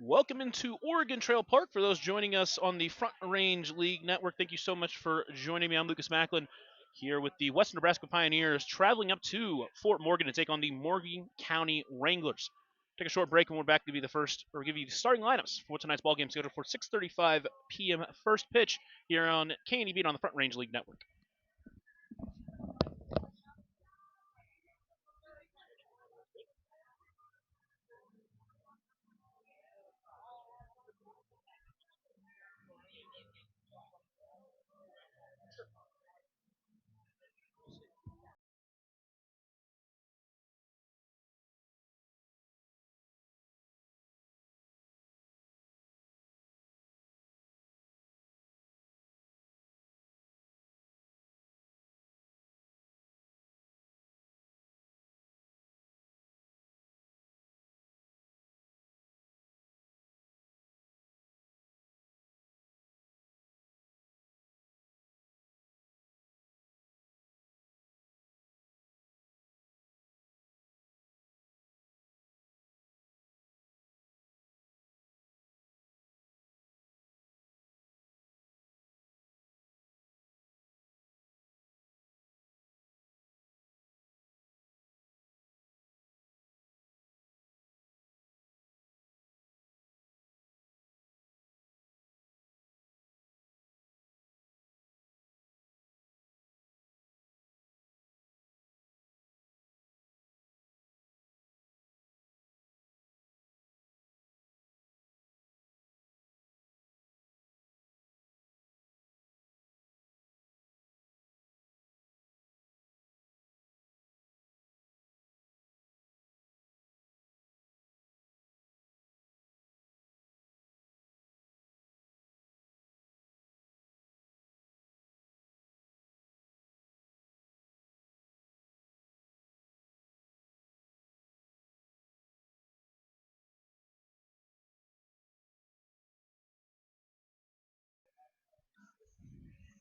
Welcome into Oregon Trail Park for those joining us on the Front Range League Network. Thank you so much for joining me. I'm Lucas Macklin here with the Western Nebraska Pioneers traveling up to Fort Morgan to take on the Morgan County Wranglers. Take a short break and we're back to be the first, or give you the starting lineups for tonight's ball game scheduled for 6:35 p.m. first pitch here on KNEB on the Front Range League Network.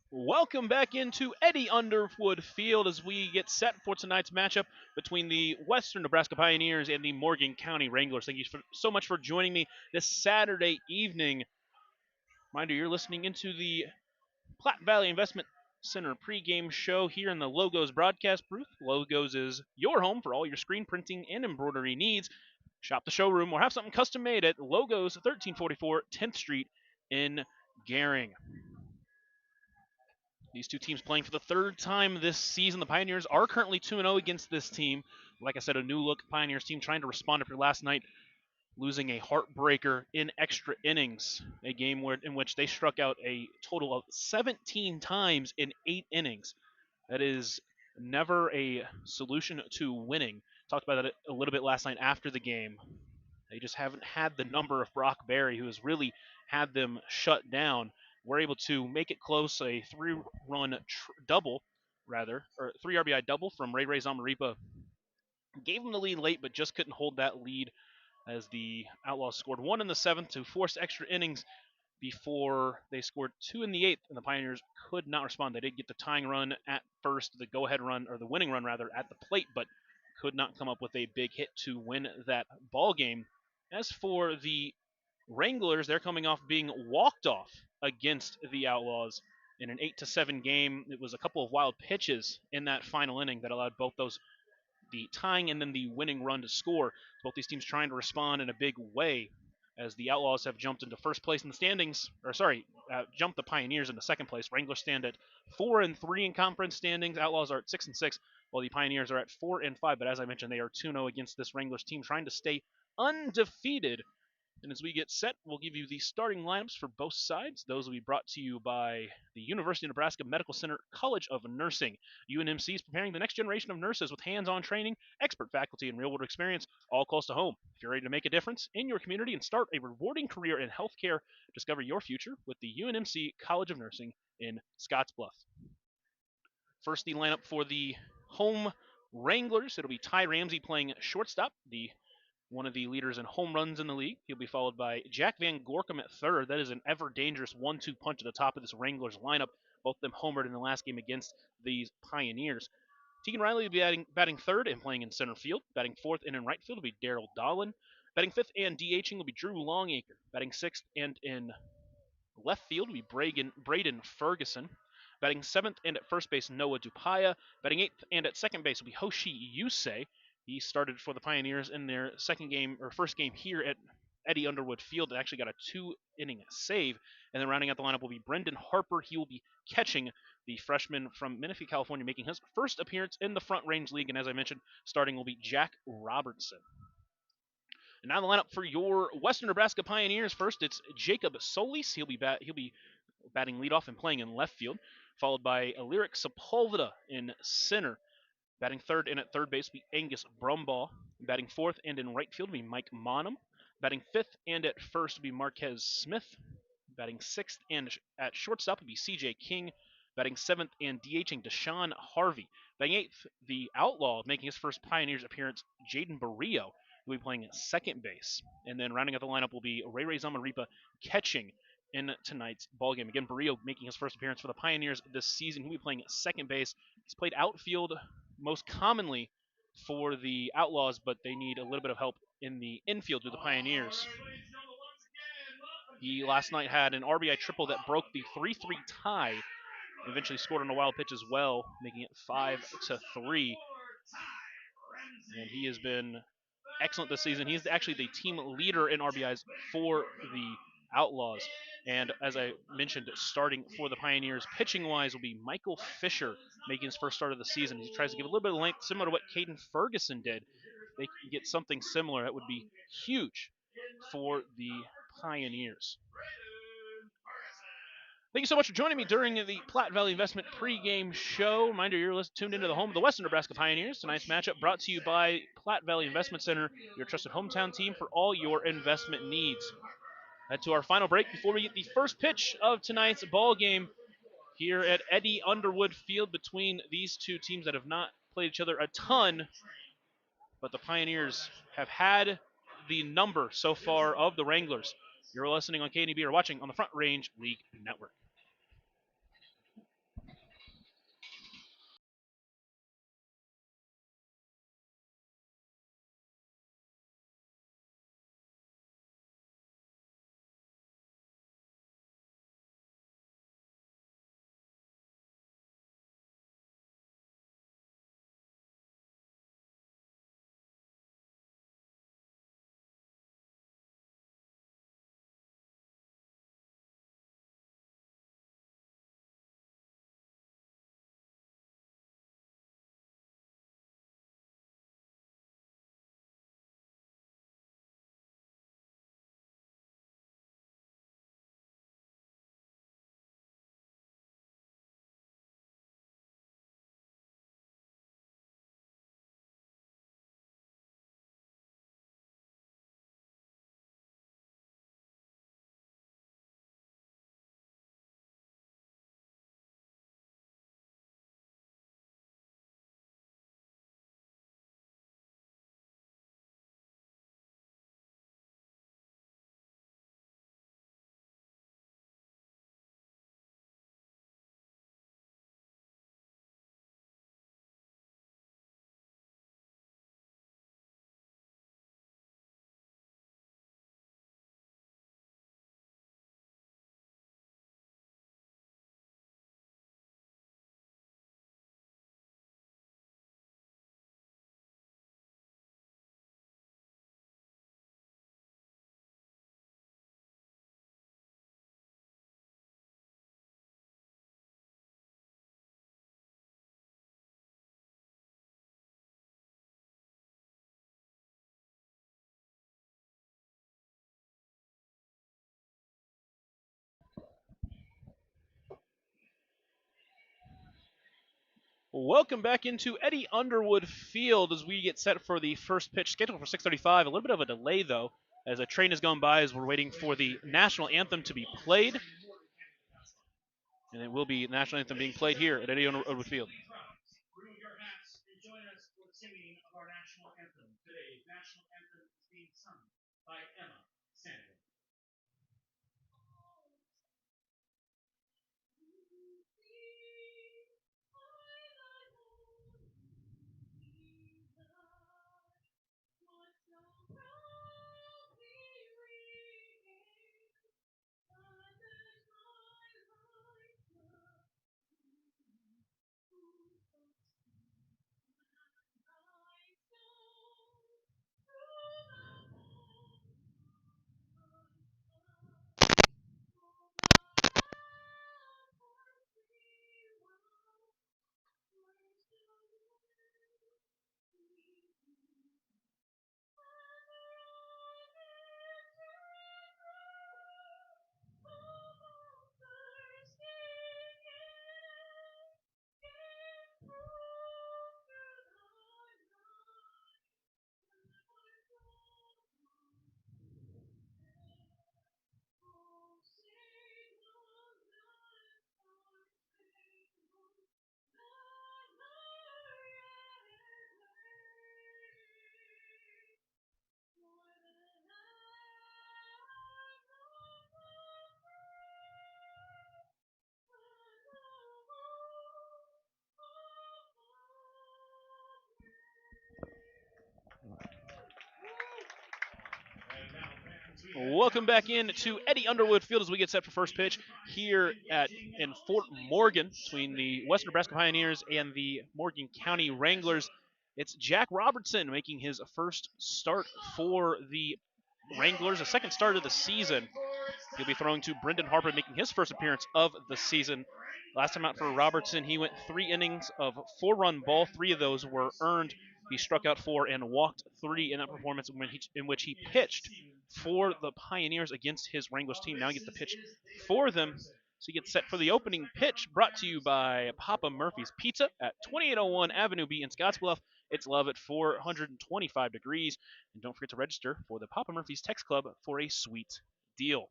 Welcome back into Eddie Underwood Field as we get set for tonight's matchup between the Western Nebraska Pioneers and the Morgan County Wranglers. Thank you so much for joining me this Saturday evening. Reminder, you're listening into the Platte Valley Investment Center pregame show here in the Logos broadcast booth. Logos is your home for all your screen printing and embroidery needs. Shop the showroom or have something custom made at Logos 1344 10th Street in Gering. These two teams playing for the third time this season. The Pioneers are currently 2-0 against this team. Like I said, a new look Pioneers team trying to respond after last night losing a heartbreaker in extra innings, a game in which they struck out a total of 17 times in 8 innings. That is never a solution to winning. Talked about that a little bit last night after the game. They just haven't had the number of Brock Berry, who has really had them shut down. We're able to make it close, a three-run double, rather, or 3 RBI double from Ray Ray Zamaripa. Gave them the lead late, but just couldn't hold that lead as the Outlaws scored 1 in the 7th to force extra innings before they scored 2 in the 8th, and the Pioneers could not respond. They did get the tying run at first, the go-ahead run, or the winning run, rather, at the plate, but could not come up with a big hit to win that ball game. As for the Wranglers, they're coming off being walked off against the Outlaws in an 8-7 game. It was a couple of wild pitches in that final inning that allowed both those, the tying and then the winning run to score. Both these teams trying to respond in a big way as the Outlaws have jumped into first place in the standings, jumped the Pioneers into second place. Wranglers stand at 4-3 in conference standings. Outlaws are at 6-6, while the Pioneers are at 4-5. But as I mentioned, they are 2-0 against this Wranglers team, trying to stay undefeated. And as we get set, we'll give you the starting lineups for both sides. Those will be brought to you by the University of Nebraska Medical Center College of Nursing. UNMC is preparing the next generation of nurses with hands-on training, expert faculty, and real-world experience, all close to home. If you're ready to make a difference in your community and start a rewarding career in healthcare, discover your future with the UNMC College of Nursing in Scottsbluff. First, the lineup for the home Wranglers. It'll be Ty Ramsey playing shortstop, the one of the leaders in home runs in the league. He'll be followed by Jack Van Gorkum at third. That is an ever dangerous 1-2 punch at the top of this Wranglers lineup. Both of them homered in the last game against these Pioneers. Tegan Riley will be batting third and playing in center field. Batting fourth and in right field will be Daryl Dolan. Batting fifth and DHing will be Drew Longacre. Batting sixth and in left field will be Braden Ferguson. Batting seventh and at first base, Noah Dupaya. Batting eighth and at second base will be Hoshi Yusei. He started for the Pioneers in their first game here at Eddie Underwood Field and actually got a 2-inning save. And then rounding out the lineup will be Brendan Harper. He will be catching, the freshman from Menifee, California, making his first appearance in the Front Range League. And as I mentioned, starting will be Jack Robertson. And now the lineup for your Western Nebraska Pioneers. First, it's Jacob Solis. He'll be batting leadoff and playing in left field, followed by Alaric Sepulveda in center. Batting third and at third base will be Angus Brumbaugh. Batting fourth and in right field will be Mike Monum. Batting fifth and at first will be Marquez Smith. Batting sixth and at shortstop will be C.J. King. Batting seventh and DHing Deshaun Harvey. Batting eighth, the Outlaw, making his first Pioneers appearance, Jaden Barrio, who will be playing at second base. And then rounding out the lineup will be Ray Zamaripa catching in tonight's ballgame. Again, Barrio making his first appearance for the Pioneers this season. He'll be playing at second base. He's played outfield most commonly for the Outlaws, but they need a little bit of help in the infield with the Pioneers. He last night had an RBI triple that broke the 3-3 tie. Eventually scored on a wild pitch as well, making it 5-3. And he has been excellent this season. He's actually the team leader in RBIs for the Outlaws. And as I mentioned, starting for the Pioneers, pitching-wise, will be Michael Fisher making his first start of the season. He tries to give a little bit of length, similar to what Caden Ferguson did. If they can get something similar, that would be huge for the Pioneers. Thank you so much for joining me during the Platte Valley Investment pregame show. Reminder, you're tuned into the home of the Western Nebraska Pioneers. Tonight's matchup brought to you by Platte Valley Investment Center, your trusted hometown team for all your investment needs. Head to our final break before we get the first pitch of tonight's ball game here at Eddie Underwood Field between these two teams that have not played each other a ton, but the Pioneers have had the number so far of the Wranglers. You're listening on KNEB or watching on the Front Range League Network. Welcome back into Eddie Underwood Field as we get set for the first pitch scheduled for 6:35. A little bit of a delay, though, as a train has gone by as we're waiting for the national anthem to be played. And it will be the national anthem being played here at Eddie Underwood Field. Singing of our national anthem. Today's national anthem is being sung by Emma Sandler. Welcome back in to Eddie Underwood Field as we get set for first pitch here in Fort Morgan between the Western Nebraska Pioneers and the Morgan County Wranglers. It's Jack Robertson making his first start for the Wranglers, a second start of the season. He'll be throwing to Brendan Harper, making his first appearance of the season. Last time out for Robertson, he went 3 innings of 4-run ball. 3 of those were earned. He struck out 4 and walked 3 in that performance in which he pitched for the Pioneers against his Wranglers team. Now he gets to pitch for them. So he gets set for the opening pitch, brought to you by Papa Murphy's Pizza at 2801 Avenue B in Scottsbluff. It's love at 425 degrees. And don't forget to register for the Papa Murphy's Text Club for a sweet deal.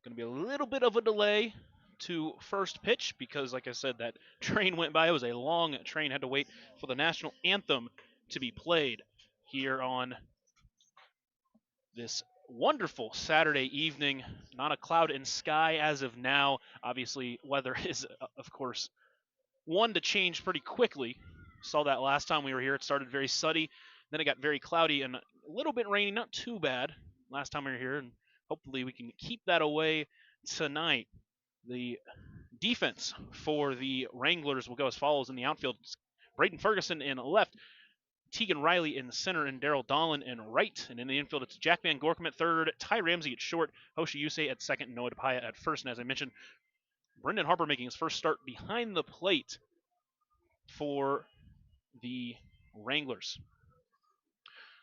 Going to be a little bit of a delay to first pitch because, like I said, that train went by. It was a long train. Had to wait for the national anthem to be played here on this wonderful Saturday evening. Not a cloud in sky as of now. Obviously, weather is, of course, one to change pretty quickly. Saw that last time we were here. It started very sunny, then it got very cloudy and a little bit rainy. Not too bad last time we were here, and hopefully we can keep that away tonight. The defense for the Wranglers will go as follows in the outfield. Braden Ferguson in left, Tegan Riley in center, and Daryl Dolan in right. And in the infield, it's Jack Van Gorkum at third, Ty Ramsey at short, Hoshi Yusei at second, and Noah DePaya at first. And as I mentioned, Brendan Harper making his first start behind the plate for the Wranglers.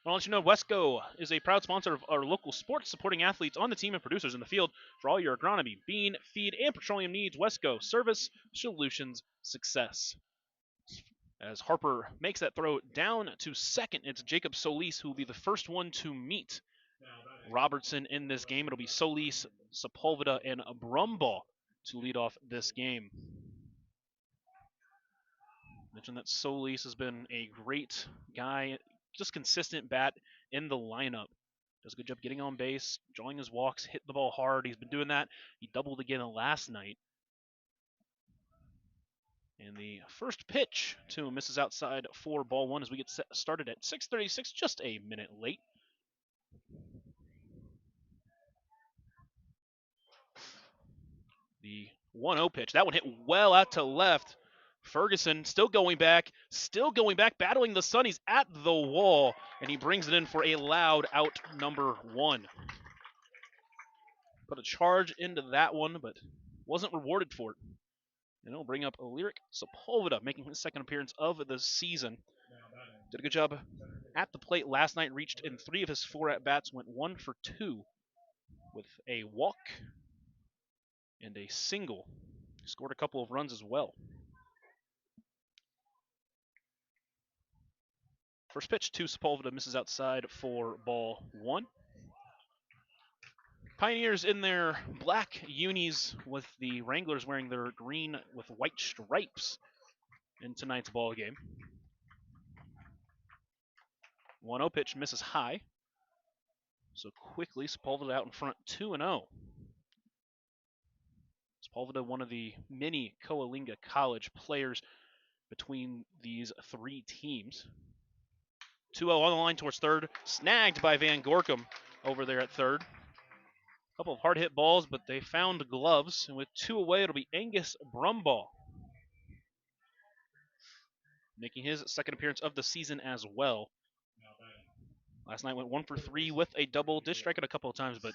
I want to let you know Wesco is a proud sponsor of our local sports, supporting athletes on the team and producers in the field for all your agronomy, bean, feed, and petroleum needs. Wesco, service, solutions, success. As Harper makes that throw down to second, it's Jacob Solis who will be the first one to meet Robertson in this game. It'll be Solis, Sepulveda, and Brumball to lead off this game. Mentioned that Solis has been a great guy, just consistent bat in the lineup. Does a good job getting on base, drawing his walks, hitting the ball hard. He's been doing that. He doubled again last night. And the first pitch to him misses outside for ball one as we get started at 6:36, just a minute late. The 1-0 pitch. That one hit well out to left. Ferguson still going back, battling the sun. He's at the wall, and he brings it in for a loud out number 1. Put a charge into that one, but wasn't rewarded for it. And it'll bring up Lyric Sepulveda, making his second appearance of the season. Did a good job at the plate last night, reached in 3 of his 4 at-bats, went 1 for 2 with a walk and a single. Scored a couple of runs as well. First pitch to Sepulveda misses outside for ball 1. Pioneers in their black unis with the Wranglers wearing their green with white stripes in tonight's ball game. 1-0 pitch misses high. So quickly, Sepulveda out in front 2-0. Sepulveda, one of the many Coalinga College players between these 3 teams. 2-0 on the line towards third. Snagged by Van Gorkum over there at third. A couple of hard hit balls, but they found gloves. And with 2 away, it'll be Angus Brumball, making his second appearance of the season as well. Last night went 1 for 3 with a double. Did strike it a couple of times, but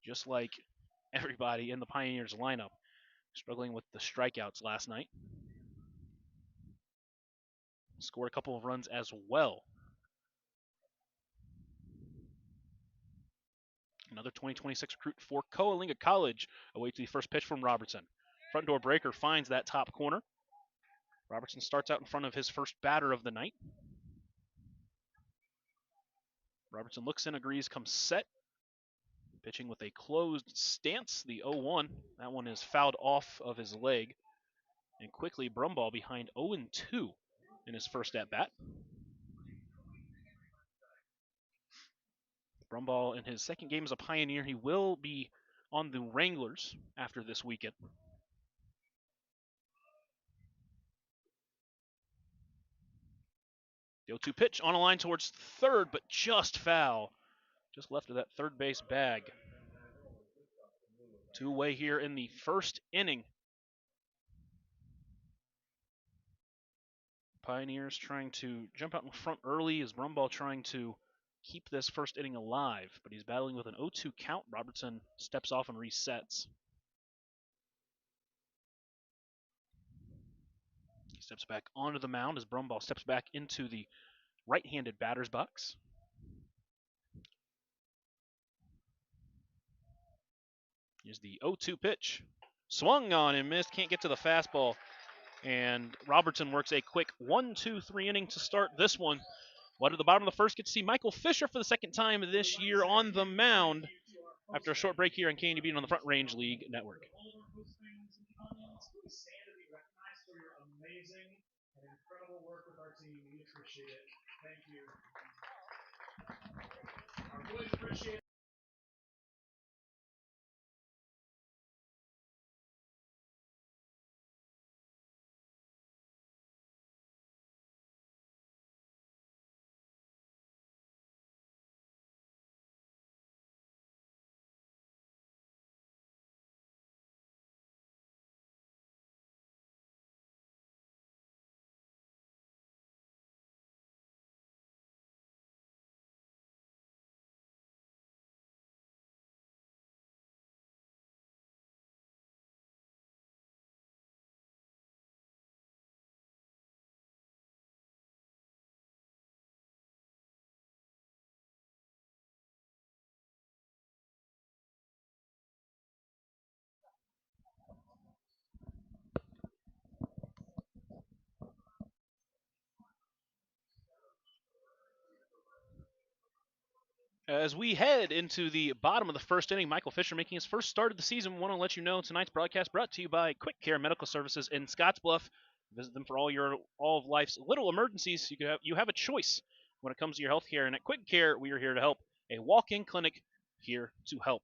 just like everybody in the Pioneers lineup, struggling with the strikeouts last night. Scored a couple of runs as well. Another 2026 recruit for Coalinga College awaits the first pitch from Robertson. Front door breaker finds that top corner. Robertson starts out in front of his first batter of the night. Robertson looks in, agrees, comes set. Pitching with a closed stance, the 0-1. That one is fouled off of his leg. And quickly, Brumball behind 0-2 in his first at-bat. Brumball in his second game as a Pioneer. He will be on the Wranglers after this weekend. The 0-2 pitch on a line towards third, but just foul. Just left of that third base bag. Two away here in the first inning. Pioneers trying to jump out in front early as Brumball trying to keep this first inning alive, but he's battling with an 0-2 count. Robertson steps off and resets. He steps back onto the mound as Brumball steps back into the right-handed batter's box. Here's the 0-2 pitch. Swung on and missed, can't get to the fastball. And Robertson works a quick 1-2-3 inning to start this one. What at the bottom of the first, get to see Michael Fisher for the second time this year on the mound after a short break here on KNDB on the Front Range League Network. As we head into the bottom of the first inning, Michael Fisher making his first start of the season. Want to let you know tonight's broadcast brought to you by Quick Care Medical Services in Scottsbluff. Visit them for all of life's little emergencies. You have a choice when it comes to your health care, and at Quick Care, we are here to help. A walk-in clinic here to help.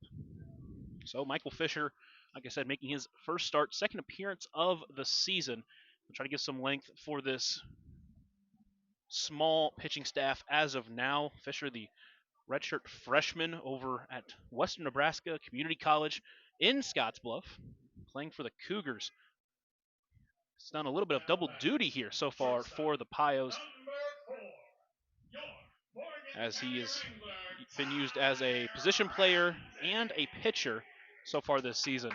So Michael Fisher, like I said, making his first start, second appearance of the season. We'll try to give some length for this small pitching staff as of now. Fisher, the redshirt freshman over at Western Nebraska Community College in Scottsbluff, playing for the Cougars. He's done a little bit of double duty here so far for the Pios, as he has been used as a position player and a pitcher so far this season.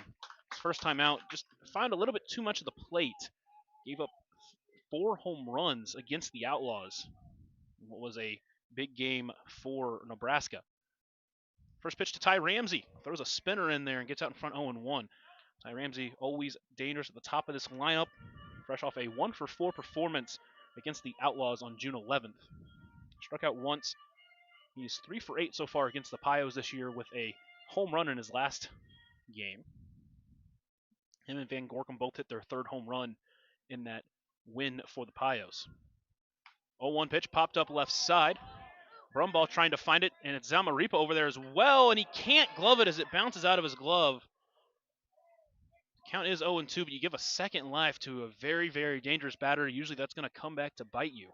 His first time out, just found a little bit too much of the plate. Gave up 4 home runs against the Outlaws. What was a big game for Nebraska. First pitch to Ty Ramsey. Throws a spinner in there and gets out in front 0-1. Ty Ramsey always dangerous at the top of this lineup. Fresh off a 1-for-4 performance against the Outlaws on June 11th. Struck out once. He's 3-for-8 so far against the Pios this year with a home run in his last game. Him and Van Gorkum both hit their third home run in that win for the Pios. 0-1 pitch popped up left side. Brumball trying to find it, and it's Zamaripa over there as well, and he can't glove it as it bounces out of his glove. Count is 0-2, but you give a second life to a very, very dangerous batter. Usually that's going to come back to bite you.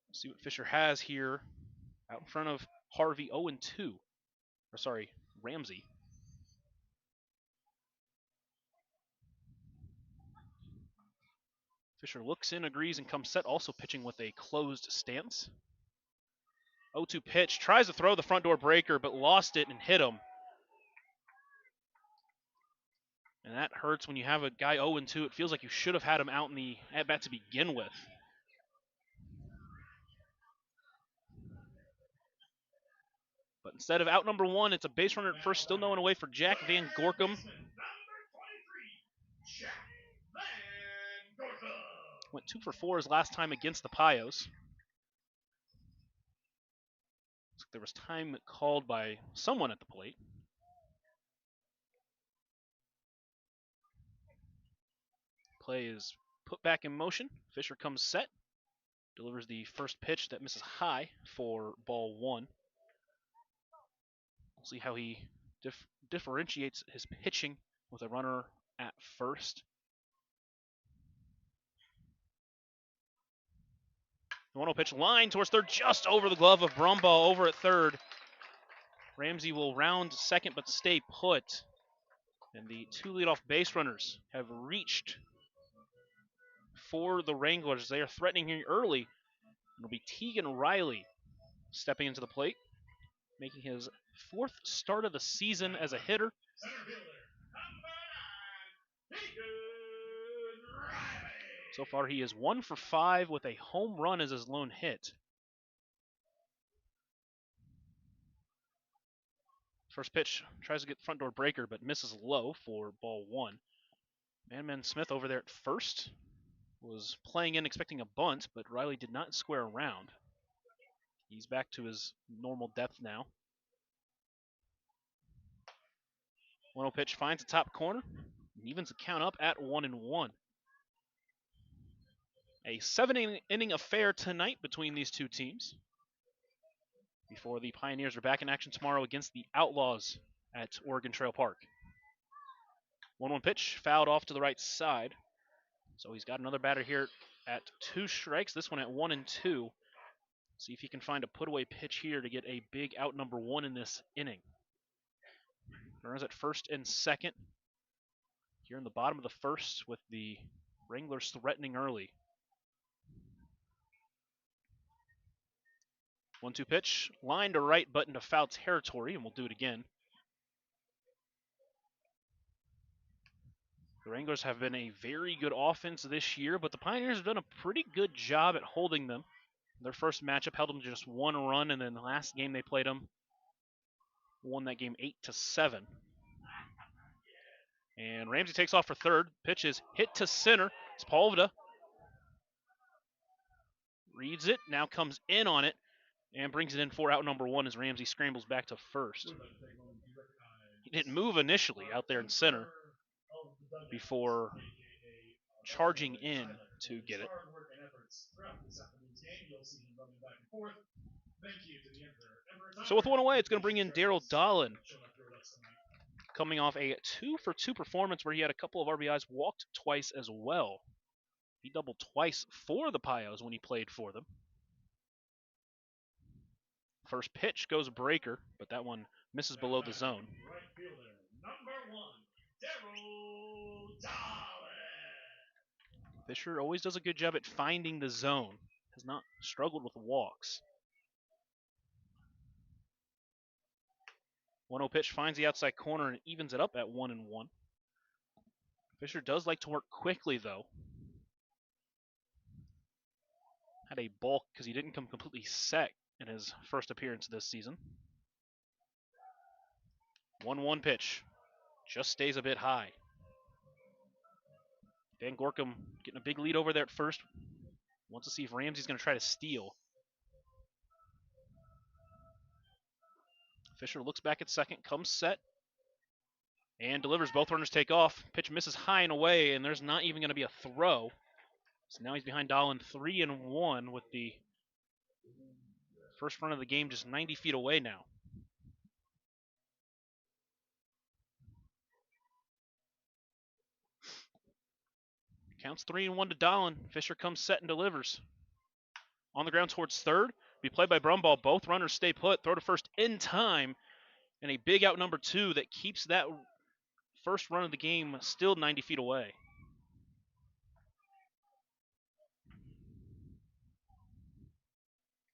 Let's see what Fisher has here out in front of Harvey, 0-2. Or sorry, Ramsey. Fisher looks in, agrees, and comes set, also pitching with a closed stance. 0-2 pitch, tries to throw the front door breaker, but lost it and hit him. And that hurts when you have a guy 0-2. It feels like you should have had him out in the at-bat to begin with. But instead of out number 1, it's a base runner at first, still no one away for Jack Van Gorkum. Went 2-for-4 his last time against the Pios. There was time called by someone at the plate. Play is put back in motion. Fisher comes set. Delivers the first pitch that misses high for ball 1. We'll see how he differentiates his pitching with a runner at first. The 1-0 pitch line towards third, just over the glove of Brumbaugh over at third. Ramsey will round second but stay put. And the two leadoff base runners have reached for the Wranglers. They are threatening here early. It'll be Tegan Riley stepping into the plate, making his fourth start of the season as a hitter. So far, he is 1 for 5 with a home run as his lone hit. First pitch tries to get the front door breaker, but misses low for ball 1. Man Smith over there at first was playing in expecting a bunt, but Riley did not square around. He's back to his normal depth now. 1-0 pitch finds the top corner, and evens the count up at 1-1. A 7-inning affair tonight between these two teams before the Pioneers are back in action tomorrow against the Outlaws at Oregon Trail Park. 1-1 pitch fouled off to the right side. So he's got another batter here at 2 strikes, this one at 1-2. See if he can find a put-away pitch here to get a big out number 1 in this inning. Runners at first and second here in the bottom of the first with the Wranglers threatening early. 1-2 pitch, line to right, but into foul territory, and we'll do it again. The Wranglers have been a very good offense this year, but the Pioneers have done a pretty good job at holding them. Their first matchup held them to just 1 run, and then the last game they played them, won that game 8-7. And Ramsey takes off for third. Pitch is hit to center. Sepulveda reads it, now comes in on it, and brings it in for out number 1 as Ramsey scrambles back to first. He didn't move initially out there in center before charging in to get it. So with 1 away, it's going to bring in Daryl Dahlin, coming off a 2-for-2 performance where he had a couple of RBIs, walked twice as well. He doubled twice for the Pios when he played for them. First pitch goes breaker, but that one misses below the zone. Fisher always does a good job at finding the zone. Has not struggled with walks. 1-0 pitch finds the outside corner and evens it up at 1-1. Fisher does like to work quickly, though. Had a balk because he didn't come completely set in his first appearance this season. 1-1 pitch. Just stays a bit high. Van Gorkum getting a big lead over there at first. Wants to see if Ramsey's going to try to steal. Fisher looks back at second, comes set, and delivers. Both runners take off. Pitch misses high and away, and there's not even going to be a throw. So now he's behind Dahlin 3-1 with the first run of the game just 90 feet away now. Counts 3-1 to Dahlin. Fisher comes set and delivers. On the ground towards third. Be played by Brumbaugh. Both runners stay put. Throw to first in time. And a big out number 2 that keeps that first run of the game still 90 feet away.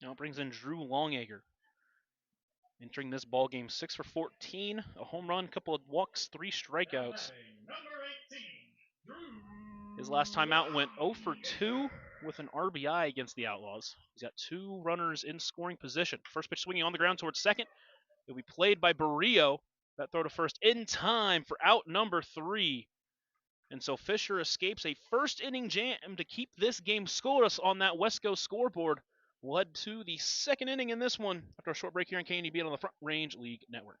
Now it brings in Drew Longacre. Entering this ball game 6 for 14, a home run, couple of walks, 3 strikeouts. His last time out went 0 for 2 with an RBI against the Outlaws. He's got 2 runners in scoring position. First pitch swinging on the ground towards second. It'll be played by Barrio. That throw to first in time for out number 3. And so Fisher escapes a first inning jam to keep this game scoreless on that West Coast scoreboard. Led to the second inning in this one after a short break here on KNDB on the Front Range League Network.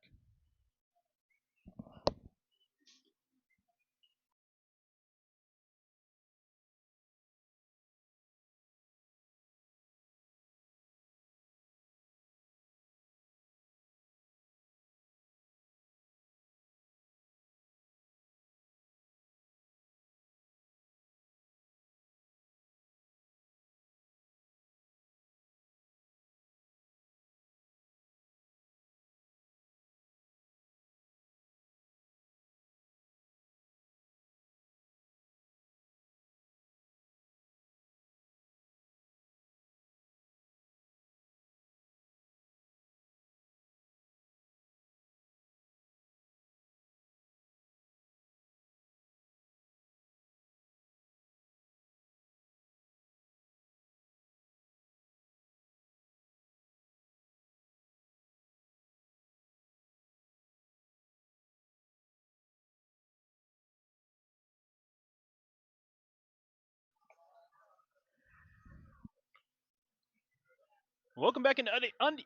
Welcome back into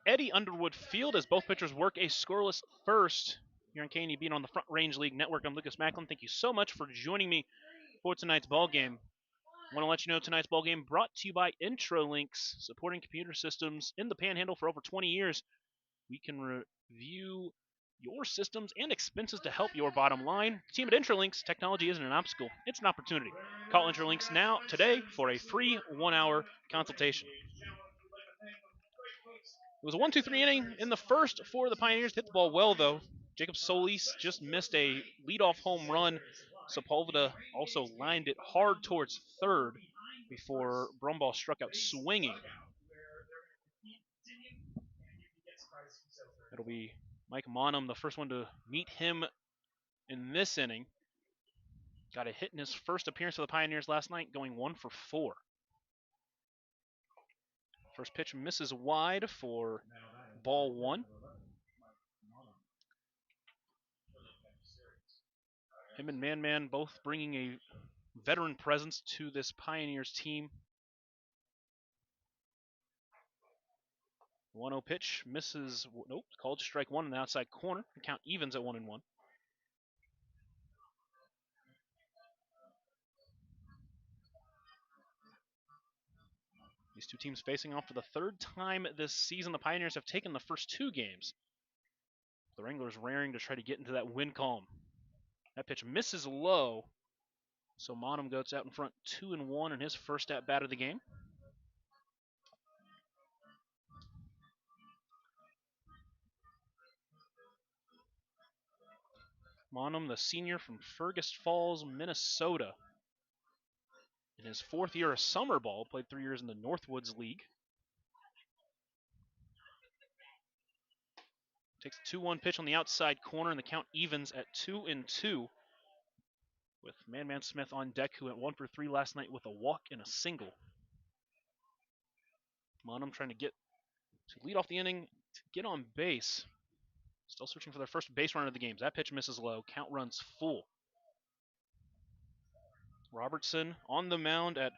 Eddie Underwood Field as both pitchers work a scoreless first here on KNE being on the Front Range League Network. I'm Lucas Macklin. Thank you so much for joining me for tonight's ball game. I want to let you know tonight's ball game brought to you by Introlinks, supporting computer systems in the Panhandle for over 20 years. We can review your systems and expenses to help your bottom line. Team at Introlinks, technology isn't an obstacle, it's an opportunity. Call Introlinks now, today, for a free 1-hour consultation. It was a 1-2-3 inning in the first for the Pioneers. Hit the ball well, though. Jacob Solis just missed a leadoff home run. Sepulveda also lined it hard towards third before Brumball struck out swinging. It'll be Mike Monum, the first one to meet him in this inning. Got a hit in his first appearance for the Pioneers last night, going 1 for 4. First pitch misses wide for ball 1. Him and Man both bringing a veteran presence to this Pioneers team. 1-0 pitch misses. Nope, called strike one in the outside corner. The count evens at 1-1. These two teams facing off for the third time this season. The Pioneers have taken the first 2 games. The Wranglers raring to try to get into that win column. That pitch misses low. So Monum goes out in front 2-1 in his first at bat of the game. Monum, the senior from Fergus Falls, Minnesota. In his 4th year of summer ball, played 3 years in the Northwoods League. Takes a 2-1 pitch on the outside corner, and the count evens at 2-2. With Man Smith on deck, who went 1 for 3 last night with a walk and a single. Monum trying to lead off the inning, to get on base. Still searching for their first base runner of the game. That pitch misses low. Count runs full. Robertson on the mound at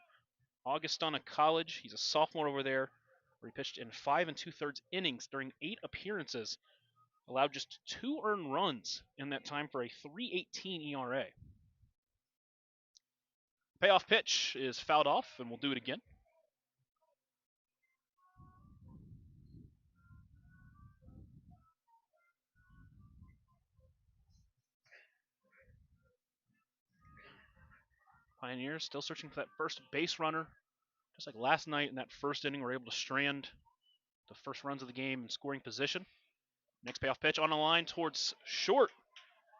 Augustana College. He's a sophomore over there, where he pitched in 5 2/3 innings during 8 appearances. Allowed just 2 earned runs in that time for a 3.18 ERA. Payoff pitch is fouled off, and we'll do it again. Pioneers still searching for that first base runner. Just like last night in that first inning, we're able to strand the first runs of the game in scoring position. Next payoff pitch on the line towards short.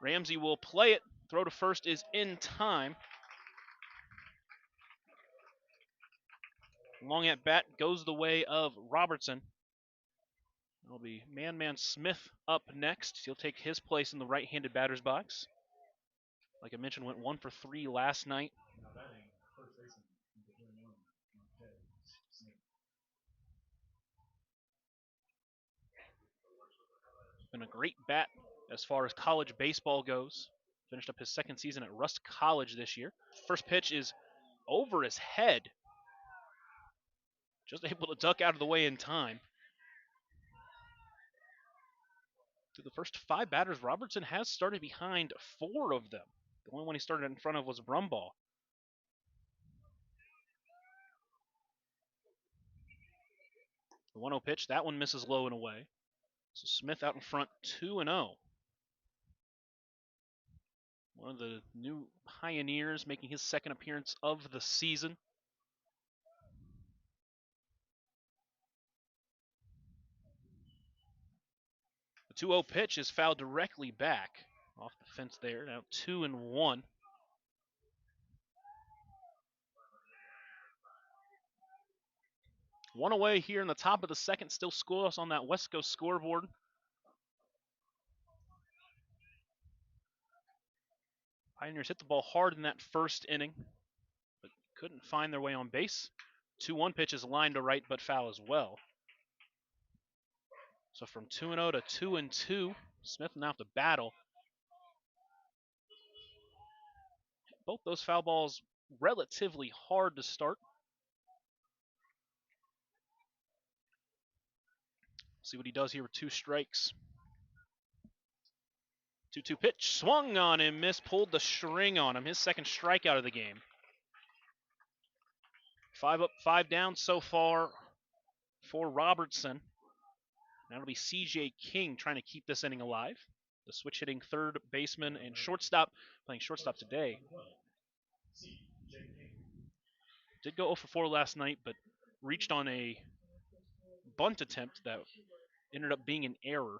Ramsey will play it. Throw to first is in time. Long at bat goes the way of Robertson. It'll be Man Smith up next. He'll take his place in the right-handed batter's box. Like I mentioned, went 1 for 3 last night. Been a great bat as far as college baseball goes. Finished up his 2nd season at Rust College this year. First pitch is over his head. Just able to duck out of the way in time. Through the first 5 batters, Robertson has started behind 4 of them. The only one he started in front of was Brumball. The 1-0 pitch, that one misses low and away. So Smith out in front 2-0. One of the new Pioneers making his 2nd appearance of the season. The 2-0 pitch is fouled directly back off the fence there. Now 2-1. One away here in the top of the 2nd, still scoreless on that West Coast scoreboard. Pioneers hit the ball hard in that first inning, but couldn't find their way on base. 2-1 pitch is lined to right, but foul as well. So from 2-0 to 2-2, Smith now have to battle. Both those foul balls relatively hard to start. See what he does here with 2 strikes. 2-2 pitch, swung on him, missed, pulled the string on him. His second strikeout of the game. 5 up, 5 down so far for Robertson. Now it'll be CJ King trying to keep this inning alive. The switch hitting third baseman and shortstop, playing shortstop today. Did go 0 for 4 last night, but reached on a bunt attempt that ended up being an error.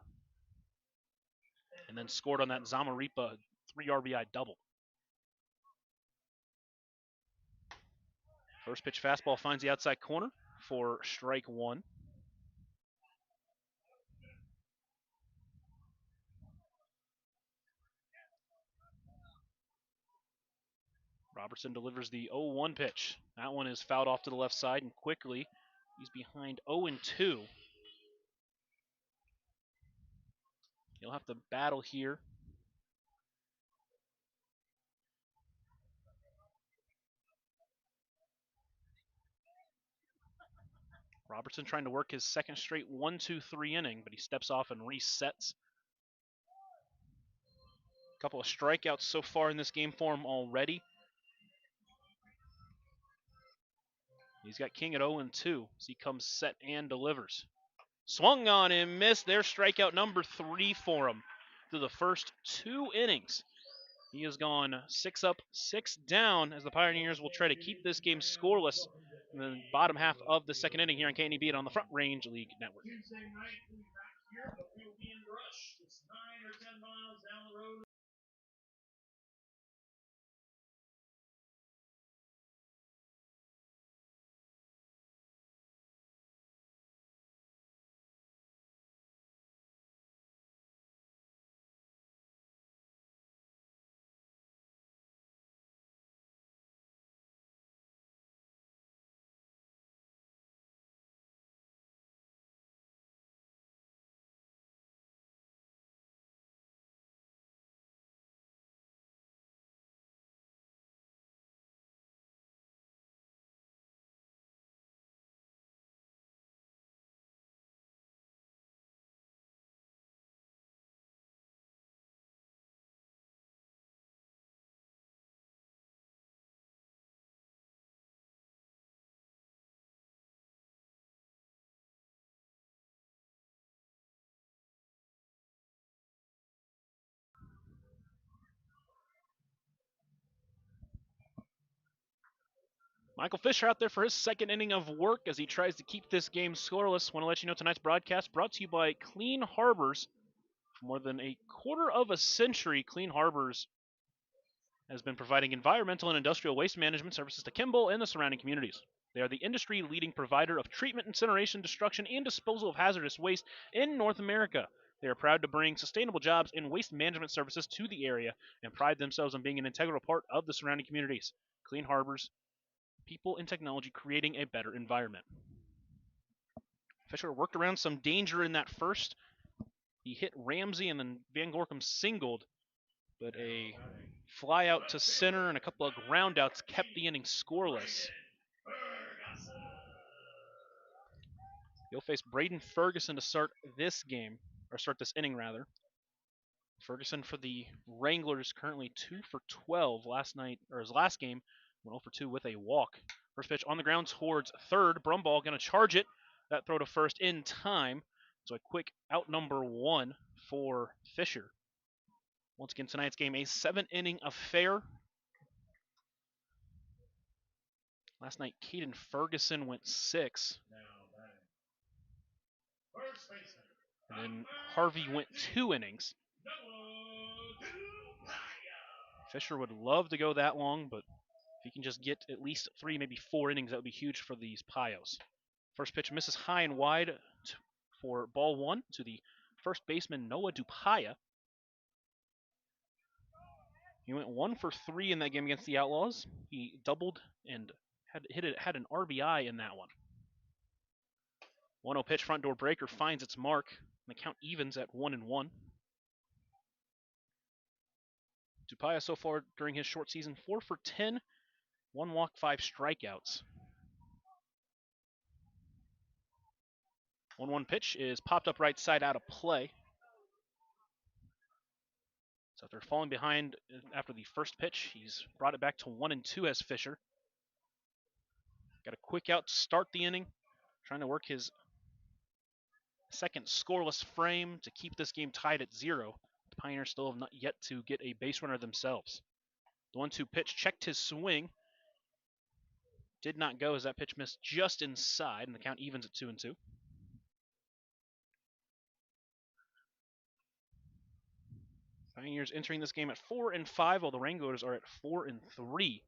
And then scored on that Zamaripa 3 RBI double. First pitch fastball finds the outside corner for strike 1. Robertson delivers the 0-1 pitch. That one is fouled off to the left side, and quickly he's behind 0-2. He'll have to battle here. Robertson trying to work his second straight 1-2-3 inning, but he steps off and resets. A couple of strikeouts so far in this game for him already. He's got King at 0-2 as he comes set and delivers. Swung on him, missed. There's strikeout number 3 for him through the first 2 innings. He has gone 6 up, 6 down as the Pioneers will try to keep this game scoreless in the bottom half of the second inning here on KNEB on the Front Range League Network. Michael Fisher out there for his second inning of work as he tries to keep this game scoreless. Want to let you know tonight's broadcast brought to you by Clean Harbors. For more than a quarter of a century, Clean Harbors has been providing environmental and industrial waste management services to Kimball and the surrounding communities. They are the industry-leading provider of treatment, incineration, destruction, and disposal of hazardous waste in North America. They are proud to bring sustainable jobs and waste management services to the area and pride themselves on being an integral part of the surrounding communities. Clean Harbors, people and technology creating a better environment. Fisher worked around some danger in that first. He hit Ramsey and then Van Gorkum singled, but a fly out to center and a couple of ground outs kept the inning scoreless. He'll face Braden Ferguson to start this game, or start this inning rather. Ferguson for the Wranglers currently 2 for 12 last night, or his last game, went 0 for 2 with a walk. First pitch on the ground towards third. Brumball going to charge it. That throw to first in time. So a quick out number 1 for Fisher. Once again, tonight's game, a 7-inning affair. Last night, Caden Ferguson went 6. And then Harvey went 2 innings. Fisher would love to go that long, but if he can just get at least 3, maybe 4 innings, that would be huge for these Pios. First pitch misses high and wide for ball 1 to the first baseman, Noah Dupaya. He went 1 for 3 in that game against the Outlaws. He doubled and had an RBI in that one. 1-0 pitch, front door breaker finds its mark. And the count evens at 1-1. Dupaya so far during his short season, 4 for 10, 1 walk, 5 strikeouts. 1-1 pitch is popped up right side out of play. So if they're falling behind after the first pitch, he's brought it back to 1-2 as Fisher. Got a quick out to start the inning, trying to work his second scoreless frame to keep this game tied at 0. The Pioneers still have not yet to get a base runner themselves. The 1-2 pitch checked his swing. Did not go as that pitch missed just inside, and the count evens at 2-2. Pioneers entering this game at 4-5, while the Wranglers are at 4-3.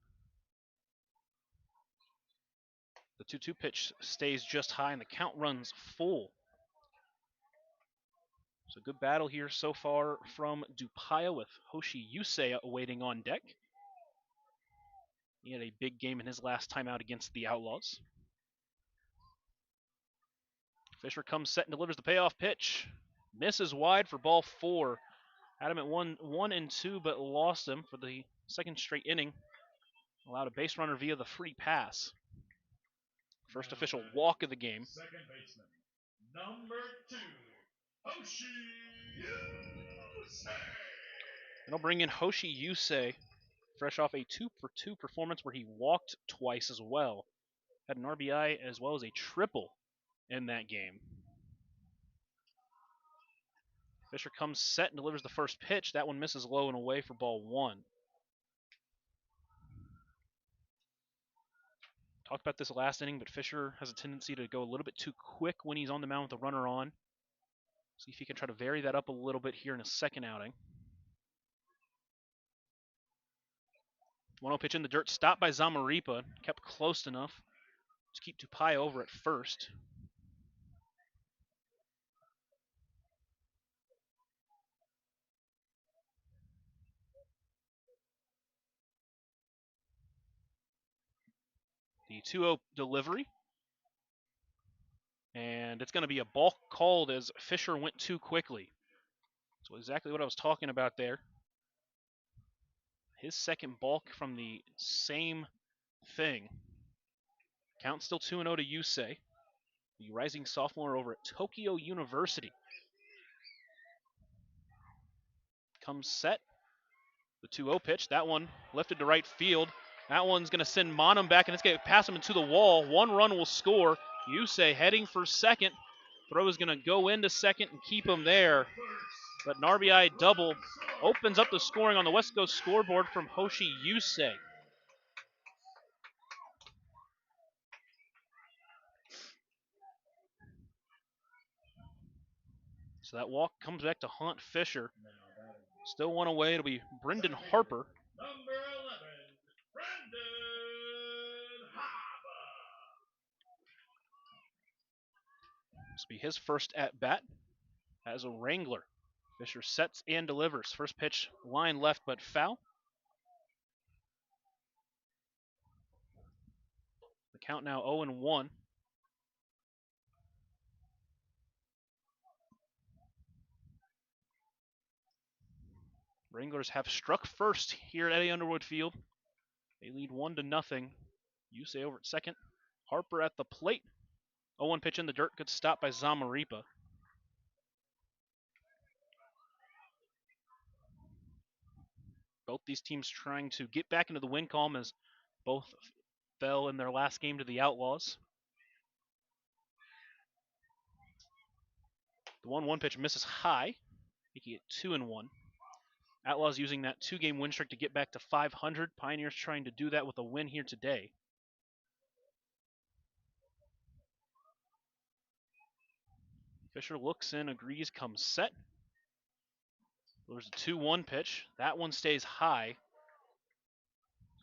The 2-2 pitch stays just high, and the count runs full. So good battle here so far from Dupaya with Hoshi Yusei awaiting on deck. He had a big game in his last time out against the Outlaws. Fisher comes set and delivers the payoff pitch. Misses wide for ball 4. Had him at 1-2, but lost him for the second straight inning. Allowed a base runner via the free pass. First official walk of the game. Second baseman, number 2, Hoshi Yusei. And I'll bring in Hoshi Yusei, fresh off a 2-for-2 performance where he walked twice as well. Had an RBI as well as a triple in that game. Fisher comes set and delivers the first pitch. That one misses low and away for ball 1. Talked about this last inning, but Fisher has a tendency to go a little bit too quick when he's on the mound with a runner on. See if he can try to vary that up a little bit here in a second outing. 1-0 pitch in the dirt, stopped by Zamaripa, kept close enough to keep Tupai over at first. The 2-0 delivery. And it's going to be a balk called as Fisher went too quickly. So exactly what I was talking about there. His second balk from the same thing. Count still 2-0 to Yusei, the rising sophomore over at Tokyo University. Comes set. The 2-0 pitch. That one lifted to right field. That one's going to send Monum back, and it's going to pass him into the wall. 1 run will score. Yusei heading for second. Throw is going to go into second and keep him there. But an RBI double opens up the scoring on the West Coast scoreboard from Hoshi Yusei. So that walk comes back to haunt Fisher. Still 1 away. It'll be Brendan Harper. Number 11, Brendan Harper. This will be his first at-bat as a Wrangler. Fisher sets and delivers. First pitch, line left but foul. The count now 0-1. Wranglers have struck first here at Eddie Underwood Field. They lead 1-0. Yusei over at second. Harper at the plate. 0-1 pitch in the dirt. Good stop by Zamaripa. Both these teams trying to get back into the win column as both fell in their last game to the Outlaws. The 1-1 pitch misses high, making it 2-1. Outlaws using that 2-game win streak to get back to 500. Pioneers trying to do that with a win here today. Fisher looks in, agrees, comes set. There's a 2-1 pitch. That one stays high.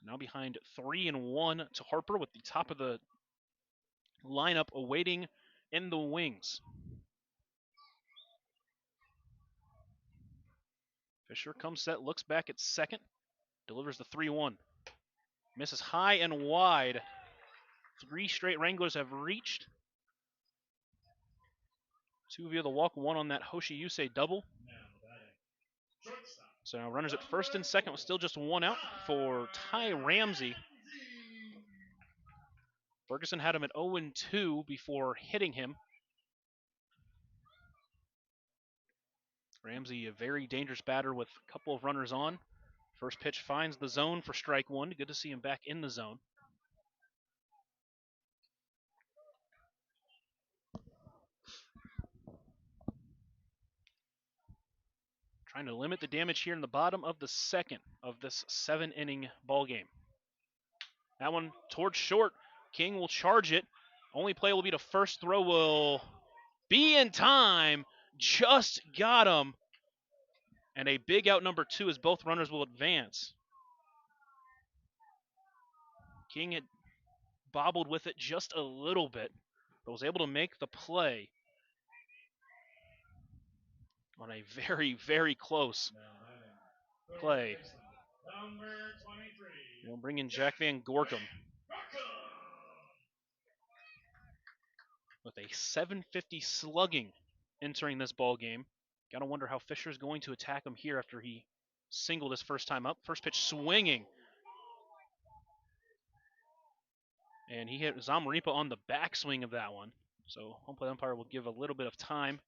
Now behind 3-1 to Harper with the top of the lineup awaiting in the wings. Fisher comes set, looks back at second, delivers the 3-1. Misses high and wide. 3 straight Wranglers have reached. 2 via the walk, 1 on that Hoshi Yusei double. So now runners at first and second with still just 1 out for Ty Ramsey. Ferguson had him at 0-2 before hitting him. Ramsey, a very dangerous batter with a couple of runners on. First pitch finds the zone for strike one. Good to see him back in the zone. Trying to limit the damage here in the bottom of the second of this 7-inning ball game. That one towards short. King will charge it. Only play will be to first. Throw will be in time. Just got him. And a big out number 2 as both runners will advance. King had bobbled with it just a little bit, but was able to make the play on a very, very close play. Number 23. We'll bring in Jack Van Gorkum with a 750 slugging entering this ball game. Gotta wonder how Fisher's going to attack him here after he singled his first time up. First pitch swinging. And he hit Zamaripa on the backswing of that one. So home plate umpire will give a little bit of time.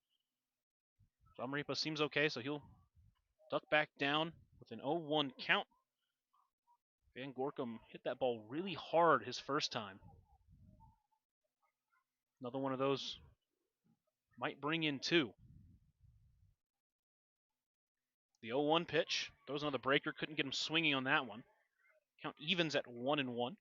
Zamaripa seems okay, so he'll duck back down with an 0-1 count. Van Gorkum hit that ball really hard his first time. Another one of those might bring in 2. The 0-1 pitch throws another breaker. Couldn't get him swinging on that one. Count evens at 1-1.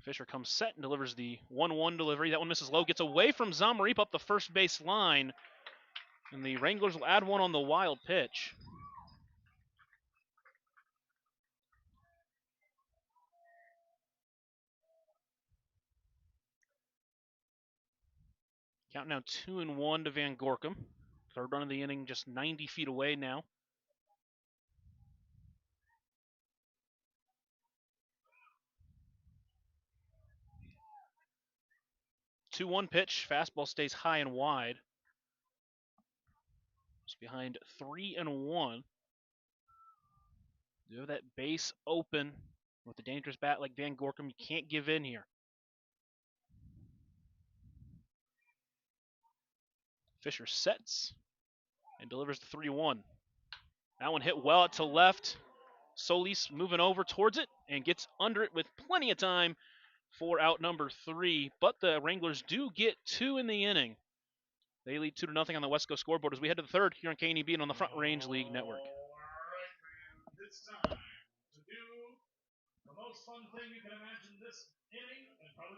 Fisher comes set and delivers the 1-1 delivery. That one misses low. Gets away from Zamaripa up the first base line. And the Wranglers will add one on the wild pitch. Count now 2-1 to Van Gorkum. Third run of the inning, just 90 feet away now. Two-one pitch. Fastball stays high and wide. It's behind 3-1. You have that base open with a dangerous bat like Van Gorkum. You can't give in here. Fisher sets and delivers the 3-1. That one hit well to left. Solis moving over towards it and gets under it with plenty of time for out number 3. But the Wranglers do get 2 in the inning. They lead 2-0 on the West Coast scoreboard as we head to the third here on KNEB and on the Front Range League Network. All right, man. It's time to do the most fun thing you can imagine this inning and probably.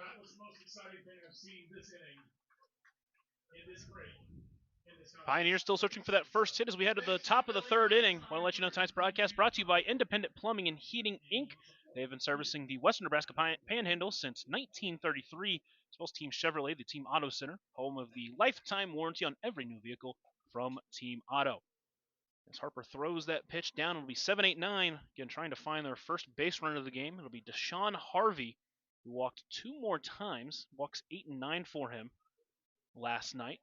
That was the most exciting thing I've seen this inning in this break. Pioneers still searching for that first hit as we head to the top of the third inning. Want to let you know tonight's broadcast brought to you by Independent Plumbing and Heating, Inc. They have been servicing the Western Nebraska Panhandle since 1933, as well as Team Chevrolet, the Team Auto Center, home of the lifetime warranty on every new vehicle from Team Auto. As Harper throws that pitch down, it'll be 7-8-9. Again, trying to find their first base runner of the game. It'll be Deshaun Harvey, who walked 2 more times, walks 8 and 9 for him last night.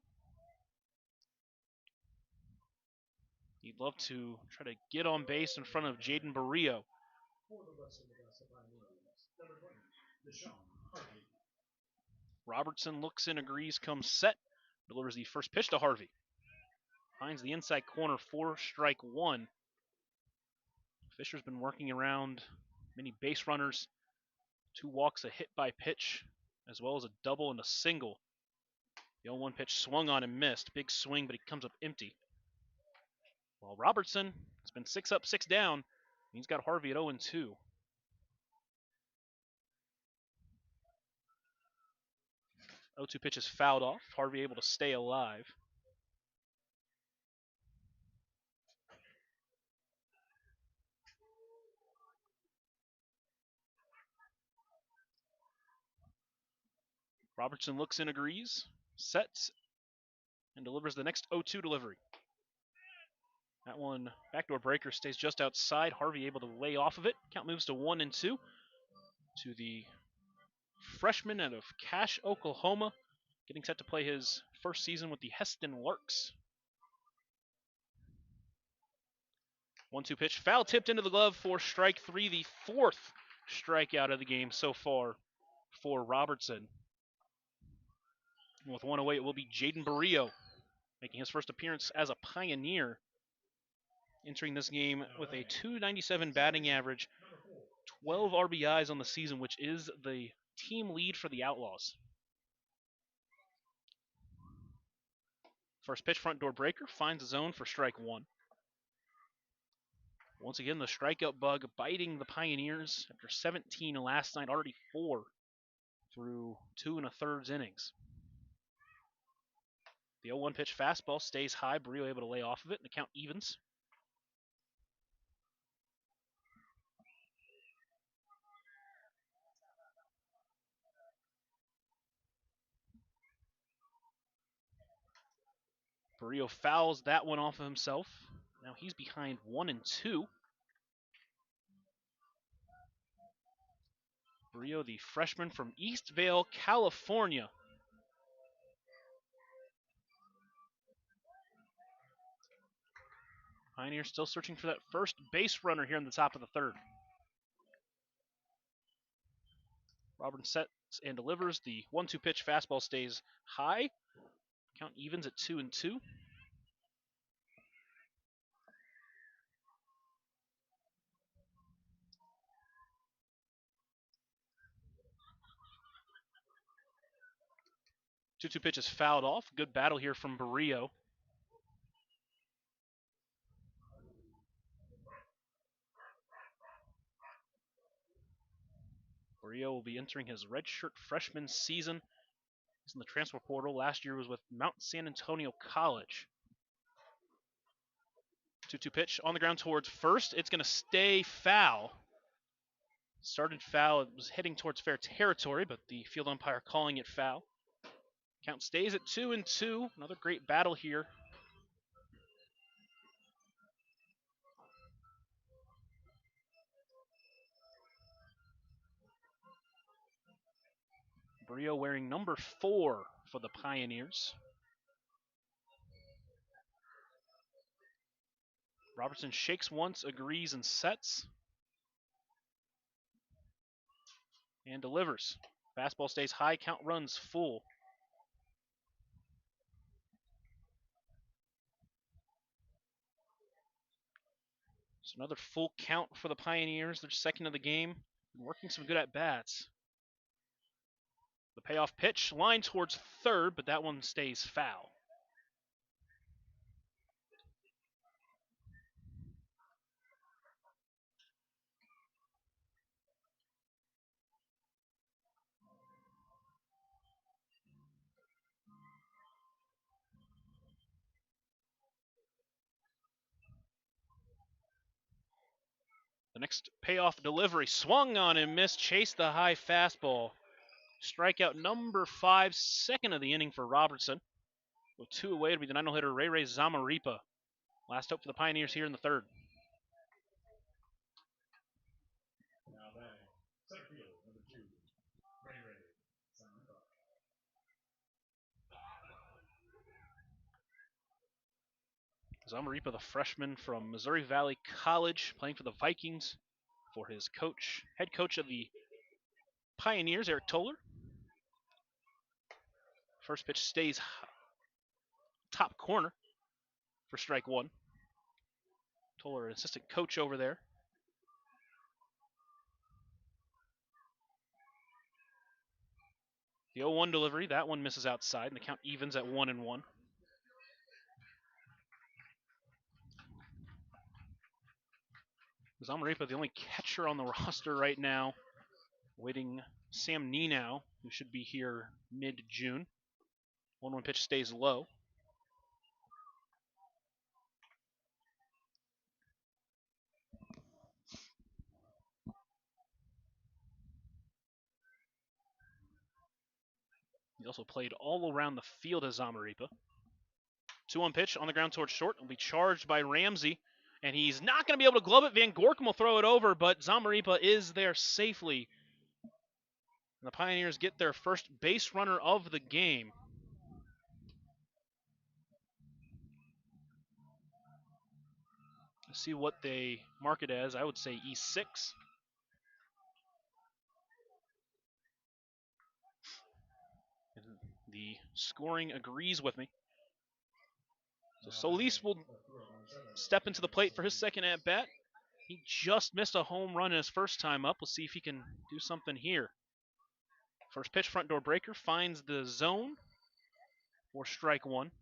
He'd love to try to get on base in front of Jaden Barrio. Robertson looks in, agrees, comes set, delivers the first pitch to Harvey. Finds the inside corner for strike 1. Fisher's been working around many base runners 2 walks, a hit by pitch, as well as a double and a single. The 0-1 pitch swung on and missed. Big swing, but he comes up empty. Well, Robertson has been 6 up, 6 down. He's got Harvey at 0-2. 0-2 pitch is fouled off. Harvey able to stay alive. Robertson looks and agrees, sets, and delivers the next 0-2 delivery. That one, backdoor breaker, stays just outside. Harvey able to lay off of it. Count moves to 1-2 to the freshman out of Cache, Oklahoma, getting set to play his first season with the Heston Larks. 1-2 pitch, foul tipped into the glove for strike 3, the 4th strikeout of the game so far for Robertson. And with 1 away, it will be Jaden Barrio making his first appearance as a Pioneer, entering this game with a .297 batting average, 12 RBIs on the season, which is the team lead for the Outlaws. First pitch, front door breaker, finds the zone for strike 1. Once again, the strikeout bug biting the Pioneers after 17 last night, already 4 through 2 1/3 innings. The 0-1 pitch fastball stays high. Barrio able to lay off of it, and the count evens. Barrio fouls that one off of himself. Now he's behind 1-2. Barrio, the freshman from Eastvale, California. Pioneers still searching for that first base runner here in the top of the 3rd. Robertson sets and delivers. The 1-2 pitch fastball stays high. Count evens at 2-2. Two pitch is fouled off. Good battle here from Barrio. Barrio will be entering his redshirt freshman season. He's in the transfer portal. Last year was with Mount San Antonio College. 2-2 pitch on the ground towards first. It's going to stay foul. Started foul. It was heading towards fair territory, but the field umpire calling it foul. Count stays at 2-2. Another great battle here. Barrio wearing number 4 for the Pioneers. Robertson shakes once, agrees, and sets. And delivers. Fastball stays high, count runs full. So another full count for the Pioneers. They're second of the game. Working some good at-bats. The payoff pitch, line towards third, but that one stays foul. The next payoff delivery, swung on and missed, chased the high fastball. Strikeout number 5, second of the inning for Robertson. With 2 away to be the 9-hole hitter, Ray Zamaripa. Last hope for the Pioneers here in the 3rd. Now batting, center field, number 2, Ray Zamaripa. Zamaripa, the freshman from Missouri Valley College, playing for the Vikings for his coach, head coach of the Pioneers, Eric Toller. First pitch stays top corner for strike 1. Toller, an assistant coach over there. The 0-1 delivery, that one misses outside, and the count evens at 1-1. Zamaripa, the only catcher on the roster right now, waiting Sam Nenow, who should be here mid-June. 1-1 pitch stays low. He also played all around the field as Zamaripa. 2-1 pitch on the ground towards short. Will be charged by Ramsey, and he's not going to be able to glove it. Van Gorkum will throw it over, but Zamaripa is there safely. And the Pioneers get their first base runner of the game. Let's see what they mark it as. I would say E6. And the scoring agrees with me. So Solis will step into the plate for his second at-bat. He just missed a home run in his first time up. We'll see if he can do something here. First pitch, front door breaker, finds the zone for strike one. If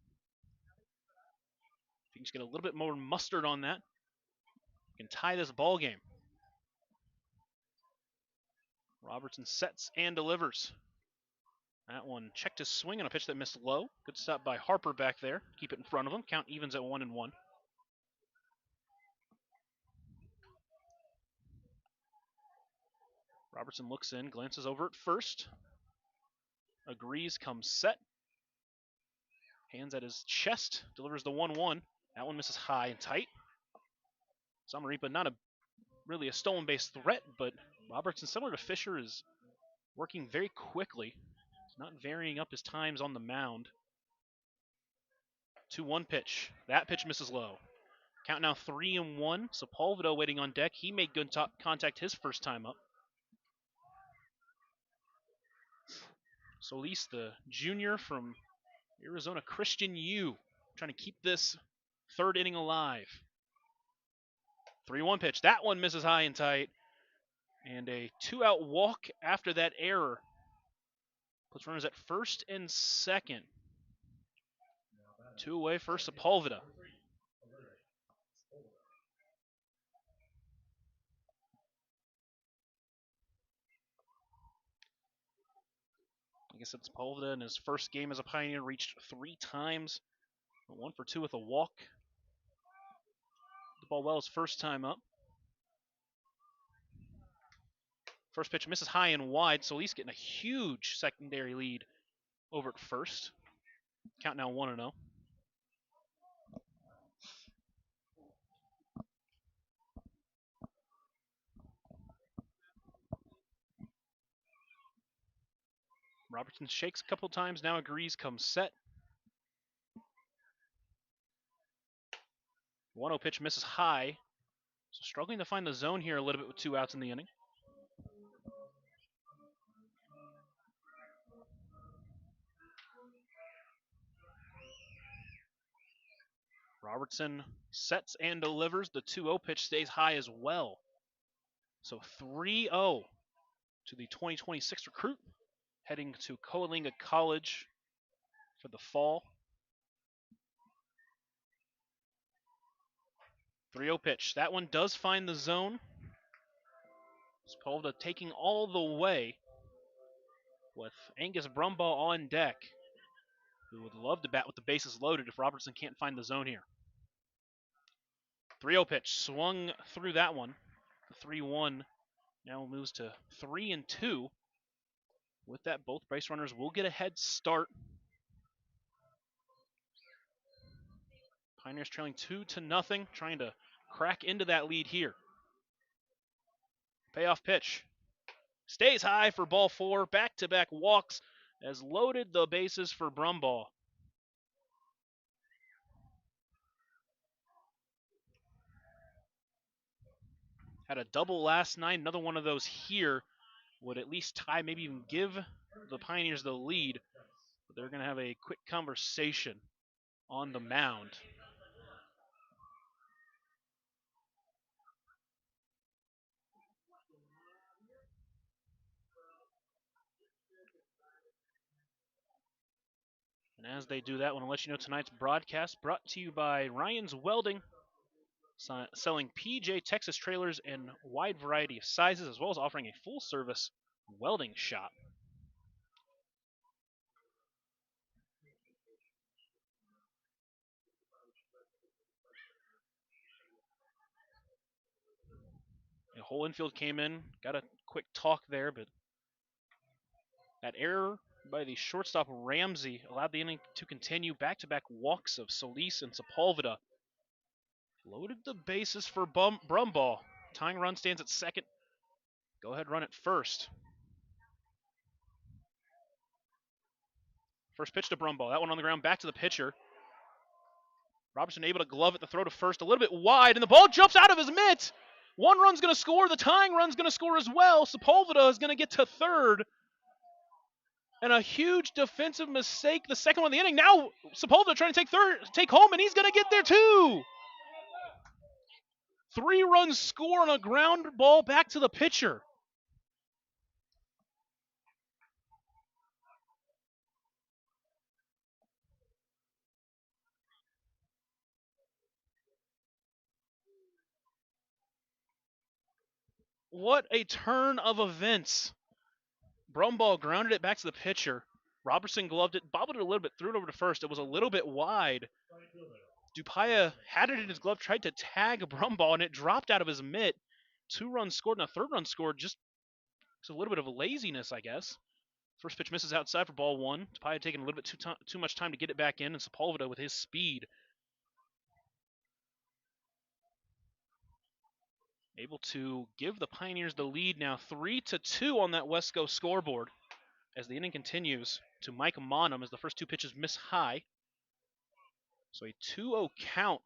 he can just get a little bit more mustard on that, he can tie this ball game. Robertson sets and delivers. That one checked his swing on a pitch that missed low. Good stop by Harper back there. Keep it in front of him. Count evens at 1-1. Robertson looks in, glances over at first. Agrees, comes set. Hands at his chest, delivers the 1-1. That one misses high and tight. Zamaripa, not really a stolen base threat, but Robertson, similar to Fisher, is working very quickly. He's not varying up his times on the mound. 2-1 pitch. That pitch misses low. Count now 3-1. Sepulveda waiting on deck. He made good contact his first time up. Solis, the junior from Arizona Christian U, trying to keep this third inning alive. 3-1 pitch. That one misses high and tight. And a two-out walk after that error. Puts runners at first and second. Two away for Sepulveda. Like I said, Sepulveda in his first game as a Pioneer reached 3 times. 1 for 2 with a walk. The ball well his first time up. First pitch misses high and wide, so he's getting a huge secondary lead over at first. Count now 1-0. Robertson shakes a couple times, now agrees, comes set. 1-0 pitch misses high. So struggling to find the zone here a little bit with 2 outs in the inning. Robertson sets and delivers. The 2-0 pitch stays high as well. So 3-0 to the 2026 recruit, heading to Coalinga College for the fall. 3-0 pitch. That one does find the zone. Sepulveda taking all the way with Angus Brumbaugh on deck, who would love to bat with the bases loaded if Robertson can't find the zone here. 3-0 pitch. Swung through that one. The 3-1 now moves to 3-2. With that, both base runners will get a head start. Pioneers trailing 2-0, trying to crack into that lead here. Payoff pitch. Stays high for ball 4. Back-to-back walks as loaded the bases for Brumbaugh. Had a double last night. Another one of those here would at least tie, maybe even give the Pioneers the lead. But they're going to have a quick conversation on the mound. And as they do that, I want to let you know tonight's broadcast brought to you by Ryan's Welding, selling PJ Texas trailers in a wide variety of sizes, as well as offering a full-service welding shop. The whole infield came in, got a quick talk there, but that error by the shortstop Ramsey allowed the inning to continue. Back-to-back walks of Solis and Sepulveda loaded the bases for Brumball. Tying run stands at second. Go ahead, run at first. First pitch to Brumball. That one on the ground, back to the pitcher. Robertson able to glove it, the throw to first, a little bit wide, and the ball jumps out of his mitt. One run's going to score. The tying run's going to score as well. Sepulveda is going to get to third. And a huge defensive mistake, the second one of the inning. Now Sepulveda trying to take home, and he's going to get there too. 3 runs score on a ground ball back to the pitcher. What a turn of events. Brumball grounded it back to the pitcher. Robertson gloved it, bobbled it a little bit, threw it over to first. It was a little bit wide. Dupaya had it in his glove, tried to tag Brumball, and it dropped out of his mitt. 2 runs scored, and a third run scored. Just a little bit of a laziness, I guess. First pitch misses outside for ball 1. Dupaya taking a little bit too much time to get it back in, and Sepulveda with his speed able to give the Pioneers the lead now 3-2 on that Wesco scoreboard. As the inning continues to Mike Monum as the first 2 pitches miss high. So a 2-0 count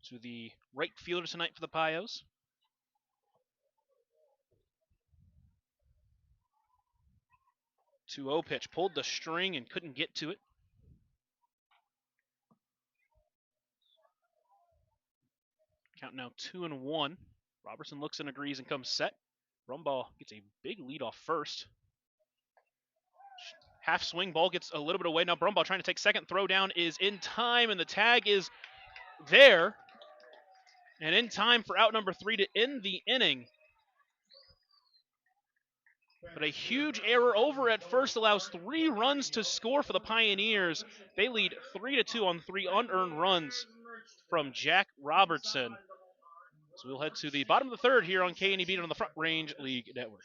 to the right fielder tonight for the Pios. Two-0 pitch, pulled the string and couldn't get to it. Count now 2-1. Robertson looks and agrees and comes set. Brumball gets a big lead off first. Half swing, ball gets a little bit away. Now Brumball trying to take second. Throw down is in time, and the tag is there. And in time for out number 3 to end the inning. But a huge error over at first allows 3 runs to score for the Pioneers. They lead 3-2 on 3 unearned runs from Jack Robertson. So we'll head to the bottom of the third here on K&E Beat on the Front Range League Network.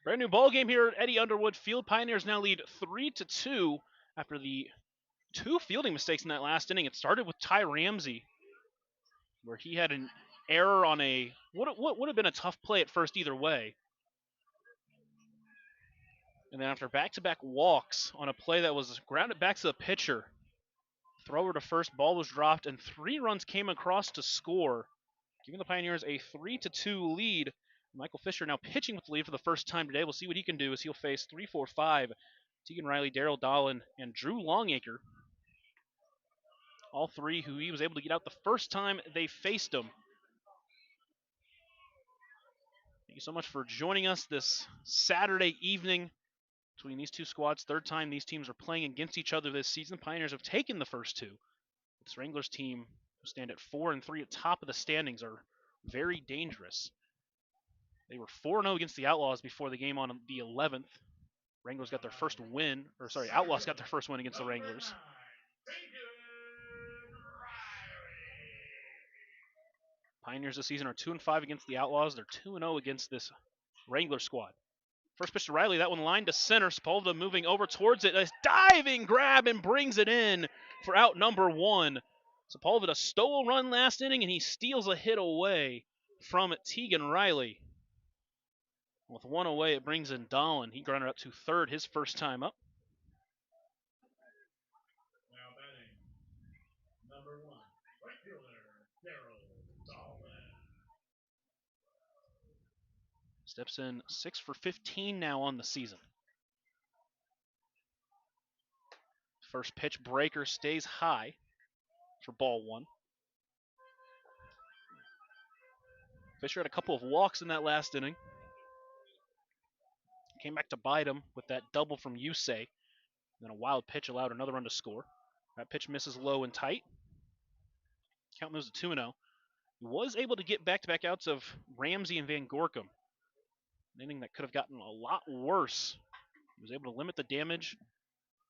Brand new ball game here at Eddie Underwood Field. Pioneers now lead 3-2 after the 2 fielding mistakes in that last inning. It started with Ty Ramsey, where he had an error on a what would have been a tough play at first either way. And then after back-to-back walks on a play that was grounded back to the pitcher, thrower to first, ball was dropped, and 3 runs came across to score, giving the Pioneers a 3-2 lead. Michael Fisher now pitching with the lead for the first time today. We'll see what he can do as he'll face 3, 4, 5. Tegan Riley, Daryl Dolan, and Drew Longacre. All 3 who he was able to get out the first time they faced him. Thank you so much for joining us this Saturday evening between these 2 squads. Third time these teams are playing against each other this season. Pioneers have taken the first 2. This Wranglers team, who stand at 4-3 at top of the standings, are very dangerous. They were 4-0 against the Outlaws before the game on the 11th. Wranglers got their first win, Outlaws got their first win against the Wranglers. Pioneers this season are 2-5 against the Outlaws. They're 2-0 against this Wrangler squad. First pitch to Riley, that one lined to center. Sepulveda moving over towards it. A diving grab and brings it in for out number 1. Sepulveda stole a run last inning, and he steals a hit away from Tegan Riley. With one away, it brings in Dolan. He grounded up to third his first time up. Now batting, number 1, right fielder, Daryl Dolan. Steps in 6 for 15 now on the season. First pitch breaker stays high for ball 1. Fisher had a couple of walks in that last inning. Came back to bite him with that double from Yusei. Then a wild pitch allowed another run to score. That pitch misses low and tight. Count moves to 2-0. He was able to get back-to-back outs of Ramsey and Van Gorkum. An inning that could have gotten a lot worse. He was able to limit the damage,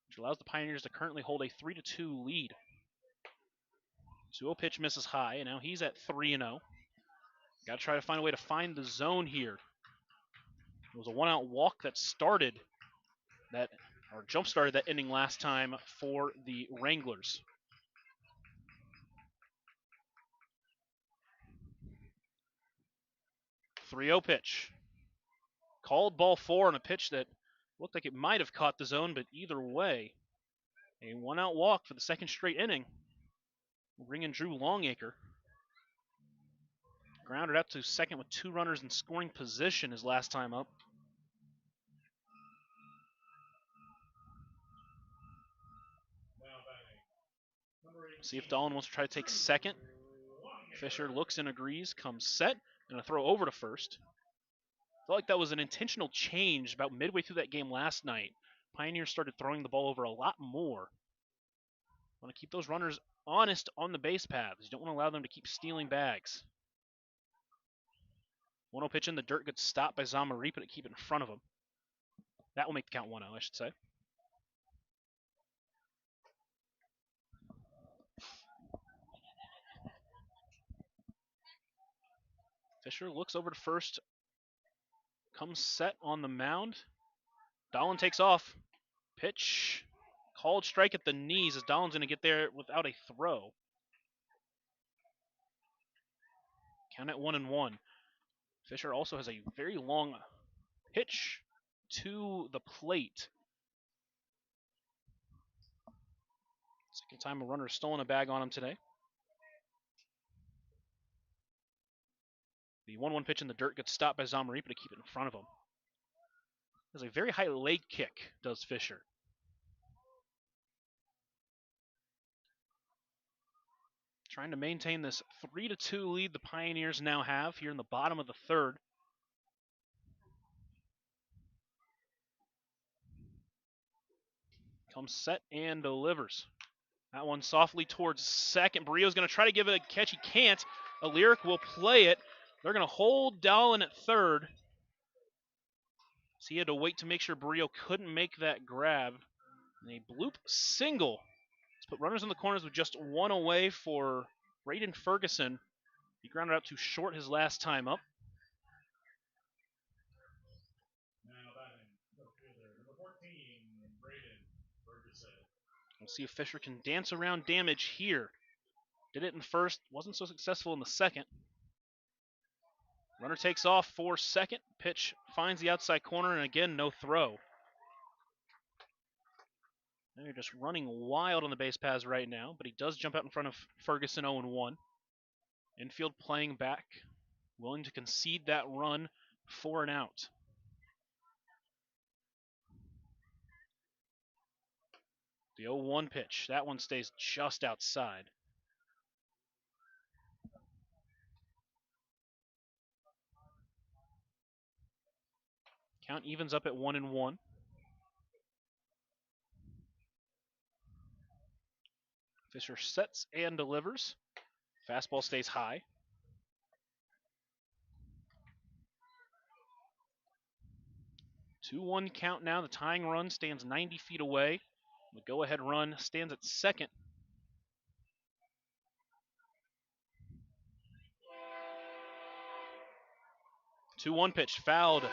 which allows the Pioneers to currently hold a 3-2 lead. 2-0 pitch misses high, and now he's at 3-0. Got to try to find a way to find the zone here. It was a one-out walk that jump-started that inning last time for the Wranglers. .30 pitch. Called ball 4 on a pitch that looked like it might have caught the zone, but either way, a one-out walk for the second straight inning. We'll bring in Drew Longacre. Grounded out to second with 2 runners in scoring position his last time up. See if Dolan wants to try to take second. Fisher looks and agrees, comes set, and a throw over to first. Felt like that was an intentional change about midway through that game last night. Pioneers started throwing the ball over a lot more. Want to keep those runners honest on the base paths. You don't want to allow them to keep stealing bags. 1-0 pitch in the dirt, gets stopped by Zamaripa to keep it in front of him. That will make the count 1-0, I should say. Fisher looks over to first, comes set on the mound. Dolan takes off. Pitch, called strike at the knees as Dolan's going to get there without a throw. Count at 1-1. Fisher also has a very long pitch to the plate. Second time a runner has stolen a bag on him today. The 1-1 pitch in the dirt gets stopped by Zamaripa to keep it in front of him. Has a very high leg kick, does Fisher. Trying to maintain this 3-2 lead the Pioneers now have here in the bottom of the third. Comes set and delivers. That one softly towards second. Barrio's going to try to give it a catch. He can't. Aliric will play it. They're going to hold Dolan at third. So he had to wait to make sure Barrio couldn't make that grab. And a bloop single. Let's put runners in the corners with just 1 away for Braden Ferguson. He grounded out too short his last time up. Now batting, number 14, Braden Ferguson. We'll see if Fisher can dance around damage here. Did it in the first, wasn't so successful in the second. Runner takes off for second. Pitch finds the outside corner, and again, no throw. They're just running wild on the base paths right now, but he does jump out in front of Ferguson 0-1. Infield playing back, willing to concede that run for an out. The 0-1 pitch, that one stays just outside. Count evens up at 1-1. Fisher sets and delivers. Fastball stays high. 2-1 count now. The tying run stands 90 feet away. The go-ahead run stands at second. 2-1 pitch fouled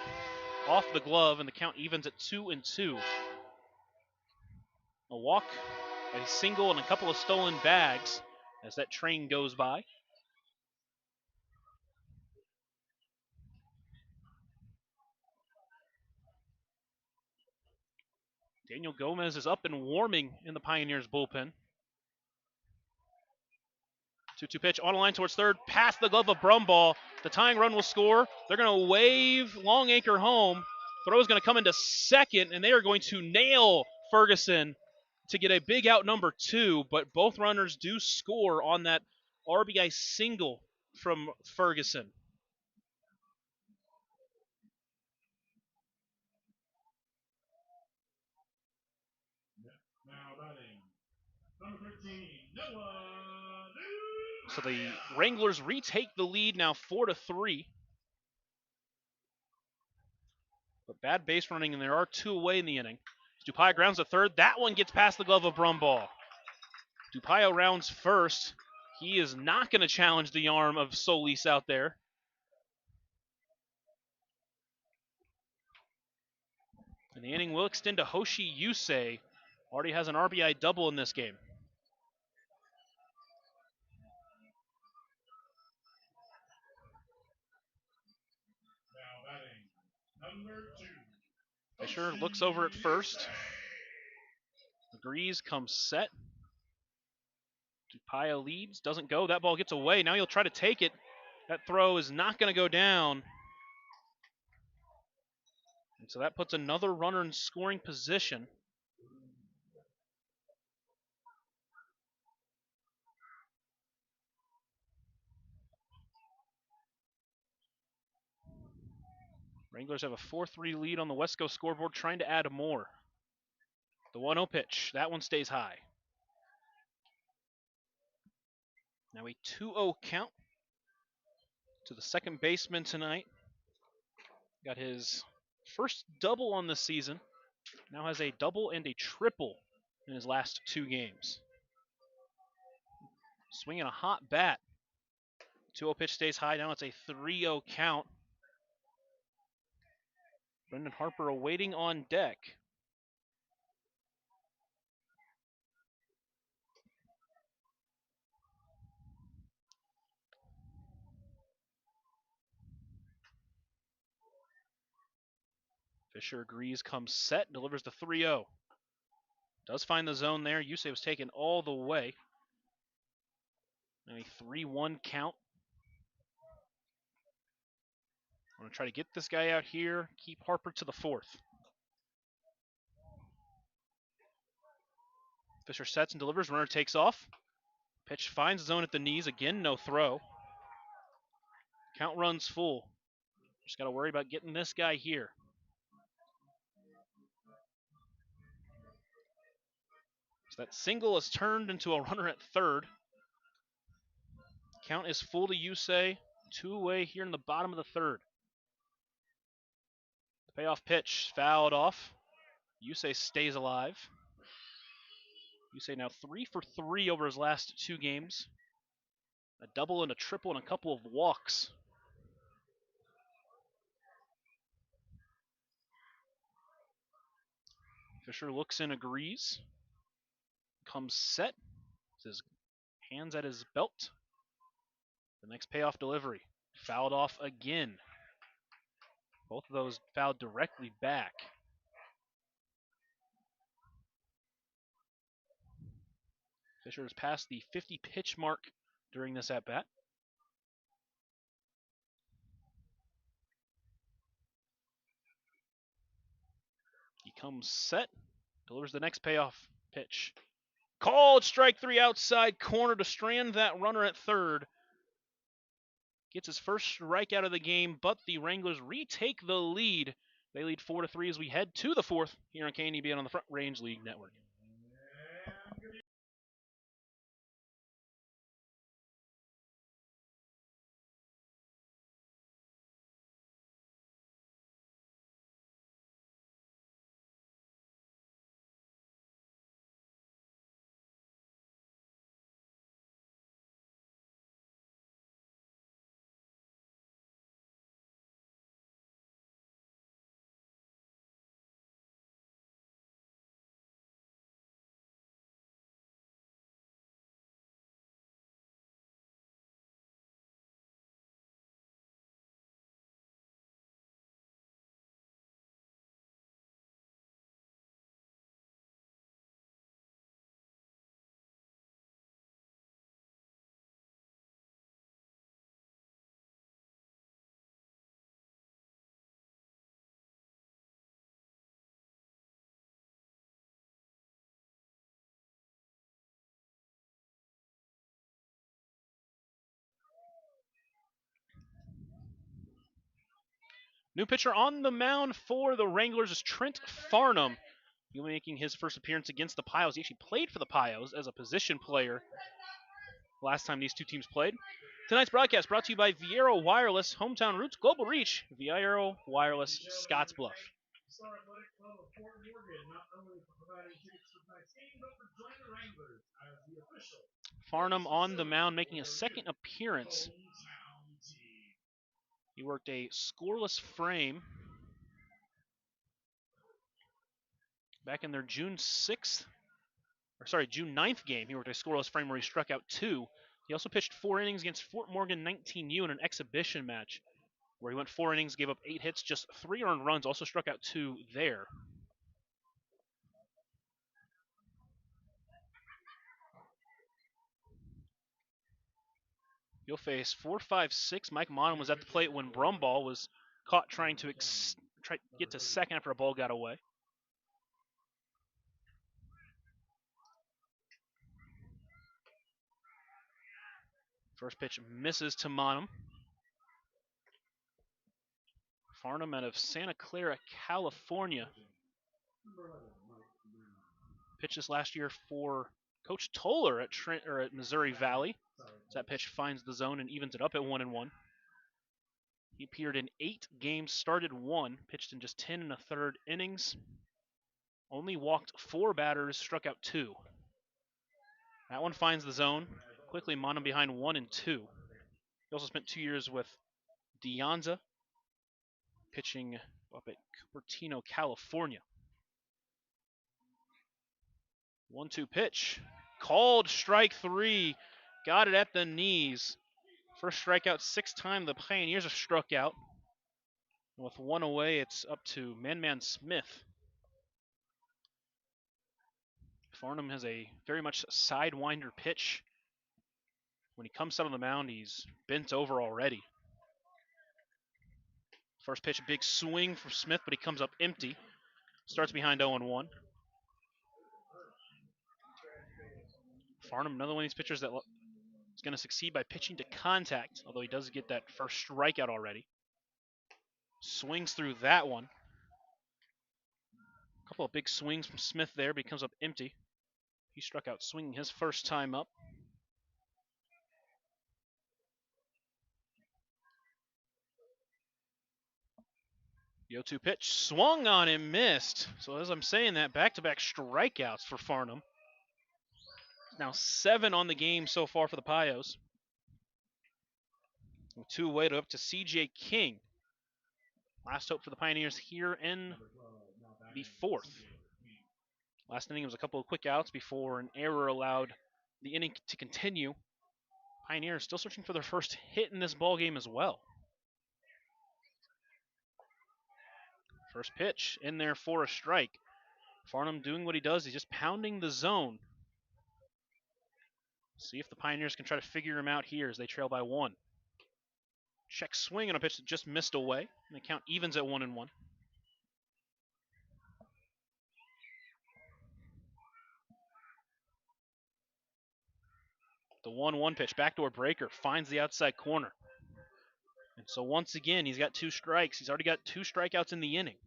off the glove, and the count evens at 2-2. A walk, a single, and a couple of stolen bags as that train goes by. Daniel Gomez is up and warming in the Pioneers bullpen. 2-2 pitch on a line towards third, past the glove of Brumball. The tying run will score. They're going to wave Longacre home. Throw is going to come into second, and they are going to nail Ferguson to get a big out number 2, but both runners do score on that RBI single from Ferguson. Now batting, number 13, Noah New. So the Wranglers retake the lead now 4-3. But bad base running, and there are 2 away in the inning. Dupaya grounds to third. That one gets past the glove of Brumball. Dupaya rounds first. He is not going to challenge the arm of Solis out there. And the inning will extend to Hoshi Yusei. Already has an RBI double in this game. Now batting, number 2. Fisher looks over at first. Agrees, comes set. Dupaya leads, doesn't go. That ball gets away. Now he'll try to take it. That throw is not going to go down. And so that puts another runner in scoring position. Wranglers have a 4-3 lead on the West Coast scoreboard, trying to add more. The 1-0 pitch. That one stays high. Now a 2-0 count to the second baseman tonight. Got his first double on the season. Now has a double and a triple in his last 2 games. Swinging a hot bat. 2-0 pitch stays high. Now it's a 3-0 count. Brendan Harper awaiting on deck. Fisher agrees, comes set, delivers the 3-0. Does find the zone there. Yusei was taken all the way. Now a 3-1 count. I'm going to try to get this guy out here, keep Harper to the 4th. Fisher sets and delivers, runner takes off. Pitch finds zone at the knees, again no throw. Count runs full. Just got to worry about getting this guy here. So that single is turned into a runner at third. Count is full to Yusei. 2 away here in the bottom of the 3rd. The payoff pitch fouled off. Yusei stays alive. Yusei now 3 for 3 over his last 2 games. A double and a triple and a couple of walks. Fisher looks in, agrees. Comes set. His hands at his belt. The next payoff delivery. Fouled off again. Both of those fouled directly back. Fisher has passed the 50 pitch mark during this at-bat. He comes set, delivers the next payoff pitch. Called strike 3 outside corner to strand that runner at third. Gets his first strikeout of the game, but the Wranglers retake the lead. They lead 4-3 as we head to the 4th here on KNEB on the Front Range League Network. New pitcher on the mound for the Wranglers is Trent Farnham. He'll be making his first appearance against the Pios. He actually played for the Pios as a position player last time these two teams played. Tonight's broadcast brought to you by Viero Wireless, Hometown Roots, Global Reach, Viero Wireless, Scottsbluff. Star Athletic Club of Fort Morgan, not only for providing tickets for tonight's game, but for joining the Wranglers as the official Farnham on the mound making a second appearance. hometown team. He worked a scoreless frame back in their June 9th game. He worked a scoreless frame where he struck out 2. He also pitched 4 innings against Fort Morgan 19U in an exhibition match where he went 4 innings, gave up 8 hits, just 3 earned runs, also struck out 2 there. You'll face 4-5-6. Mike Monum was at the plate when Brumball was caught trying to get to second after a ball got away. First pitch misses to Monum. Farnham out of Santa Clara, California. Pitched this last year for Coach Toller at Missouri Valley. So that pitch finds the zone and evens it up at 1-1. He appeared in 8 games, started 1, pitched in just 10 1/3 innings. Only walked 4 batters, struck out 2. That one finds the zone. Quickly, Monum behind 1-2. He also spent 2 years with Deonza, pitching up at Cupertino, California. 1-2 pitch. Called strike 3. Got it at the knees. First strikeout 6 times the Pioneers have struck out. And with 1 away, it's up to Man Smith. Farnham has a very much sidewinder pitch. When he comes out on the mound, he's bent over already. First pitch, a big swing from Smith, but he comes up empty. Starts behind 0-1. Farnham, another one of these pitchers that is going to succeed by pitching to contact, although he does get that first strikeout already. Swings through that one. A couple of big swings from Smith there, but he comes up empty. He struck out swinging his first time up. The 0-2 pitch, swung on and missed. So as I'm saying that, back-to-back strikeouts for Farnham. Now 7 on the game so far for the Pios. 2 away up to C.J. King. Last hope for the Pioneers here in the 4th. Last inning was a couple of quick outs before an error allowed the inning to continue. Pioneers still searching for their first hit in this ball game as well. First pitch in there for a strike. Farnham doing what he does. He's just pounding the zone. See if the Pioneers can try to figure him out here as they trail by 1. Check swing on a pitch that just missed away. And the count evens at 1-1. The 1-1 pitch, backdoor breaker, finds the outside corner. And so once again, he's got 2 strikes. He's already got 2 strikeouts in the inning.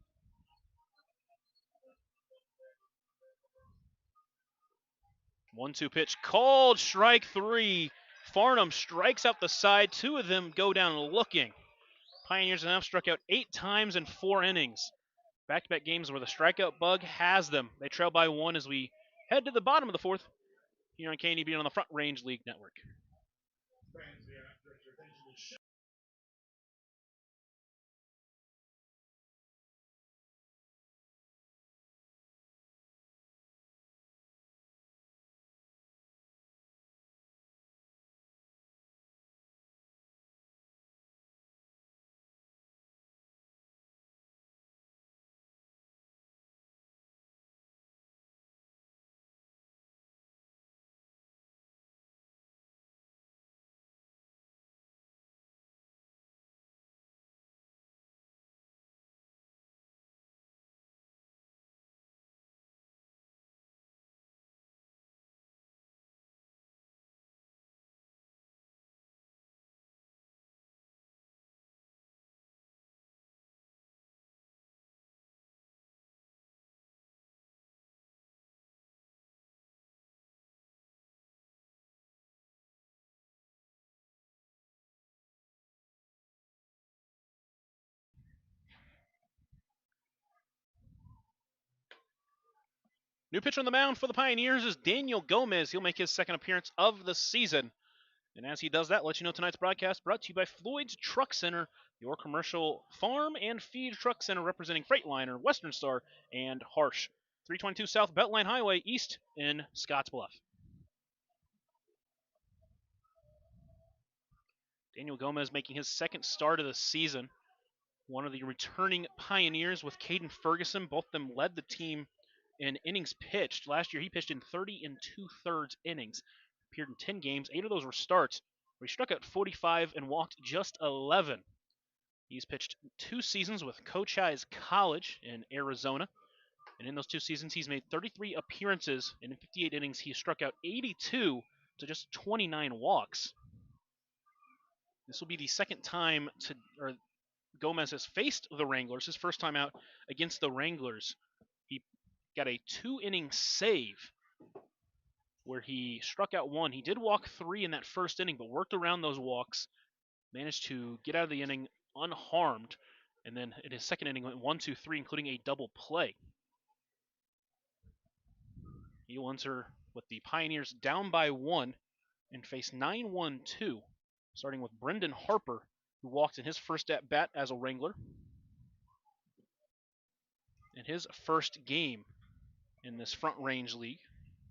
1-2 pitch, called strike 3. Farnham strikes out the side. 2 of them go down looking. Pioneers have now struck out 8 times in 4 innings. Back-to-back games where the strikeout bug has them. They trail by 1 as we head to the bottom of the 4th here on KNEB on the Front Range League Network. New pitcher on the mound for the Pioneers is Daniel Gomez. He'll make his second appearance of the season. And as he does that, let you know tonight's broadcast brought to you by Floyd's Truck Center, your commercial farm and feed truck center representing Freightliner, Western Star, and Harsh. 322 South Beltline Highway East in Scottsbluff. Daniel Gomez making his second start of the season. One of the returning Pioneers with Caden Ferguson. Both of them led the team in innings pitched. Last year he pitched in 30 2/3 innings. Appeared in 10 games. 8 of those were starts, where he struck out 45 and walked just 11. He's pitched 2 seasons with Cochise College in Arizona. And in those 2 seasons, he's made 33 appearances. And in 58 innings, he struck out 82 to just 29 walks. This will be the second time Gomez has faced the Wranglers. His first time out against the Wranglers, he got a 2-inning save where he struck out 1. He did walk 3 in that first inning, but worked around those walks, managed to get out of the inning unharmed, and then in his second inning went 1-2-3, including a double play. He will enter with the Pioneers down by 1 and face 9-1-2, starting with Brendan Harper, who walked in his first at-bat as a Wrangler. In his first game in this Front Range League,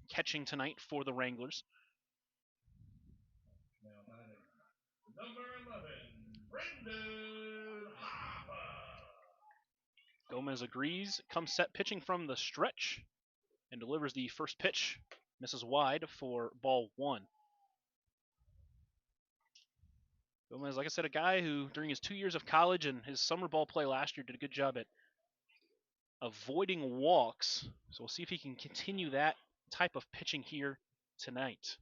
catching tonight for the Wranglers. Number 11, Brendan Harper. Gomez agrees, comes set pitching from the stretch, and delivers the first pitch. Misses wide for ball 1. Gomez, like I said, a guy who during his 2 years of college and his summer ball play last year did a good job at avoiding walks. So we'll see if he can continue that type of pitching here tonight.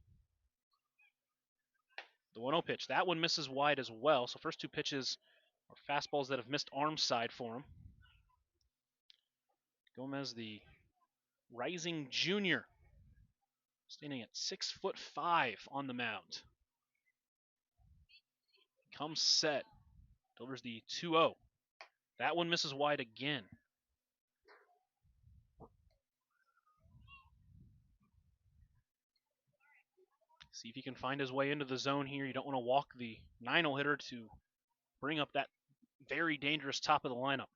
The 1-0 pitch. That one misses wide as well. So first 2 pitches are fastballs that have missed arm side for him. Gomez, the rising junior, standing at 6'5" on the mound. Comes set. Delivers the 2-0. That one misses wide again. See if he can find his way into the zone here. You don't want to walk the 9-0 hitter to bring up that very dangerous top of the lineup.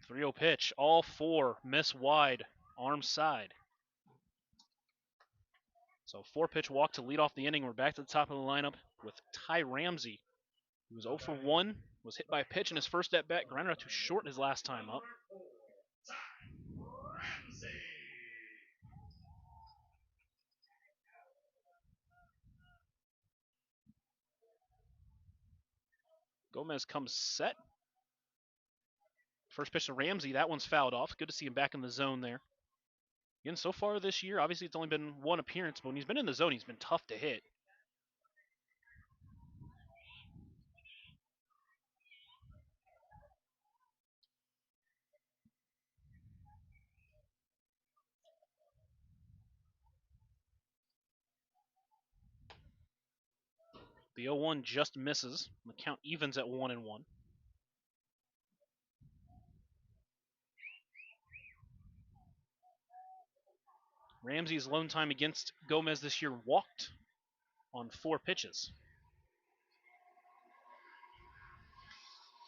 3-0 pitch. All 4 miss wide, arm side. So 4-pitch walk to lead off the inning. We're back to the top of the lineup with Ty Ramsey, who was 0 for 1, was hit by a pitch in his first at-bat, grounded out too short his last time up. Gomez comes set. First pitch to Ramsey, that one's fouled off. Good to see him back in the zone there. Again, so far this year, obviously it's only been 1 appearance, but when he's been in the zone, he's been tough to hit. The 0-1 just misses. The count evens at 1-1. Ramsey's lone time against Gomez this year walked on 4 pitches.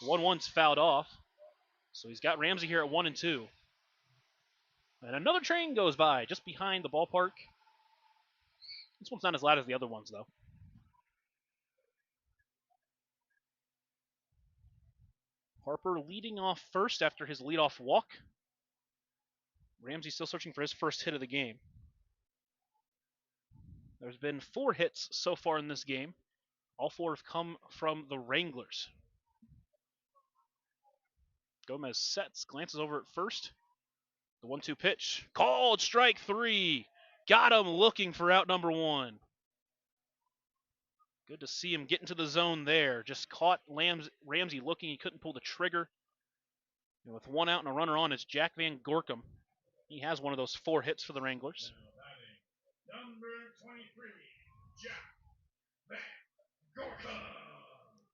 1-1's fouled off. So he's got Ramsey here at 1-2. And another train goes by just behind the ballpark. This one's not as loud as the other ones, though. Harper leading off first after his leadoff walk. Ramsey still searching for his first hit of the game. There's been 4 hits so far in this game. All 4 have come from the Wranglers. Gomez sets, glances over at first. The 1-2 pitch. Called strike 3. Got him looking for out number 1. Good to see him get into the zone there. Just caught Ramsey looking. He couldn't pull the trigger. And with 1 out and a runner on, it's Jack Van Gorkum. He has one of those 4 hits for the Wranglers. Number 23, Jack Van Gorkum.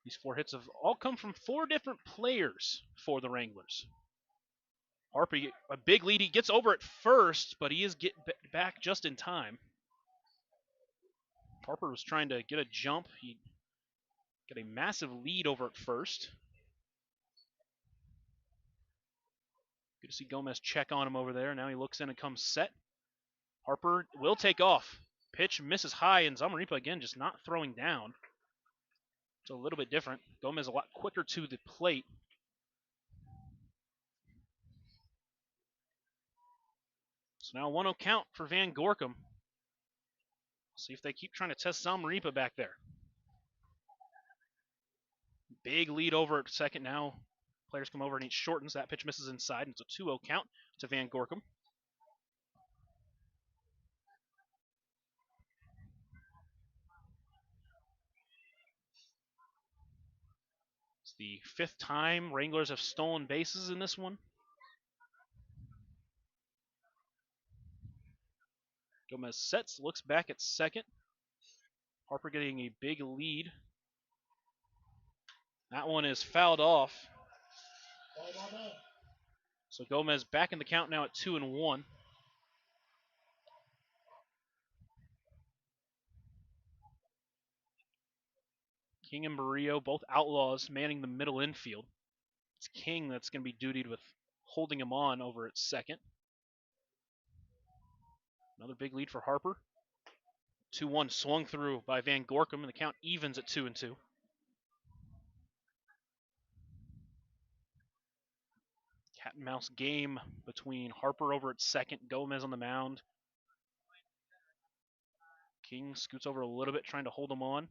These 4 hits have all come from 4 different players for the Wranglers. Harper, a big lead. He gets over at first, but he is back just in time. Harper was trying to get a jump. He got a massive lead over at first. Good to see Gomez check on him over there. Now he looks in and comes set. Harper will take off. Pitch misses high, and Zamarripa again just not throwing down. It's a little bit different. Gomez a lot quicker to the plate. So now 1-0 count for Van Gorkum. See if they keep trying to test Zamarripa back there. Big lead over at second now. Players come over and he shortens. That pitch misses inside, and it's a 2-0 count to Van Gorkum. It's the 5th time Wranglers have stolen bases in this one. Gomez sets, looks back at second. Harper getting a big lead. That one is fouled off. So Gomez back in the count now at 2-1. King and Barrio, both outlaws, manning the middle infield. It's King that's going to be dutied with holding him on over at second. Another big lead for Harper. 2-1 swung through by Van Gorkum, and the count evens at 2-2. Cat and mouse game between Harper over at second, Gomez on the mound. King scoots over a little bit, trying to hold him on.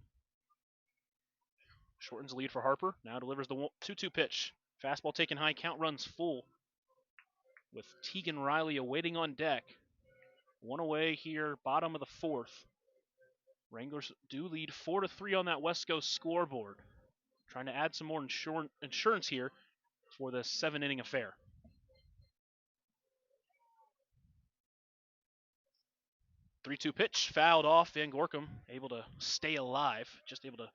Shortens the lead for Harper. Now delivers the 2-2 pitch. Fastball taken high, count runs full. With Tegan Riley awaiting on deck. 1 away here, bottom of the 4th. Wranglers do lead 4-3 on that West Coast scoreboard. Trying to add some more insurance here for the 7-inning affair. 3-2 pitch, fouled off. Van Gorkum able to stay alive, just able to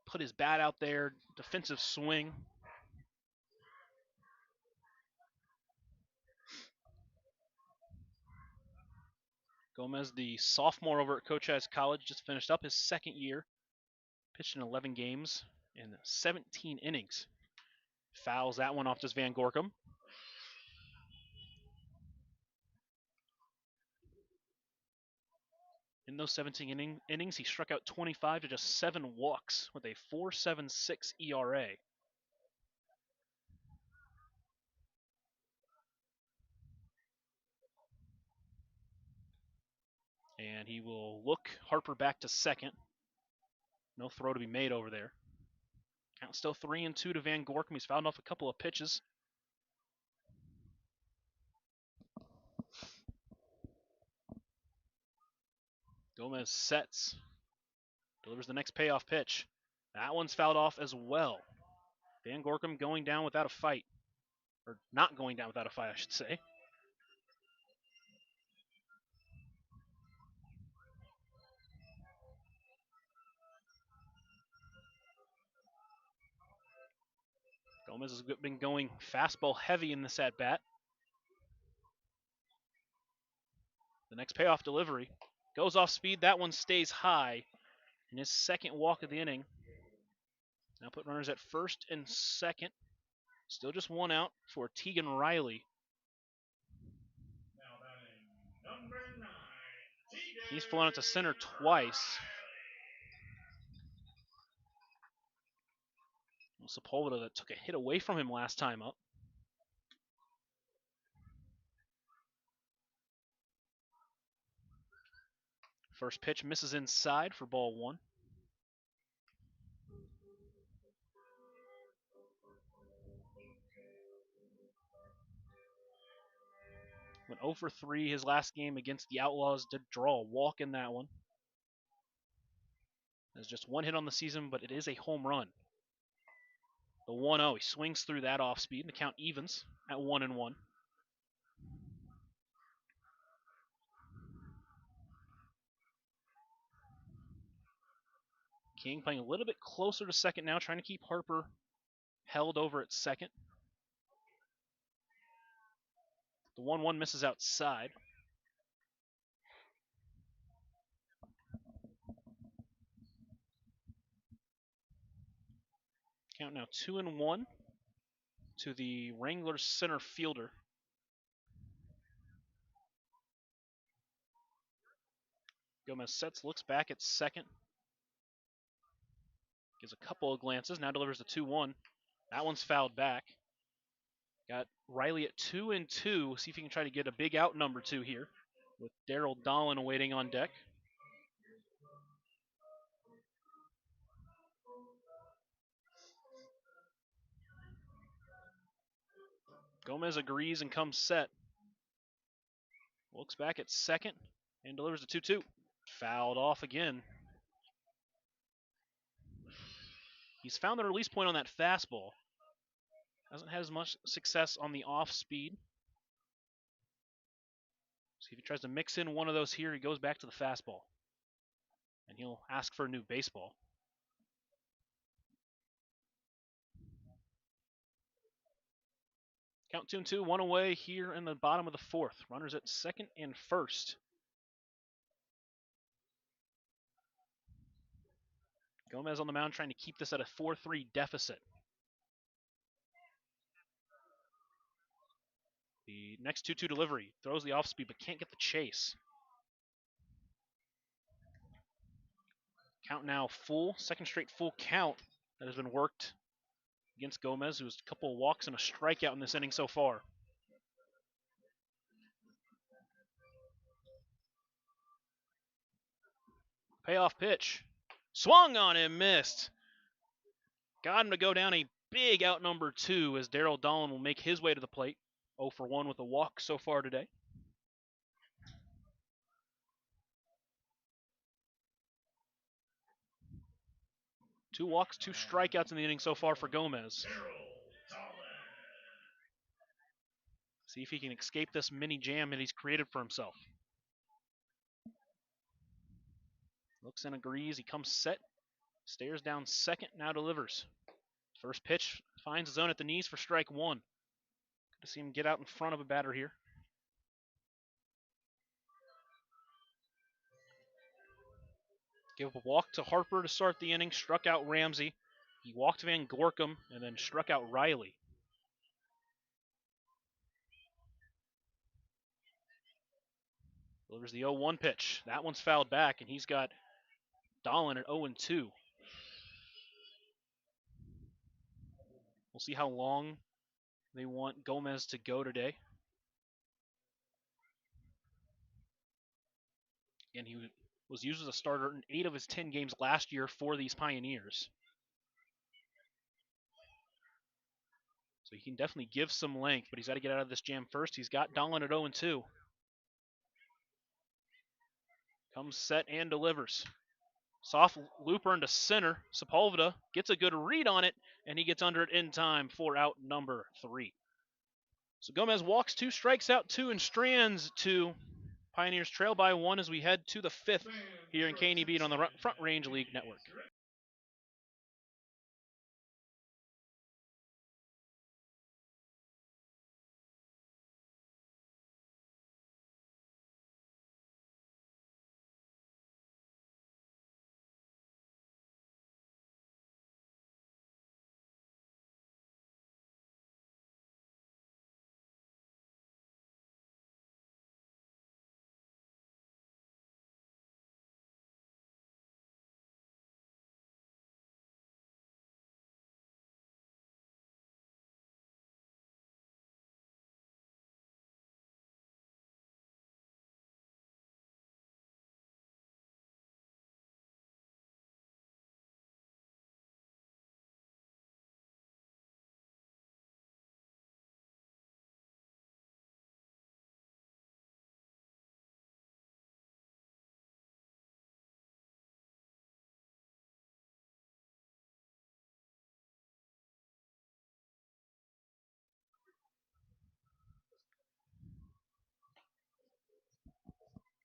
put his bat out there, defensive swing. Gomez, the sophomore over at Cochise College, just finished up his 2nd year. Pitched in 11 games in 17 innings. Fouls that one off to Van Gorkum. In those 17 innings, he struck out 25 to just 7 walks with a 4.76 ERA. And he will look Harper back to second. No throw to be made over there. Count still 3-2 to Van Gorkum. He's fouled off a couple of pitches. Gomez sets. Delivers the next payoff pitch. That one's fouled off as well. Van Gorkum going down without a fight. Or not going down without a fight, I should say. Gomez has been going fastball heavy in this at-bat. The next payoff delivery goes off speed. That one stays high in his 2nd walk of the inning. Now put runners at first and second. Still just 1 out for Tegan Riley. He's flown out to center twice. Sepulveda that took a hit away from him last time up. First pitch misses inside for ball 1. Went 0 for 3 his last game against the Outlaws. Did draw a walk in that one. There's just 1 hit on the season, but it is a home run. The 1-0, he swings through that off speed, and the count evens at 1-1. King playing a little bit closer to second now, trying to keep Harper held over at second. The 1-1 misses outside. Count now 2-1 to the Wranglers center fielder. Gomez sets, looks back at second. Gives a couple of glances, now delivers the 2-1. That one's fouled back. Got Riley at 2-2. See if he can try to get a big out number 2 here with Daryl Dolan waiting on deck. Gomez agrees and comes set. Looks back at second and delivers the 2-2. Fouled off again. He's found the release point on that fastball. Hasn't had as much success on the off speed. See if he tries to mix in one of those here, he goes back to the fastball. And he'll ask for a new baseball. Count 2-2, one away here in the bottom of the fourth. Runners at second and first. Gomez on the mound trying to keep this at a 4-3 deficit. The next 2-2 delivery. Throws the off speed but can't get the chase. Count now full. Second straight full count that has been worked against Gomez, who has a couple of walks and a strikeout in this inning so far. Payoff pitch. Swung on and missed. Got him to go down a big out number 2 as Daryl Dolan will make his way to the plate. 0 for 1 with a walk so far today. Two walks, 2 strikeouts in the inning so far for Gomez. See if he can escape this mini jam that he's created for himself. Looks and agrees. He comes set. Stares down second, now delivers. First pitch finds his zone at the knees for strike 1. Good to see him get out in front of a batter here. Give up a walk to Harper to start the inning. Struck out Ramsey. He walked Van Gorkum and then struck out Riley. Delivers the 0-1 pitch. That one's fouled back, and he's got Dolan at 0-2. We'll see how long they want Gomez to go today. And he was used as a starter in 8 of his 10 games last year for these Pioneers. So he can definitely give some length, but he's got to get out of this jam first. He's got Dolan at 0-2. Comes set and delivers. Soft looper into center. Sepulveda gets a good read on it, and he gets under it in time for out number 3. So Gomez walks 2, strikes out 2, and strands 2. Pioneers trail by 1 as we head to the 5th here in KNEB on the Front Range League Network.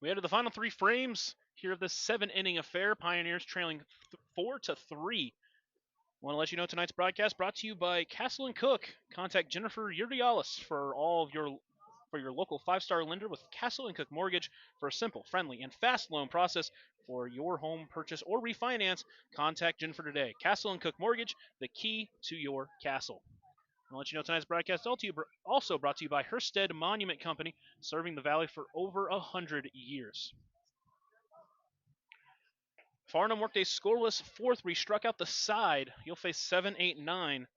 We head to the final 3 frames here of this 7-inning affair. Pioneers trailing 4-3. Want to let you know tonight's broadcast brought to you by Castle and Cook. Contact Jennifer Urialis for your local 5-star lender with Castle and Cook Mortgage for a simple, friendly, and fast loan process for your home purchase or refinance. Contact Jennifer today. Castle and Cook Mortgage, the key to your castle. I'll let you know tonight's broadcast also brought to you by Hersted Monument Company, serving the Valley for over 100 years. Farnham worked a scoreless 4-3, struck out the side. You'll face 7, 8, 9.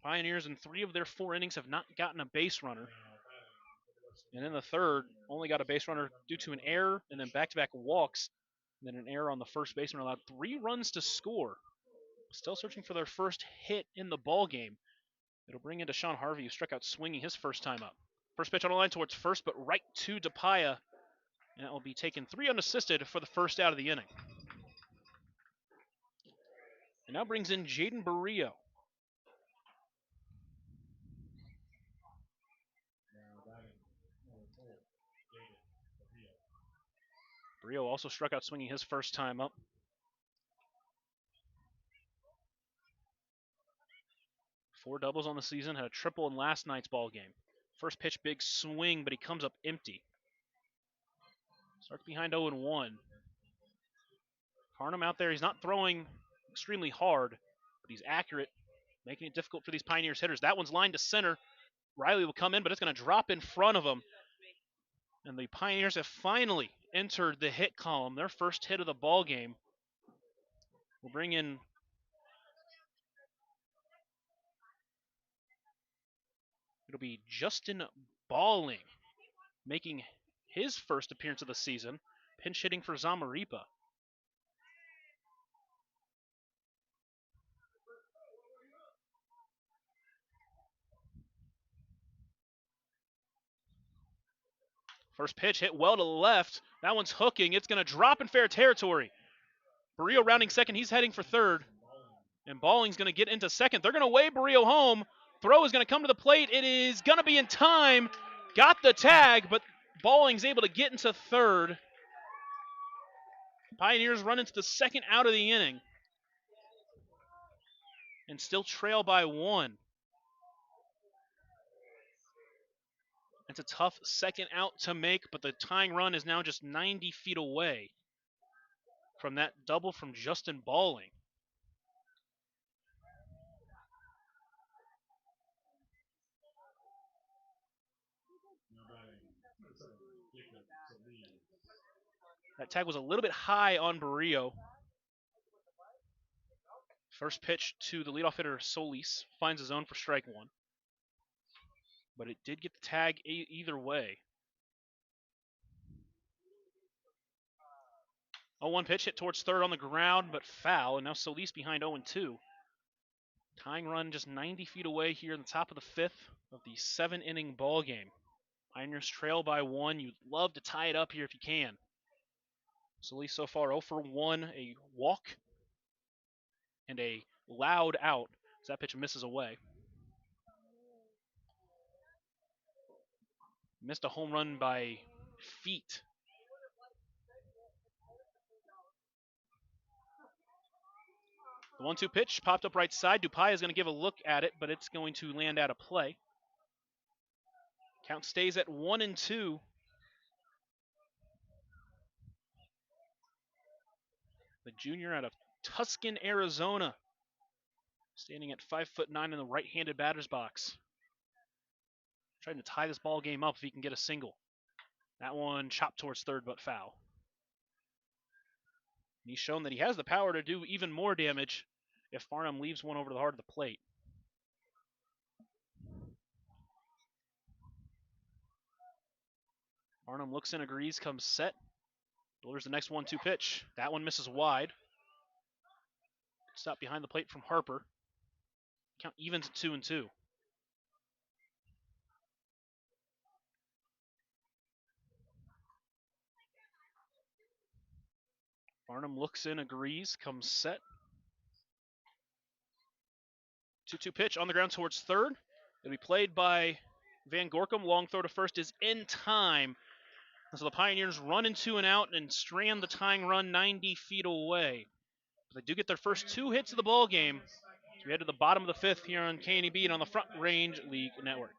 Pioneers in 3 of their 4 innings have not gotten a base runner. And in the third, only got a base runner due to an error and then back-to-back walks. And then an error on the first baseman allowed 3 runs to score. Still searching for their first hit in the ball game. It'll bring in Deshaun Harvey, who struck out swinging his first time up. First pitch on the line towards first, but right to DePaya. And that will be taken 3 unassisted for the first out of the inning. And now brings in Jaden Barrio. Barrio also struck out swinging his first time up. 4 doubles on the season, had a triple in last night's ball game. First pitch, big swing, but he comes up empty. Starts behind 0-1. Farnham out there, he's not throwing extremely hard, but he's accurate, making it difficult for these Pioneers hitters. That one's lined to center. Riley will come in, but it's going to drop in front of him. And the Pioneers have finally entered the hit column, their first hit of the ball game. We'll bring in it'll be Justin Balling, making his first appearance of the season, pinch hitting for Zamaripa. First pitch hit well to the left. That one's hooking. It's going to drop in fair territory. Barrio rounding second. He's heading for third. And Balling's going to get into second. They're going to wave Barrio home. Throw is going to come to the plate. It is going to be in time. Got the tag, but Balling's able to get into third. Pioneers run into the second out of the inning and still trail by 1. It's a tough second out to make, but the tying run is now just 90 feet away from that double from Justin Balling. That tag was a little bit high on Barrio. First pitch to the leadoff hitter, Solis, finds his own for strike 1. But it did get the tag either way. 0-1 pitch hit towards third on the ground, but foul, and now Solis behind 0-2. Tying run just 90 feet away here in the top of the 5th of the 7-inning ball game. Pioneers trail by 1. You'd love to tie it up here if you can. Solis so far 0 for 1, a walk, and a loud out as that pitch misses away. Missed a home run by feet. The 1-2 pitch popped up right side. DePaya is going to give a look at it, but it's going to land out of play. Count stays at 1-2. The junior out of Tucson, Arizona, standing at 5'9" in the right-handed batter's box. Trying to tie this ball game up if he can get a single. That one chopped towards third, but foul. And he's shown that he has the power to do even more damage if Farnham leaves one over the heart of the plate. Farnham looks in, agrees, comes set. Delivers the next 1-2 pitch. That one misses wide. Stop behind the plate from Harper. Count evens at 2-2. Farnham looks in, agrees, comes set. 2-2 pitch on the ground towards third. It'll be played by Van Gorkum. Long throw to first is in time. And so the Pioneers run into an out and strand the tying run 90 feet away. But they do get their first 2 hits of the ball game. So we head to the bottom of the 5th here on KNEB and on the Front Range League Network.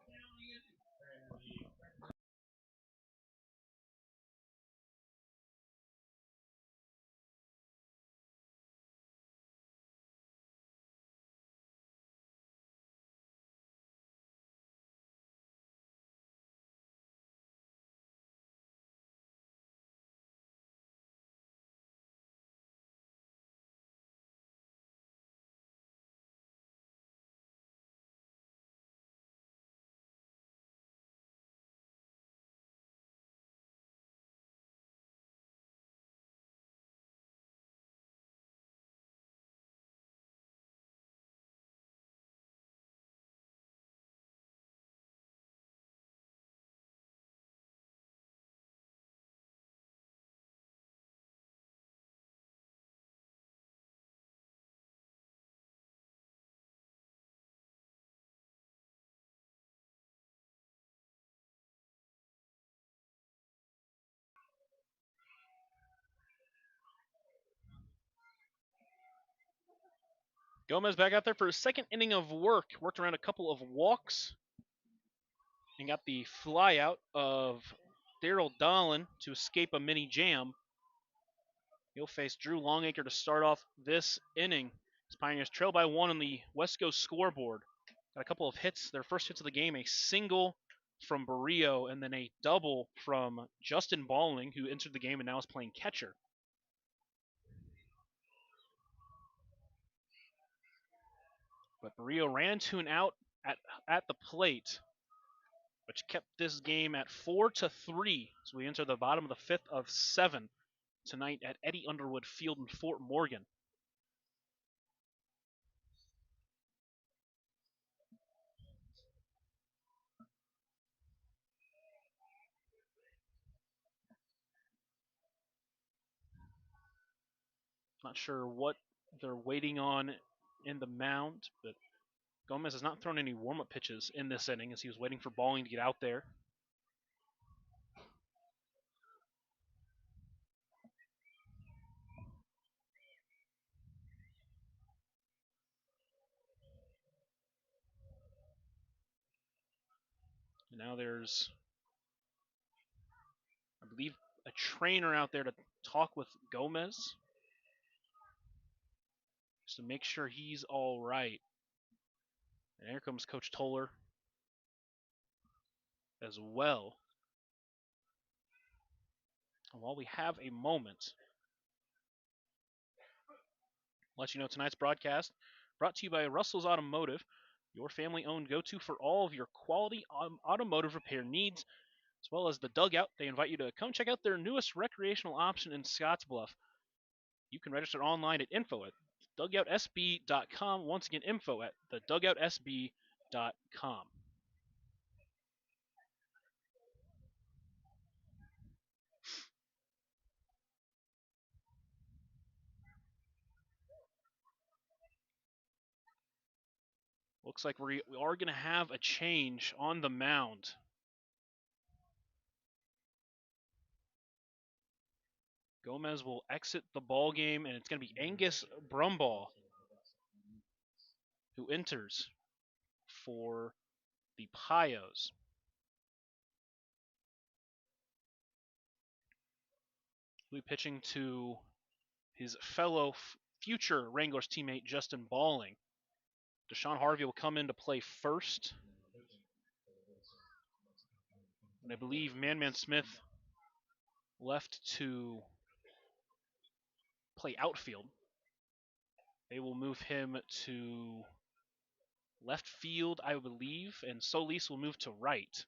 Gomez back out there for his second inning of work. Worked around a couple of walks and got the fly out of Daryl Dolan to escape a mini jam. He'll face Drew Longacre to start off this inning. His Pioneers trail by 1 on the West Coast scoreboard. Got a couple of hits, their first hits of the game, a single from Barrio and then a double from Justin Balling, who entered the game and now is playing catcher. But Barrio ran to an out at the plate, which kept this game at 4-3. So we enter the bottom of the 5th of 7 tonight at Eddie Underwood Field in Fort Morgan. Not sure what they're waiting on in the mound, but Gomez has not thrown any warm-up pitches in this inning as he was waiting for Balling to get out there. And now there's, I believe, a trainer out there to talk with Gomez just to make sure he's all right. And here comes Coach Toller as well. And while we have a moment, I'll let you know tonight's broadcast brought to you by Russell's Automotive, your family-owned go-to for all of your quality automotive repair needs, as well as the Dugout. They invite you to come check out their newest recreational option in Scottsbluff. You can register online at info@thedugoutsb.com. Once again, info@thedugoutsb.com. Looks like we are going to have a change on the mound. Gomez will exit the ball game, and it's going to be Angus Brumball who enters for the Pios. He'll be pitching to his fellow future Wranglers teammate Justin Balling. Deshaun Harvey will come in to play first. And I believe Man Smith left to play outfield. They will move him to left field, I believe, and Solis will move to right.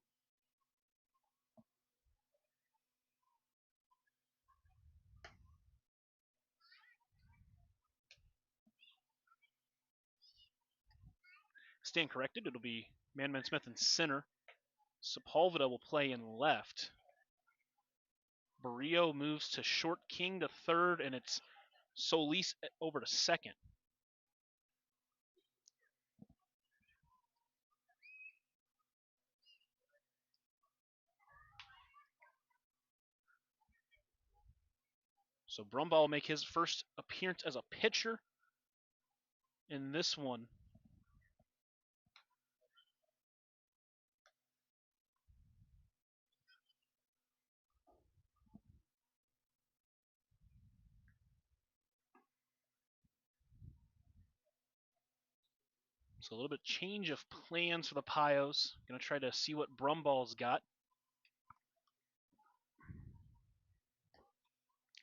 Stand corrected, it'll be Man Smith in center. Sepulveda will play in left. Barrio moves to short king to third, and it's Solis over to second. So Brumball will make his first appearance as a pitcher in this one. So a little bit change of plans for the Pios. Going to try to see what Brumball's got.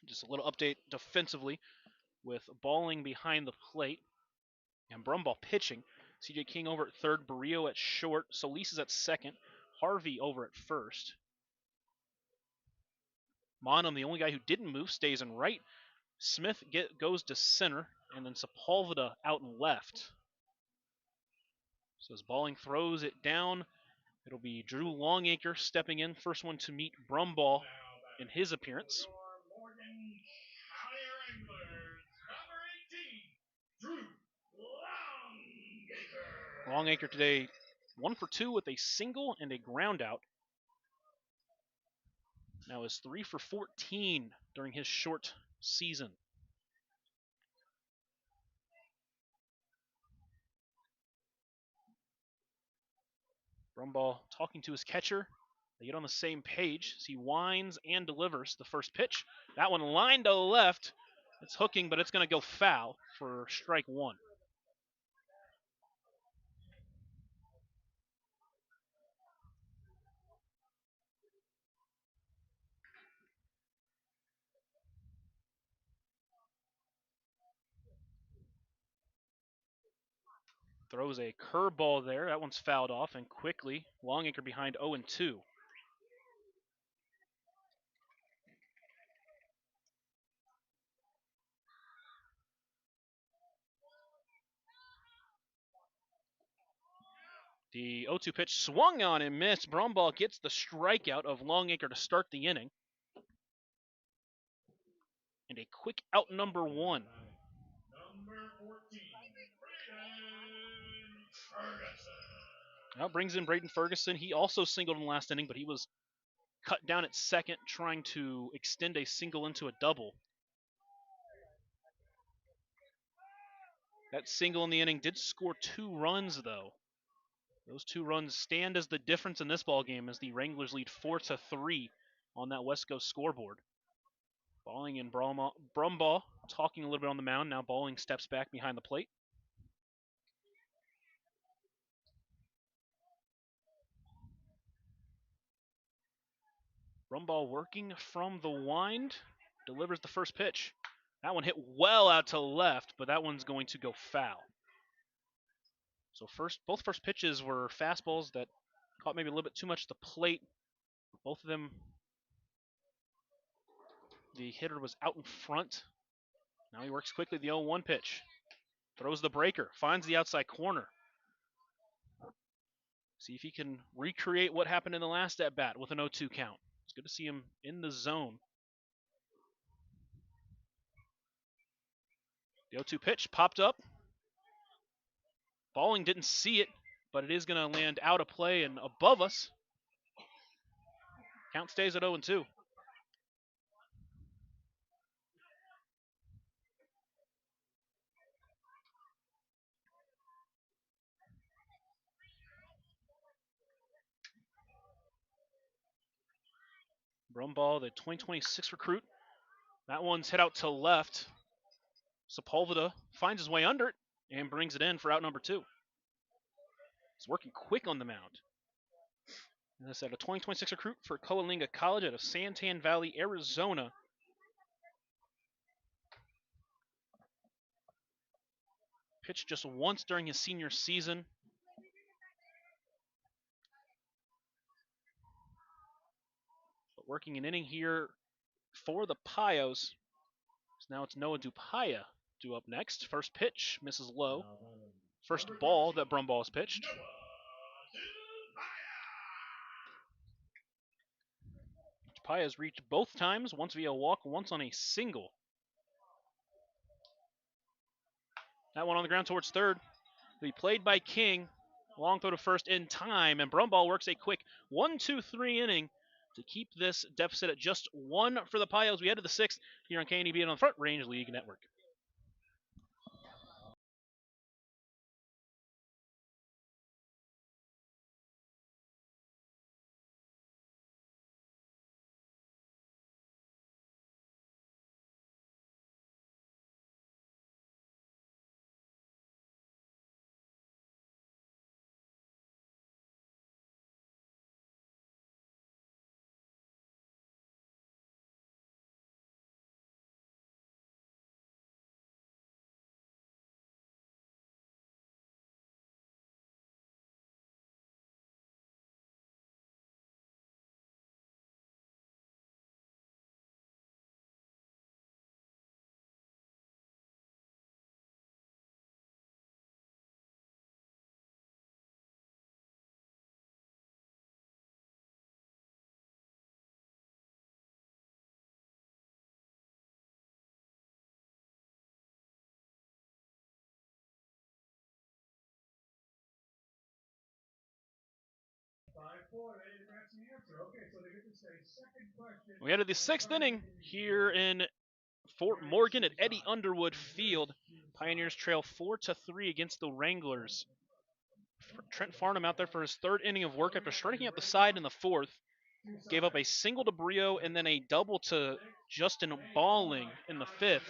Just a little update defensively with Balling behind the plate and Brumball pitching. CJ King over at third, Barrio at short, Solis is at second, Harvey over at first. Monum, the only guy who didn't move, stays in right. Smith goes to center, and then Sepulveda out in left. So as Balling throws it down, it'll be Drew Longacre stepping in, first one to meet Brumball in his appearance. Morgan County Wranglers, number 18, Drew Longacre. Longacre today 1 for 2 with a single and a ground out. Now is 3 for 14 during his short season. Brumball talking to his catcher. They get on the same page as he winds and delivers the first pitch. That one lined to left. It's hooking, but it's going to go foul for strike one. Throws a curveball there. That one's fouled off, and quickly, Longacre behind 0-2. The 0-2 pitch swung on and missed. Brumball gets the strikeout of Longacre to start the inning. And a quick out number one. Number 14, Braden Ferguson. Now brings in Braden Ferguson. He also singled in the last inning, but he was cut down at second, trying to extend a single into a double. That single in the inning did score 2 runs, though. Those 2 runs stand as the difference in this ball game as the Wranglers lead 4-3 on that West Coast scoreboard. Balling and Brumball talking a little bit on the mound. Now Balling steps back behind the plate. Brumball working from the wind, delivers the first pitch. That one hit well out to left, but that one's going to go foul. So both first pitches were fastballs that caught maybe a little bit too much at the plate. Both of them, the hitter was out in front. Now he works quickly the 0-1 pitch. Throws the breaker, finds the outside corner. See if he can recreate what happened in the last at-bat with an 0-2 count. It's good to see him in the zone. The 0-2 pitch popped up. Balling didn't see it, but it is going to land out of play and above us. Count stays at 0-2. Brumball, the 2026 recruit. That one's hit out to left. Sepulveda finds his way under it and brings it in for out number 2. He's working quick on the mound. As I said, a 2026 recruit for Coalinga College out of Santan Valley, Arizona. Pitched just once during his senior season. But working an inning here for the Pios. So now it's Noah Dupaya due up next. First pitch misses low. First ball that Brumball has pitched. Dupaya has reached both times, once via walk, once on a single. That one on the ground towards third. Be played by King. Long throw to first in time, and Brumball works a quick 1-2-3 inning to keep this deficit at just 1 for the Pios. We head to the 6th here on KNEB and on Front Range League Network. We head to the 6th inning here in Fort Morgan at Eddie Underwood Field. Pioneers trail 4-3 against the Wranglers. Trent Farnham out there for his 3rd inning of work after striking out the side in the 4th. Gave up a single to Brio and then a double to Justin Balling in the 5th.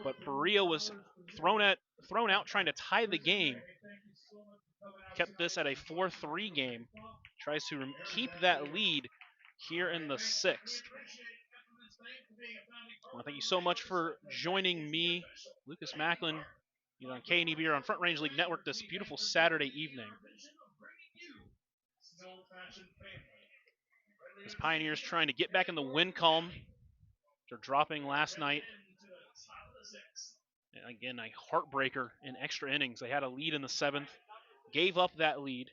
But Brio was thrown out trying to tie the game. Kept this at a 4-3 game. Tries to keep that lead here in the 6th. Well, thank you so much for joining me, Lucas Macklin, on KNEB or on Front Range League Network this beautiful Saturday evening. As Pioneers trying to get back in the win column after dropping last night. And again, a heartbreaker in extra innings. They had a lead in the 7th, gave up that lead.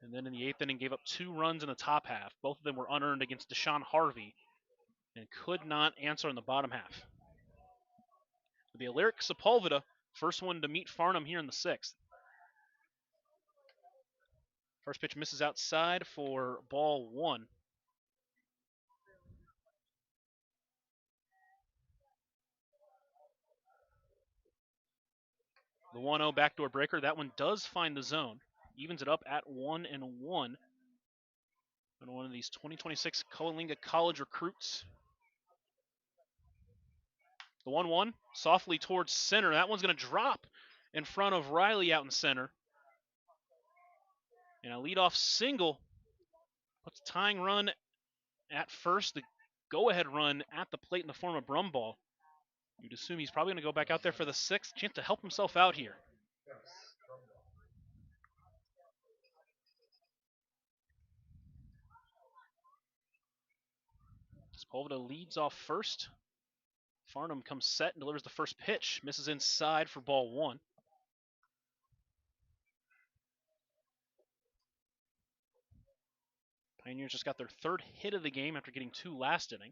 And then in the 8th inning, gave up 2 runs in the top half. Both of them were unearned against Deshaun Harvey and could not answer in the bottom half. It'll be Alaric Sepulveda, first one to meet Farnham here in the 6th. First pitch misses outside for ball 1. The 1-0 backdoor breaker, that one does find the zone. Evens it up at 1-1. And one of these 2026 Coalinga College recruits. The 1-1 softly towards center. That one's going to drop in front of Riley out in center. And a leadoff single puts a tying run at first. The go-ahead run at the plate in the form of Brumball. You'd assume he's probably going to go back out there for the 6th. Chance to help himself out here. Sepulveda leads off first. Farnham comes set and delivers the first pitch. Misses inside for ball 1. Pioneers just got their 3rd hit of the game after getting 2 last inning.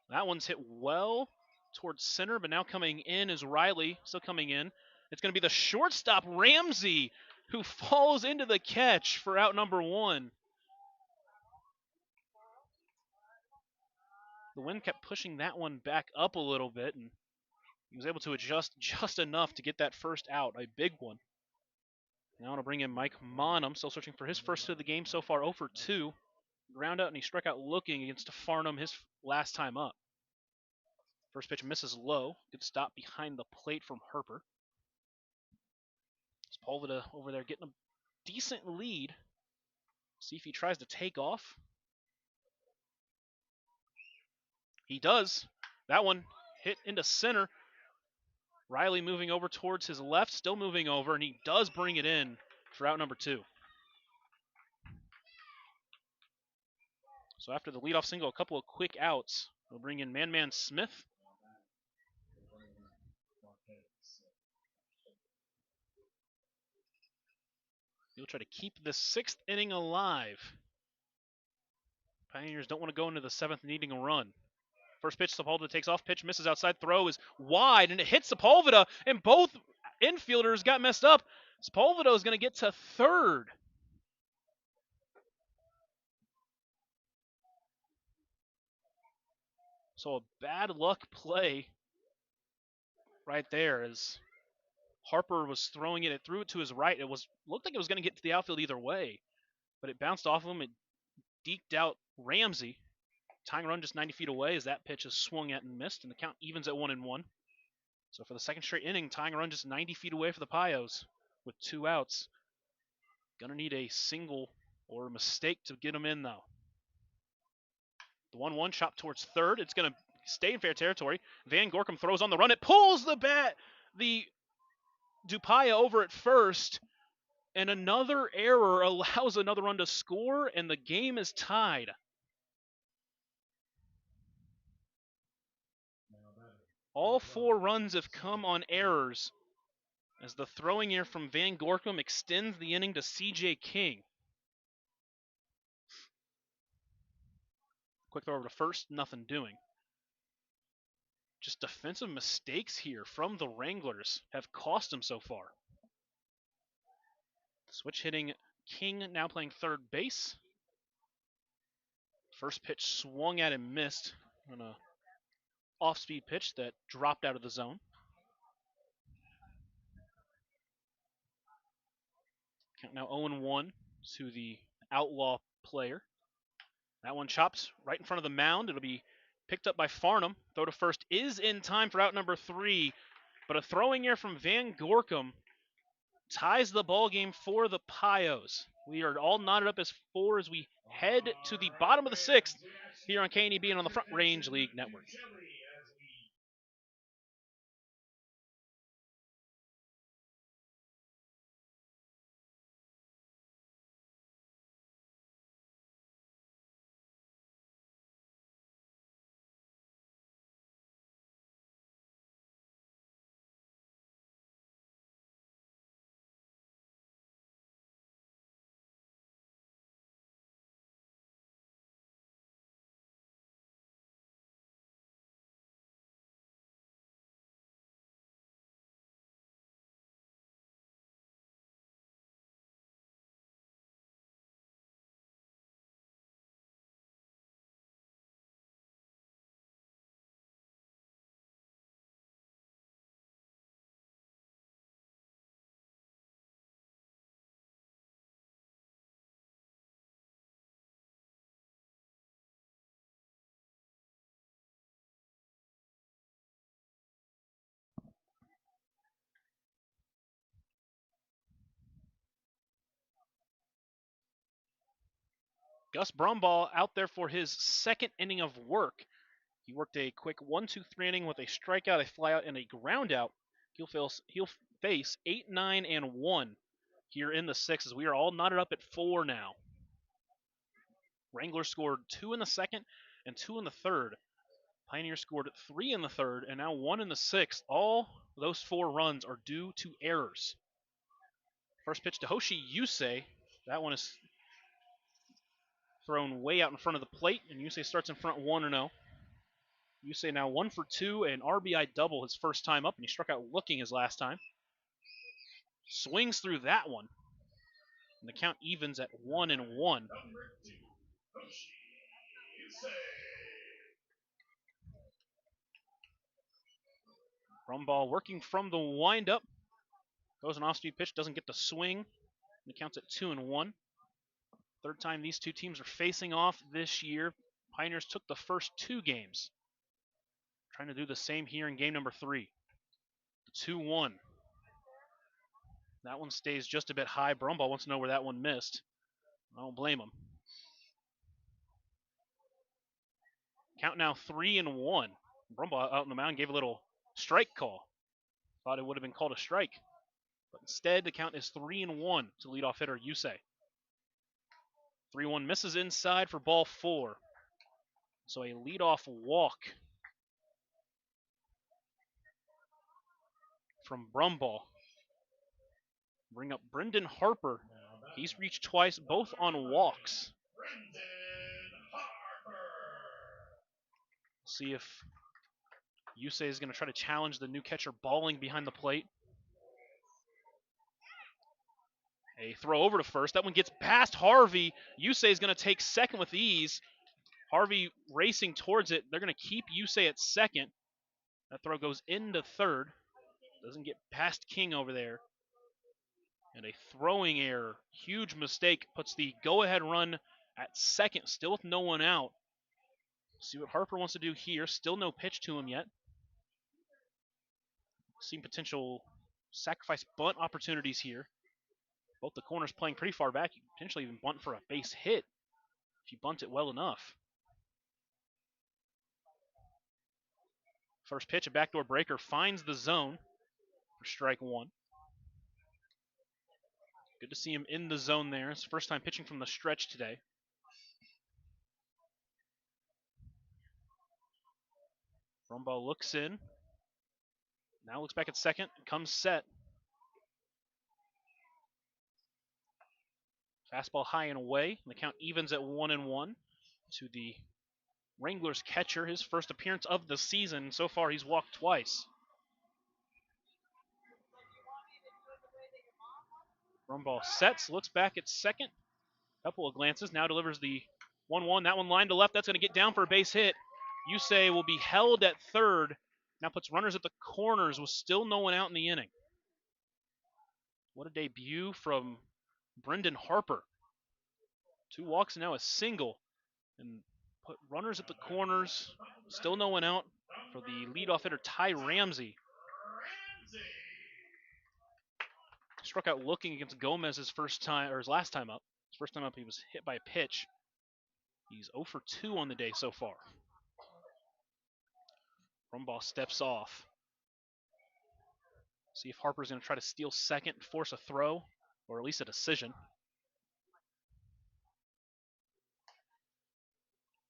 That one's hit well towards center, but now coming in is Riley, still coming in. It's going to be the shortstop, Ramsey, who falls into the catch for out number 1. The wind kept pushing that one back up a little bit, and he was able to adjust just enough to get that first out, a big one. Now to bring in Mike Monum, still searching for his first hit of the game so far, 0 for 2. Ground out, and he struck out looking against Farnham his last time up. First pitch misses low. Good stop behind the plate from Herper. Sepulveda over there getting a decent lead. See if he tries to take off. He does. That one hit into center. Riley moving over towards his left, still moving over, and he does bring it in for out number 2. So after the leadoff single, a couple of quick outs. We'll bring in Man Smith. He'll try to keep the 6th inning alive. Pioneers don't want to go into the 7th needing a run. First pitch, Sepulveda takes off, pitch misses outside, throw is wide, and it hits Sepulveda, and both infielders got messed up. Sepulveda is going to get to 3rd. So a bad luck play right there as Harper was throwing it. It threw it to his right. It looked like it was going to get to the outfield either way, but it bounced off him. It deked out Ramsey. Tying run just 90 feet away as that pitch is swung at and missed, and the count evens at 1-1. So for the second straight inning, tying run just 90 feet away for the Pios with 2 outs. Gonna need a single or a mistake to get them in, though. The 1-1 chop towards third. It's gonna stay in fair territory. Van Gorkum throws on the run. It pulls the Dupaya over at first, and another error allows another run to score, and the game is tied. All 4 runs have come on errors as the throwing error from Van Gorkum extends the inning to C.J. King. Quick throw over to first, nothing doing. Just defensive mistakes here from the Wranglers have cost him so far. Switch hitting King now playing third base. First pitch swung at and missed on a off-speed pitch that dropped out of the zone. Count now 0-1 to the outlaw player. That one chops right in front of the mound. It'll be picked up by Farnham. Throw to first is in time for out number 3, but a throwing error from Van Gorkum ties the ball game for the Pios. We are all knotted up as 4 as we head to the bottom of the 6th here on KNEB and on the Front Range League Network. Gus Brumball out there for his second inning of work. He worked a quick 1-2-3 inning with a strikeout, a flyout, and a groundout. He'll face 8, 9, and 1 here in the 6th as we are all knotted up at 4 now. Wranglers scored 2 in the second and 2 in the third. Pioneers scored 3 in the third and now 1 in the 6th. All those 4 runs are due to errors. First pitch to Hoshi Yusei. That one is thrown way out in front of the plate, and Yusei starts in front 1-0. Yusei now 1 for 2, an RBI double his first time up, and he struck out looking his last time. Swings through that one, and the count evens at 1-1. Brumball working from the windup. Goes an off-speed pitch, doesn't get the swing, and the count's at 2-1. Third time these two teams are facing off this year. Pioneers took the first 2 games. Trying to do the same here in game number 3. 2-1. That one stays just a bit high. Brumball wants to know where that one missed. I don't blame him. Count now 3-1. Brumball out on the mound gave a little strike call. Thought it would have been called a strike. But instead, the count is 3-1 to leadoff hitter Yusei. 3-1 misses inside for ball 4. So a leadoff walk from Brumball. Bring up Brendan Harper. He's reached twice, both on walks. See if Yusei is going to try to challenge the new catcher balling behind the plate. A throw over to first. That one gets past Harvey. Yusei is going to take second with ease. Harvey racing towards it. They're going to keep Yusei at second. That throw goes into third. Doesn't get past King over there. And a throwing error. Huge mistake. Puts the go-ahead run at second, still with no one out. See what Harper wants to do here. Still no pitch to him yet. Seeing potential sacrifice bunt opportunities here. Both the corners playing pretty far back. You can potentially even bunt for a base hit if you bunt it well enough. First pitch, a backdoor breaker, finds the zone for strike one. Good to see him in the zone there. It's the first time pitching from the stretch today. Brumbaugh looks in. Now looks back at second. Comes set. Fastball high and away. And the count evens at 1-1 to the Wranglers catcher. His first appearance of the season. So far, he's walked twice. Brumbaugh sets, looks back at second. Couple of glances. Now delivers the 1-1. That one lined to left. That's going to get down for a base hit. Yusei will be held at third. Now puts runners at the corners with still no one out in the inning. What a debut from Brendan Harper. 2 walks and now a single. And put runners at the corners. Still no one out for the leadoff hitter, Ty Ramsey. Struck out looking against Gomez his first time, or his last time up. His first time up, he was hit by a pitch. He's 0 for 2 on the day so far. Brumbaugh steps off. See if Harper's going to try to steal second, force a throw, or at least a decision.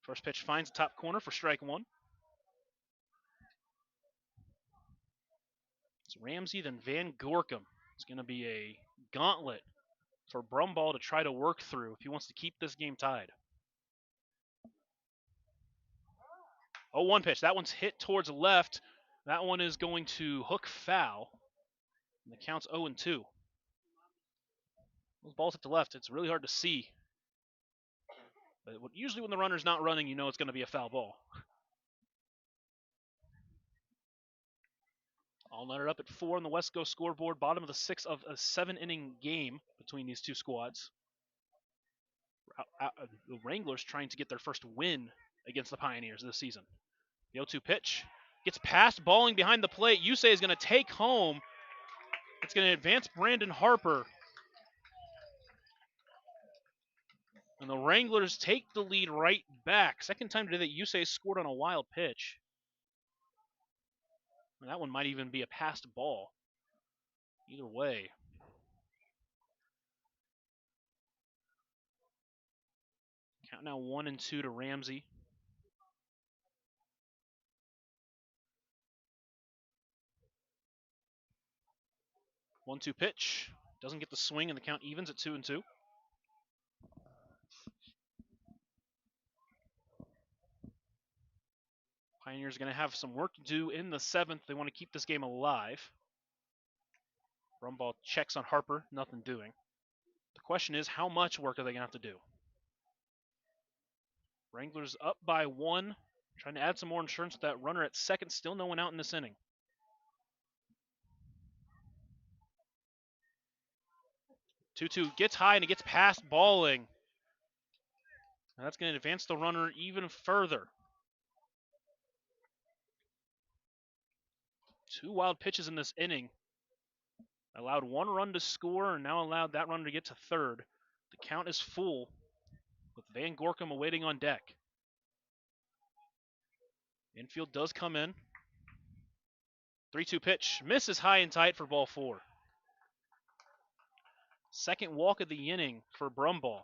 First pitch finds the top corner for strike one. It's Ramsey, then Van Gorkum. It's going to be a gauntlet for Brumbaugh to try to work through if he wants to keep this game tied. 0-1 pitch. That one's hit towards left. That one is going to hook foul. And the count's 0-2. Those balls hit to left. It's really hard to see. But usually when the runner's not running, you know it's going to be a foul ball. All netted up at 4 on the West Coast scoreboard. Bottom of the 6th of a 7-inning game between these two squads. The Wranglers trying to get their first win against the Pioneers this season. The 0-2 pitch gets past, balling behind the plate. Yusei is going to take home. It's going to advance Brandon Harper. And the Wranglers take the lead right back. Second time today that Yusei scored on a wild pitch. And that one might even be a passed ball. Either way. Count now 1-2 to Ramsey. One-two pitch. Doesn't get the swing, and the count evens at 2-2. Pioneers are going to have some work to do in the 7th. They want to keep this game alive. Brumbaugh checks on Harper. Nothing doing. The question is, how much work are they going to have to do? Wranglers up by 1. Trying to add some more insurance with that runner at second. Still no one out in this inning. 2-2 gets high and it gets past, balling. Now that's going to advance the runner even further. 2 wild pitches in this inning. Allowed 1 run to score and now allowed that runner to get to third. The count is full with Van Gorkum awaiting on deck. Infield does come in. 3-2 pitch. Misses high and tight for ball 4. Second walk of the inning for Brumbaugh.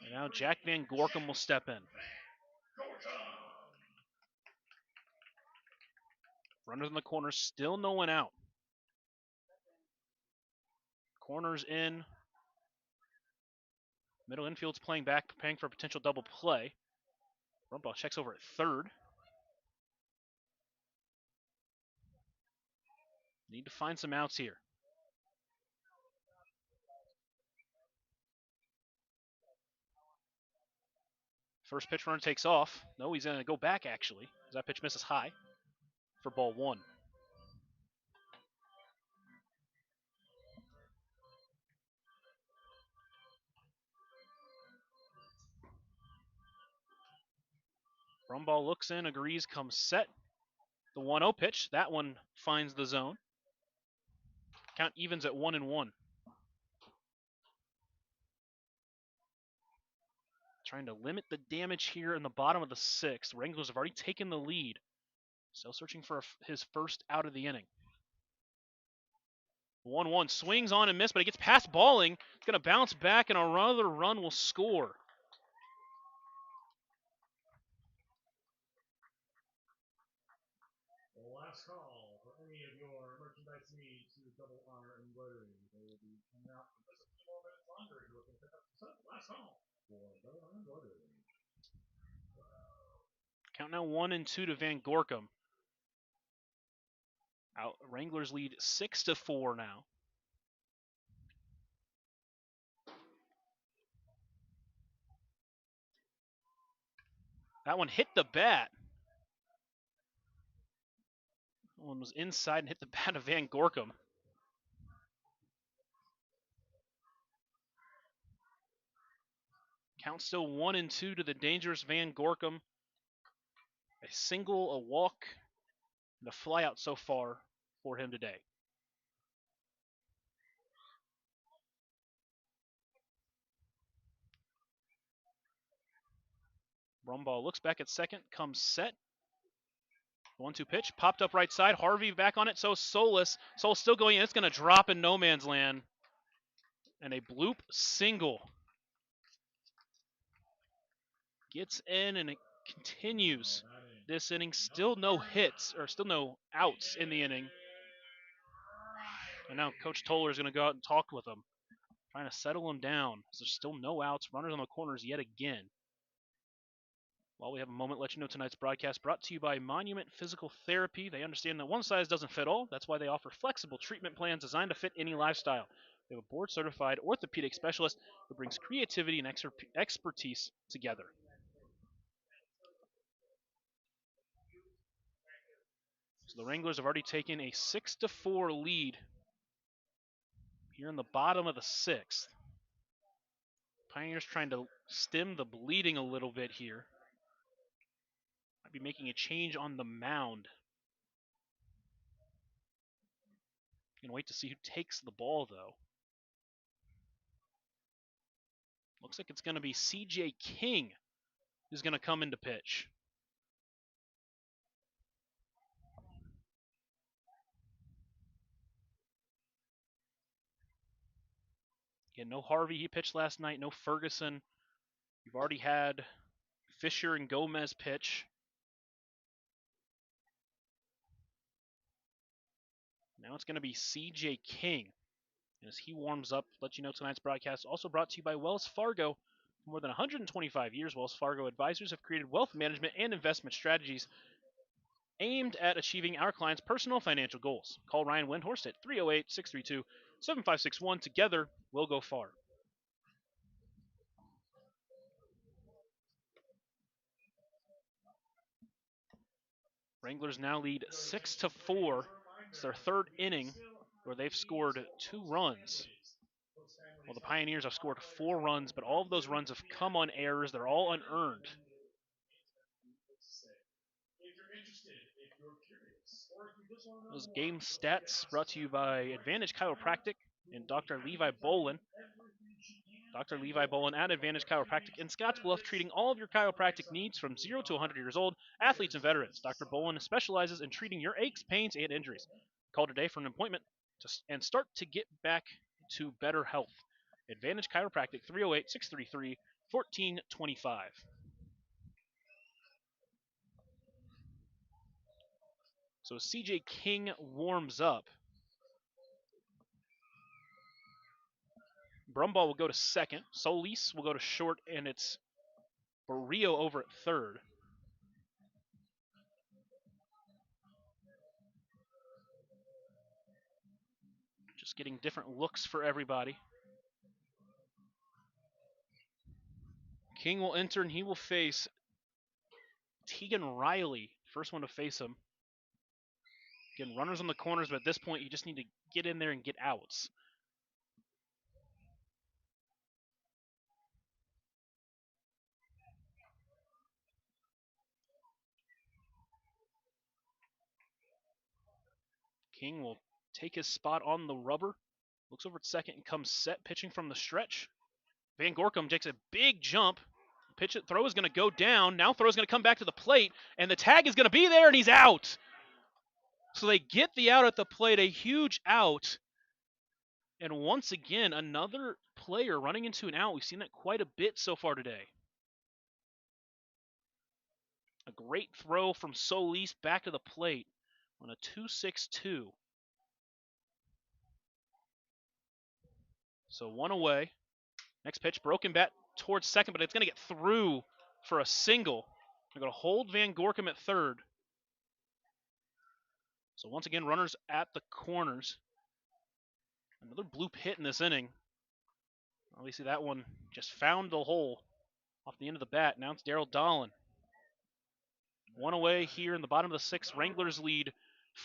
And now Jack Van Gorkum will step in. Runners in the corner, still no one out. Corners in. Middle infield's playing back, preparing for a potential double play. Brumbaugh checks over at third. Need to find some outs here. First pitch runner takes off. No, he's going to go back, actually. That pitch misses high for ball one. Brumball looks in, agrees, comes set. The 1-0 pitch. That one finds the zone. Count evens at 1-1. Trying to limit the damage here in the bottom of the sixth. Wranglers have already taken the lead. Still searching for his first out of the inning. 1-1 swings on and miss, but he gets past Balling. It's going to bounce back, and another run will score. Last call for any of your merchandise needs to Double R Embroidery. They will be coming out for just a few more minutes longer if you're looking to pick up the set. Last call for Double R Embroidery. Count now 1-2 to Van Gorkum. Out Wranglers lead 6-4 now. That one hit the bat. That one was inside and hit the bat of Van Gorkum. Count still 1-2 to the dangerous Van Gorkum. A single, a walk, and a flyout so far for him today. Brumball looks back at second, comes set. 1-2 pitch, popped up right side. Harvey back on it, so Solis. Solis still going in. It's going to drop in no man's land. And a bloop single. Gets in and it continues this inning. Still no hits, or still no outs in the inning. And now Coach Toller is going to go out and talk with them, trying to settle him down. There's still no outs. Runners on the corners yet again. While we have a moment, let you know tonight's broadcast brought to you by Monument Physical Therapy. They understand that one size doesn't fit all. That's why they offer flexible treatment plans designed to fit any lifestyle. They have a board-certified orthopedic specialist who brings creativity and expertise together. So the Wranglers have already taken a 6-4 lead here in the bottom of the sixth. Pioneers trying to stem the bleeding a little bit here. Might be making a change on the mound. Gonna wait to see who takes the ball, though. Looks like it's going to be C.J. King who's going to come into pitch. Again, no Harvey. He pitched last night. No Ferguson. You've already had Fisher and Gomez pitch. Now it's going to be C.J. King. And as he warms up, let you know tonight's broadcast also brought to you by Wells Fargo. For more than 125 years, Wells Fargo advisors have created wealth management and investment strategies aimed at achieving our clients' personal financial goals. Call Ryan Windhorst at 308-632-7561. Together, we'll go far. Wranglers now lead 6-4. It's their third inning where they've scored 2 runs. Well, the Pioneers have scored 4 runs, but all of those runs have come on errors. They're all unearned. Those game stats brought to you by Advantage Chiropractic and Dr. Levi Bolin. Dr. Levi Bolin at Advantage Chiropractic in Scottsbluff, treating all of your chiropractic needs from 0 to 100 years old, athletes and veterans. Dr. Bolin specializes in treating your aches, pains, and injuries. Call today for an appointment and start to get back to better health. Advantage Chiropractic, 308-633-1425. So C.J. King warms up. Brumball will go to second. Solis will go to short, and it's Barrio over at third. Just getting different looks for everybody. King will enter and he will face Tegan Riley. First one to face him. Again, runners on the corners, but at this point you just need to get in there and get outs. King will take his spot on the rubber. Looks over at second and comes set, pitching from the stretch. Van Gorkum takes a big jump. Throw is going to go down. Now throw is going to come back to the plate, and the tag is going to be there, and he's out. So they get the out at the plate, a huge out. And once again, another player running into an out. We've seen that quite a bit so far today. A great throw from Solis back to the plate on a 2-6-2. So one away. Next pitch, broken bat towards second, but it's going to get through for a single. They're going to hold Van Gorkum at third. So once again, runners at the corners. Another bloop hit in this inning. Obviously, that one just found the hole off the end of the bat. Now it's Daryl Dolan. One away here in the bottom of the sixth. Wranglers lead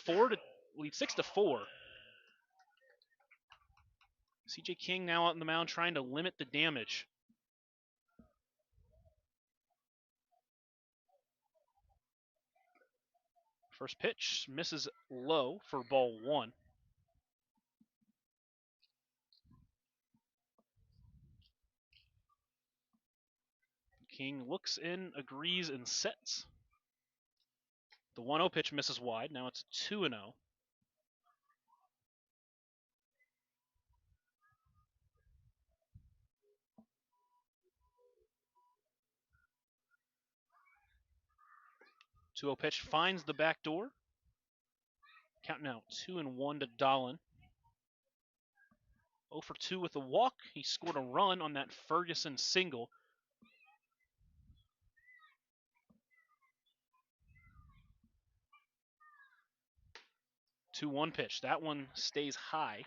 6-4. CJ King now out on the mound trying to limit the damage. First pitch misses low for ball one. King looks in, agrees, and sets. The 1-0 pitch misses wide. Now it's 2-0. Two-0 pitch finds the back door. Count now 2-1 to Dolan. 0 for 2 with a walk. He scored a run on that Ferguson single. Two 1 pitch. That one stays high.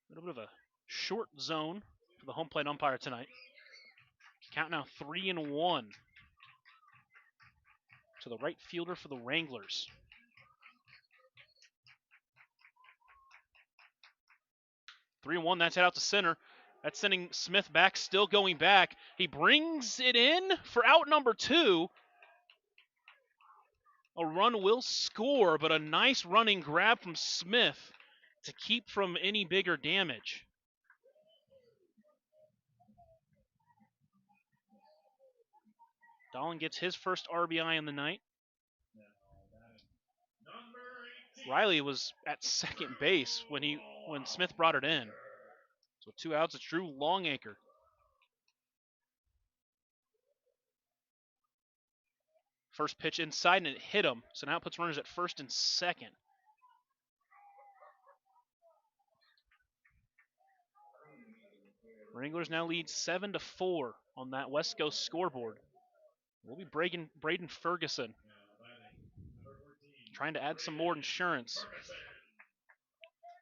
A little bit of a short zone for the home plate umpire tonight. Count now 3-1 to the right fielder for the Wranglers. 3-1, that's hit out to center. That's sending Smith back, still going back. He brings it in for out number 2. A run will score, but a nice running grab from Smith to keep from any bigger damage. Dolan gets his first RBI in the night. Riley was at second base when Smith brought it in. So 2 outs, it's Drew Longacre. First pitch inside and it hit him. So now it puts runners at first and second. Wranglers now lead 7-4 on that West Coast scoreboard. We'll be Braden Ferguson trying to add some more insurance.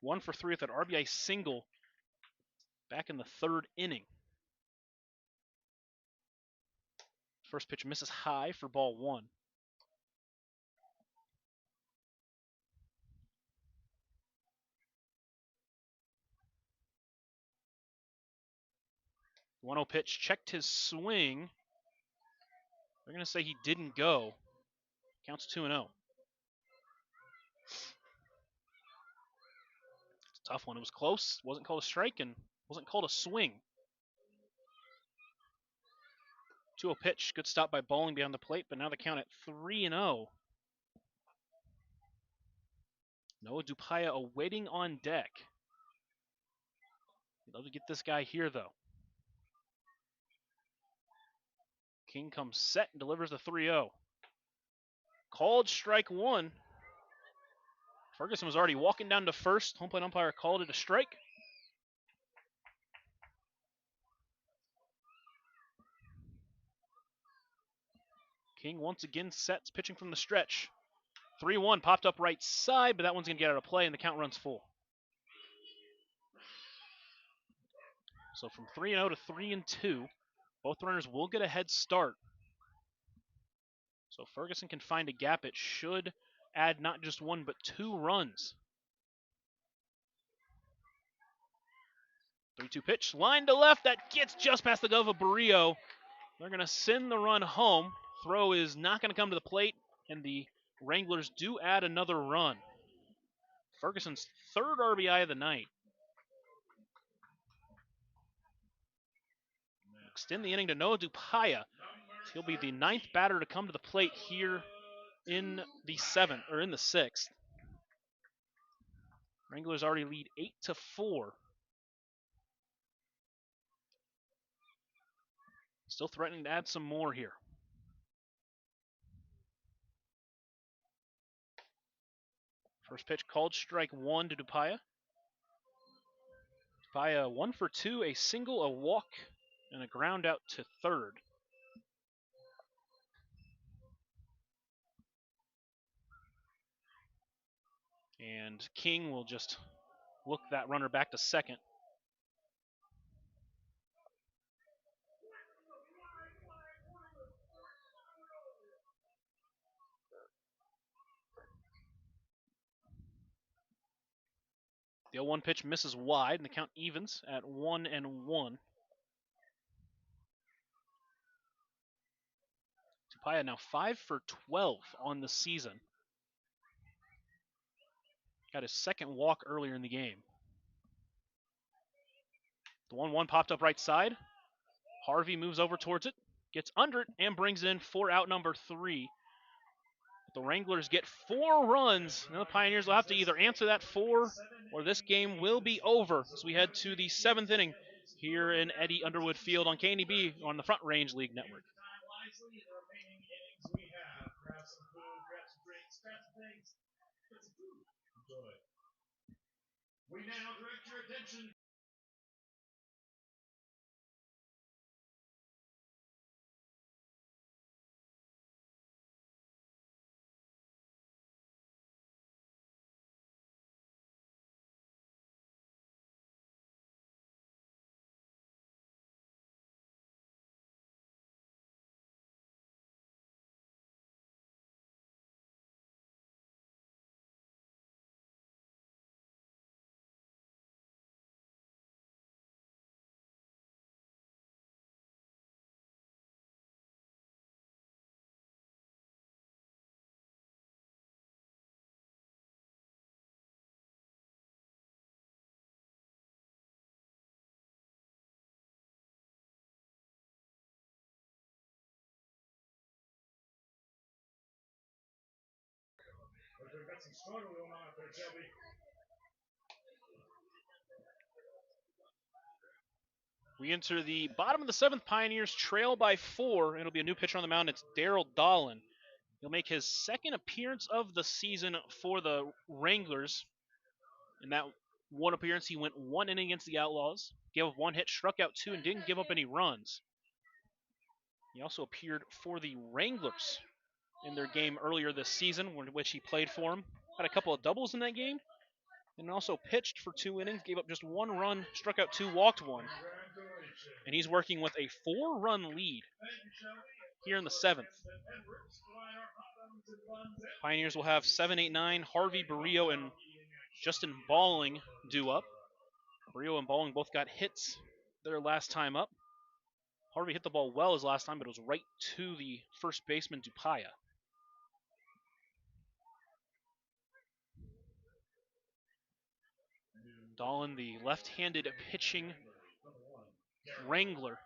1 for 3 with an RBI single back in the third inning. First pitch misses high for ball 1. The 1-0 pitch checked his swing. They're going to say he didn't go. Counts 2-0. It's a tough one. It was close. Wasn't called a strike and wasn't called a swing. 2-0 pitch. Good stop by Bowling behind the plate, but now the count at 3-0. Noah Dupaya awaiting on deck. We'd love to get this guy here, though. King comes set and delivers the 3-0. Called strike 1. Ferguson was already walking down to first. Home plate umpire called it a strike. King once again sets, pitching from the stretch. 3-1 popped up right side, but that one's going to get out of play, and the count runs full. So from 3-0 to 3-2, Both runners will get a head start. So if Ferguson can find a gap, it should add not just 1, but 2 runs. 3-2 pitch, line to left, that gets just past the glove of Barrio. They're going to send the run home. Throw is not going to come to the plate, and the Wranglers do add another run. Ferguson's 3rd RBI of the night. Extend the inning to Noah Dupaya. He'll be the 9th batter to come to the plate here in the 6th. Wranglers already lead 8-4. Still threatening to add some more here. First pitch called strike 1 to Dupaya. Dupaya 1 for 2, a single, a walk, and a ground out to third. And King will just look that runner back to second. The 0-1 pitch misses wide, and the count evens at 1-1. Dupaya now 5 for 12 on the season. Got his 2nd walk earlier in the game. The 1-1 popped up right side. Harvey moves over towards it, gets under it, and brings in for out number 3. The Wranglers get 4 runs. Now the Pioneers will have to either answer that 4 or this game will be over as we head to the 7th inning here in Eddie Underwood Field on KNEB on the Front Range League Network. We now direct your attention. We've got some struggle going on out there, Shelby. We enter the bottom of the 7th. Pioneers trail by 4. It'll be a new pitcher on the mound. It's Daryl Dolan. He'll make his 2nd appearance of the season for the Wranglers. In that one appearance, he went 1 inning against the Outlaws, gave up 1 hit, struck out 2, and didn't give up any runs. He also appeared for the Wranglers in their game earlier this season, in which he played for them. Had a couple of doubles in that game, and also pitched for 2 innings, gave up just 1 run, struck out 2, walked 1. And he's working with a 4-run lead here in the 7th. Pioneers will have 7, 8, 9. Harvey, Barrio, and Justin Balling due up. Barrio and Balling both got hits their last time up. Harvey hit the ball well his last time, but it was right to the first baseman, Dupaya. Dolan, the left-handed pitching Wrangler.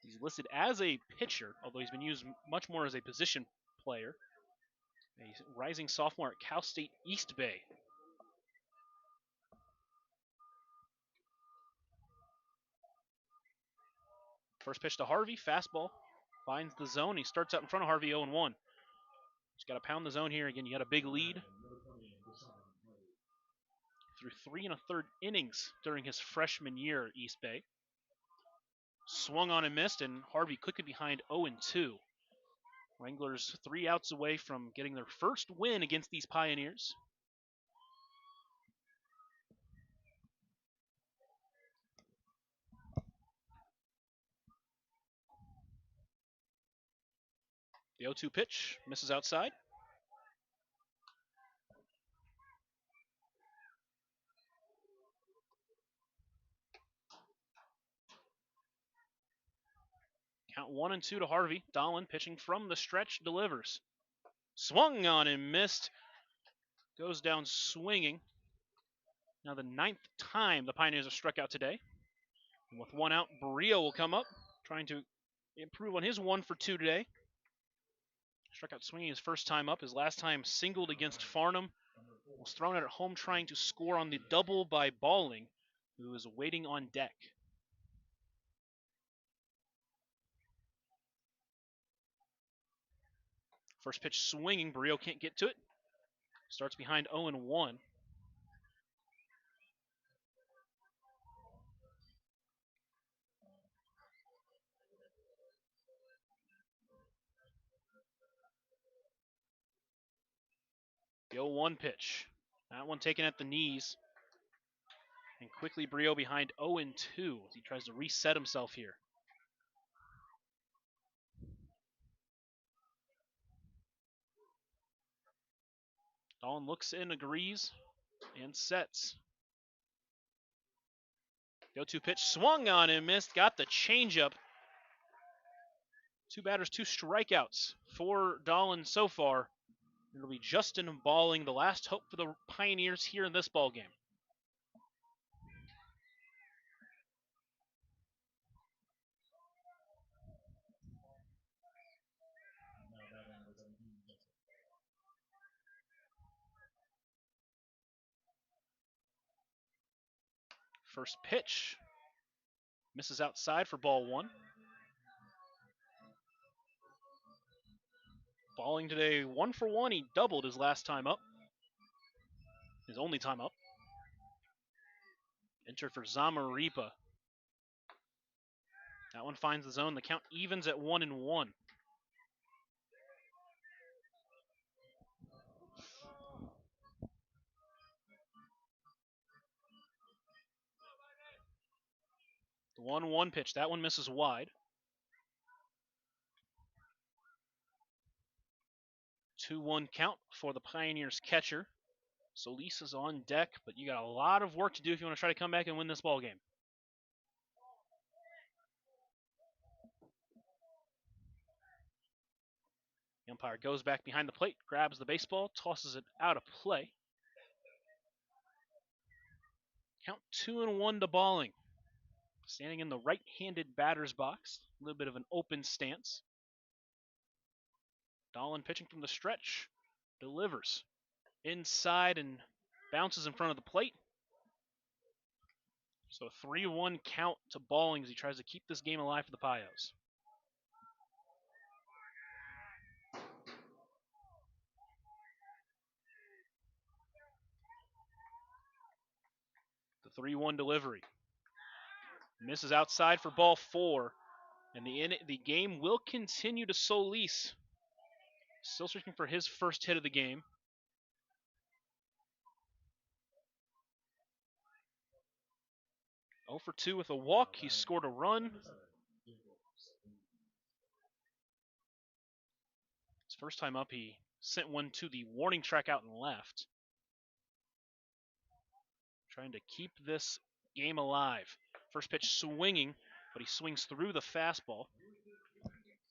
He's listed as a pitcher, although he's been used much more as a position player. A rising sophomore at Cal State East Bay. First pitch to Harvey, fastball. Finds the zone. He starts out in front of Harvey 0-1. Just got to pound the zone here. Again, you got a big lead. Through 3 1/3 innings during his freshman year at East Bay. Swung on and missed, and Harvey quickly behind 0-2. Wranglers 3 outs away from getting their first win against these Pioneers. The 0-2 pitch misses outside. Count 1-2 to Harvey. Dahlin pitching from the stretch, delivers. Swung on and missed. Goes down swinging. Now the 9th time the Pioneers have struck out today. And with 1 out, Barrio will come up, trying to improve on his 1 for 2 today. Struck out swinging his first time up. His last time singled against Farnham. Was thrown out at home trying to score on the double by Balling, who is waiting on deck. First pitch swinging. Barrio can't get to it. Starts behind 0-1. The 0-1 pitch. That one taken at the knees. And quickly Barrio behind 0-2 as he tries to reset himself here. Dahlin looks in, agrees, and sets. The 0-2 pitch swung on and missed. Got the changeup. 2 batters, 2 strikeouts for Dahlin so far. It'll be Justin Balling, the last hope for the Pioneers here in this ball game. First pitch misses outside for ball 1. Balling today 1 for 1. He doubled his last time up. His only time up. Enter for Zamaripa. That one finds the zone. The count evens at 1-1. The 1-1 pitch. That one misses wide. 2-1 count for the Pioneers catcher. Solis is on deck, but you got a lot of work to do if you want to try to come back and win this ball game. The umpire goes back behind the plate, grabs the baseball, tosses it out of play. Count 2-1 to Balling. Standing in the right-handed batter's box. A little bit of an open stance. Dahlin pitching from the stretch. Delivers. Inside and bounces in front of the plate. So a 3-1 count to Balling as he tries to keep this game alive for the Pios. The 3-1 delivery. Misses outside for ball 4. And the game will continue to Solis. Still searching for his first hit of the game. Oh for 2 with a walk. He scored a run. His first time up, he sent one to the warning track out and left. Trying to keep this game alive. First pitch swinging, but he swings through the fastball.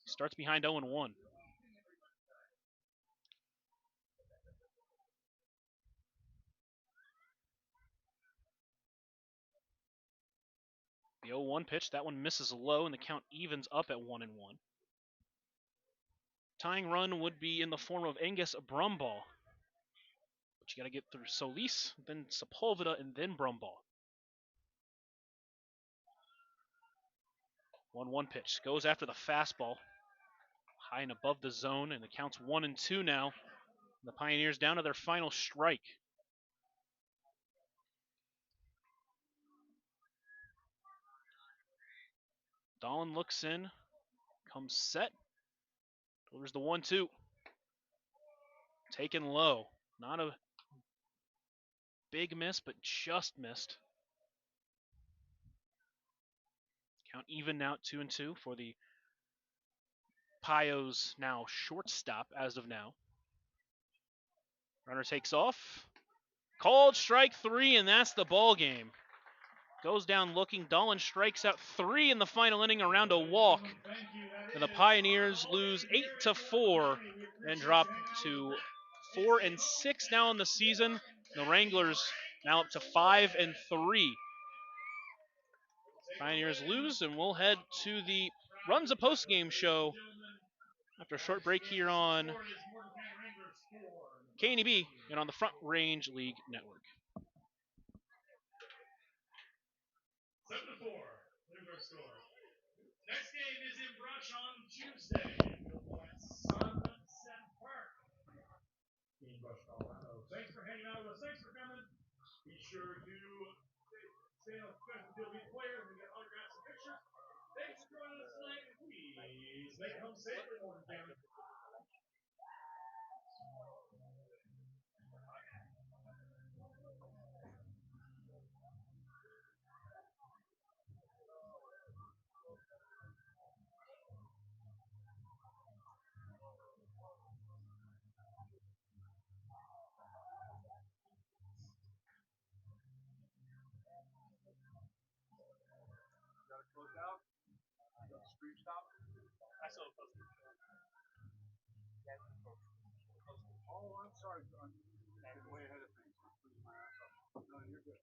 Starts behind 0-1. The 0-1 pitch, that one misses low, and the count evens up at 1-1. Tying run would be in the form of Angus Brumball. But you got to get through Solis, then Sepulveda, and then Brumball. 1-1 pitch. Goes after the fastball. High and above the zone, and the count's 1-2 now. The Pioneers down to their final strike. Dahlin looks in, comes set, delivers the 1-2. Taken low. Not a big miss, but just missed. Count even now at 2-2 for the Pio's now shortstop as of now. Runner takes off. Called strike 3, and that's the ball game. Goes down looking. Dolan strikes out 3 in the final inning around a walk. And the Pioneers lose 8-4 and drop to 4-6 now in the season. The Wranglers now up to 5-3. Pioneers lose, and we'll head to the Runs a Post-Game show after a short break here on KNEB and on the Front Range League Network. 7-4, Underwood score. Next game is in Brush on Tuesday. At Sunset Park in Brush, Colorado. Thanks for hanging out with us. Thanks for coming. Be sure to stay on the beat players and get autographs and pictures. Thanks for joining us tonight. Please make it home safely, Morgan County. Oh, I'm sorry. I'm way ahead of things. I'm putting my ass up. No, you're good.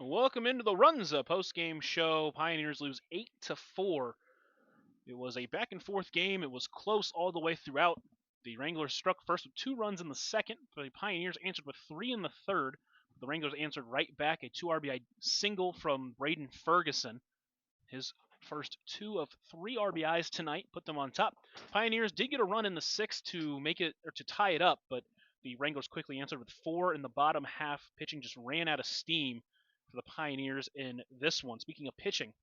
Welcome into the Runza post-game show. Pioneers lose 8-4. It was a back-and-forth game. It was close all the way throughout. The Wranglers struck first with 2 runs in the second. The Pioneers answered with 3 in the third. The Wranglers answered right back, a 2 RBI single from Braden Ferguson. His first 2 of 3 RBIs tonight put them on top. Pioneers did get a run in the 6th to make it or to tie it up, but the Wranglers quickly answered with 4 in the bottom half. Pitching just ran out of steam for the Pioneers in this one. Speaking of pitching,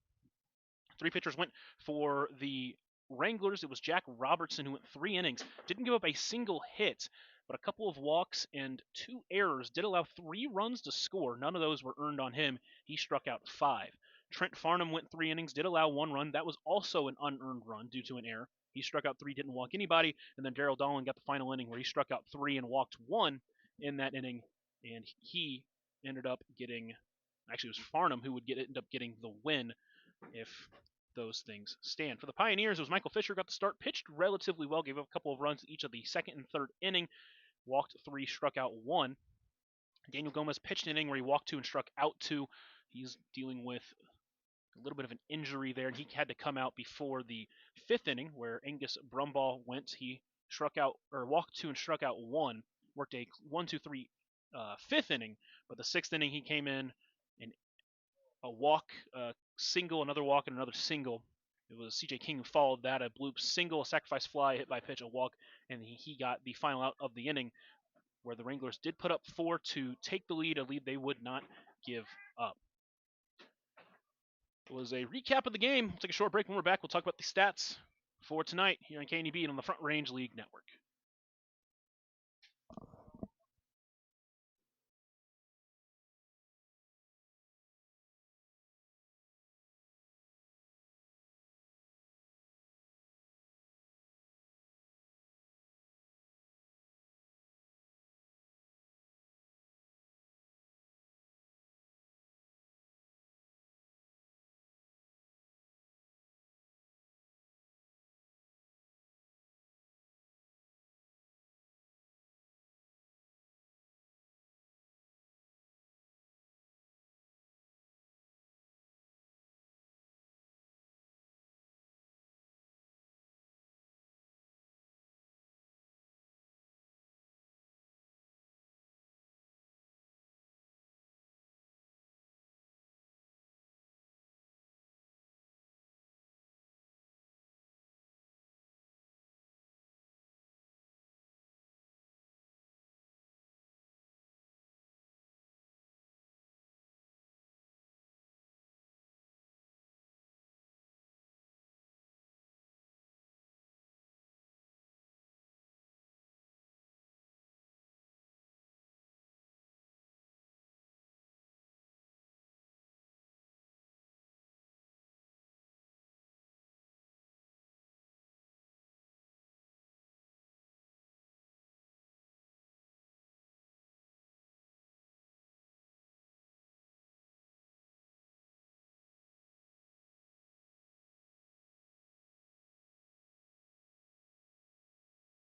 3 pitchers went for the Wranglers. It was Jack Robertson who went 3 innings, didn't give up a single hit. but a couple of walks and 2 errors did allow 3 runs to score. None of those were earned on him. He struck out 5. Trent Farnham went 3 innings, did allow 1 run. That was also an unearned run due to an error. He struck out 3, didn't walk anybody, and then Darryl Dolan got the final inning where he struck out 3 and walked 1 in that inning, and he ended up getting, actually it was Farnham who would end up getting the win if those things stand. For the Pioneers, it was Michael Fisher got the start, pitched relatively well, gave up a couple of runs each of the second and third inning, walked 3, struck out 1. Daniel Gomez pitched an inning where he walked 2 and struck out 2. He's dealing with a little bit of an injury there, and he had to come out before the 5th inning where Angus Brumball went. He struck out, or walked 2 and struck out 1, worked a 1-2-3 5th inning, but the 6th inning he came in and a walk, a single, another walk, and another single. It was C.J. King who followed that, a bloop single, a sacrifice fly, hit by pitch, a walk, and he got the final out of the inning where the Wranglers did put up 4 to take the lead, a lead they would not give up. It was a recap of the game. We'll take a short break. When we're back, we'll talk about the stats for tonight here on KNEB and on the Front Range League Network.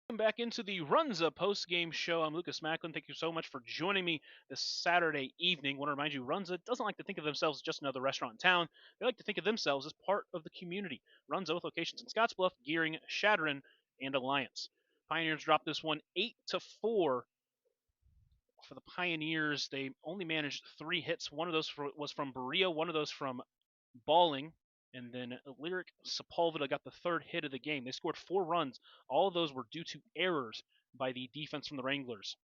Welcome back into the Runza post-game show. I'm Lucas Macklin. Thank you so much for joining me this Saturday evening. I want to remind you, Runza doesn't like to think of themselves as just another restaurant in town. They like to think of themselves as part of the community. Runza with locations in Scottsbluff, Gearing, Shadron, and Alliance. Pioneers dropped this one 8-4 for the Pioneers. They only managed 3 hits. One of those was from Berea, one of those from Balling, and then Lyric Sepulveda got the 3rd hit of the game. They scored 4 runs. All of those were due to errors by the defense from the Wranglers.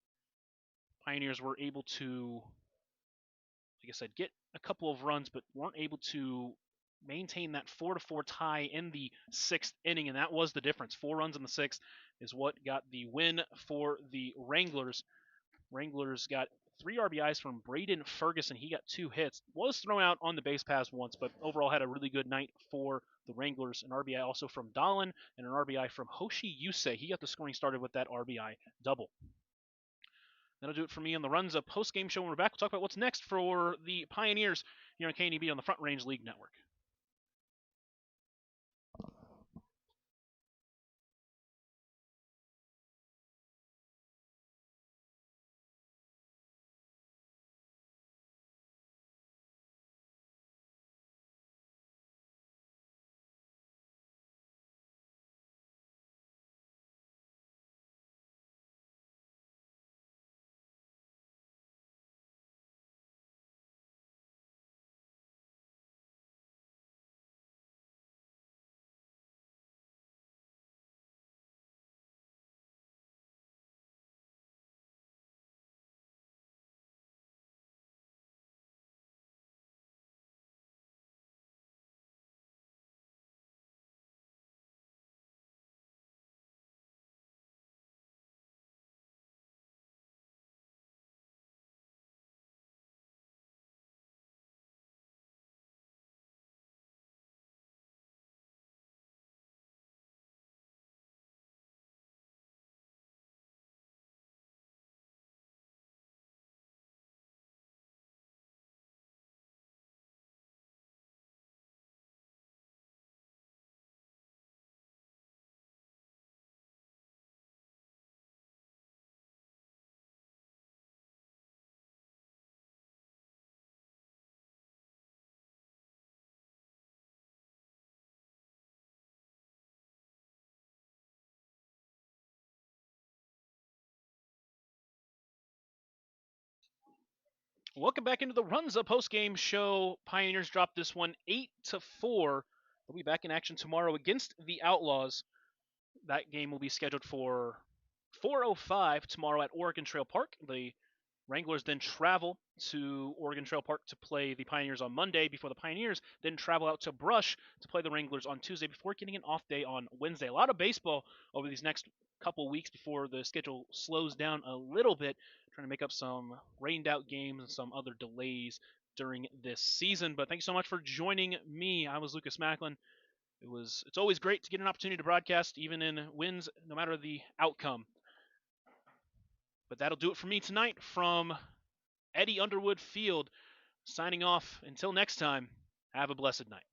Pioneers were able to, like I said, get a couple of runs, but weren't able to maintain that 4-4 tie in the 6th inning, and that was the difference. 4 runs in the 6th is what got the win for the Wranglers. Wranglers got 3 RBIs from Braden Ferguson. He got 2 hits. Was thrown out on the base pass once, but overall had a really good night for the Wranglers. An RBI also from Dahlin and an RBI from Hoshi Yusei. He got the scoring started with that RBI double. That'll do it for me on the Runza post-game show. When we're back, we'll talk about what's next for the Pioneers here on KNEB on the Front Range League Network. Welcome back into the Runza post-game show. Pioneers dropped this one 8-4. They'll be back in action tomorrow against the Outlaws. That game will be scheduled for 4:05 tomorrow at Oregon Trail Park. The Wranglers then travel to Oregon Trail Park to play the Pioneers on Monday before the Pioneers then travel out to Brush to play the Wranglers on Tuesday before getting an off day on Wednesday. A lot of baseball over these next couple weeks before the schedule slows down a little bit, trying to make up some rained out games and some other delays during this season. But thank you so much for joining me. I was Lucas Macklin. It's always great to get an opportunity to broadcast, even in wins, no matter the outcome. But that'll do it for me tonight from Eddie Underwood Field, signing off. Until next time, have a blessed night.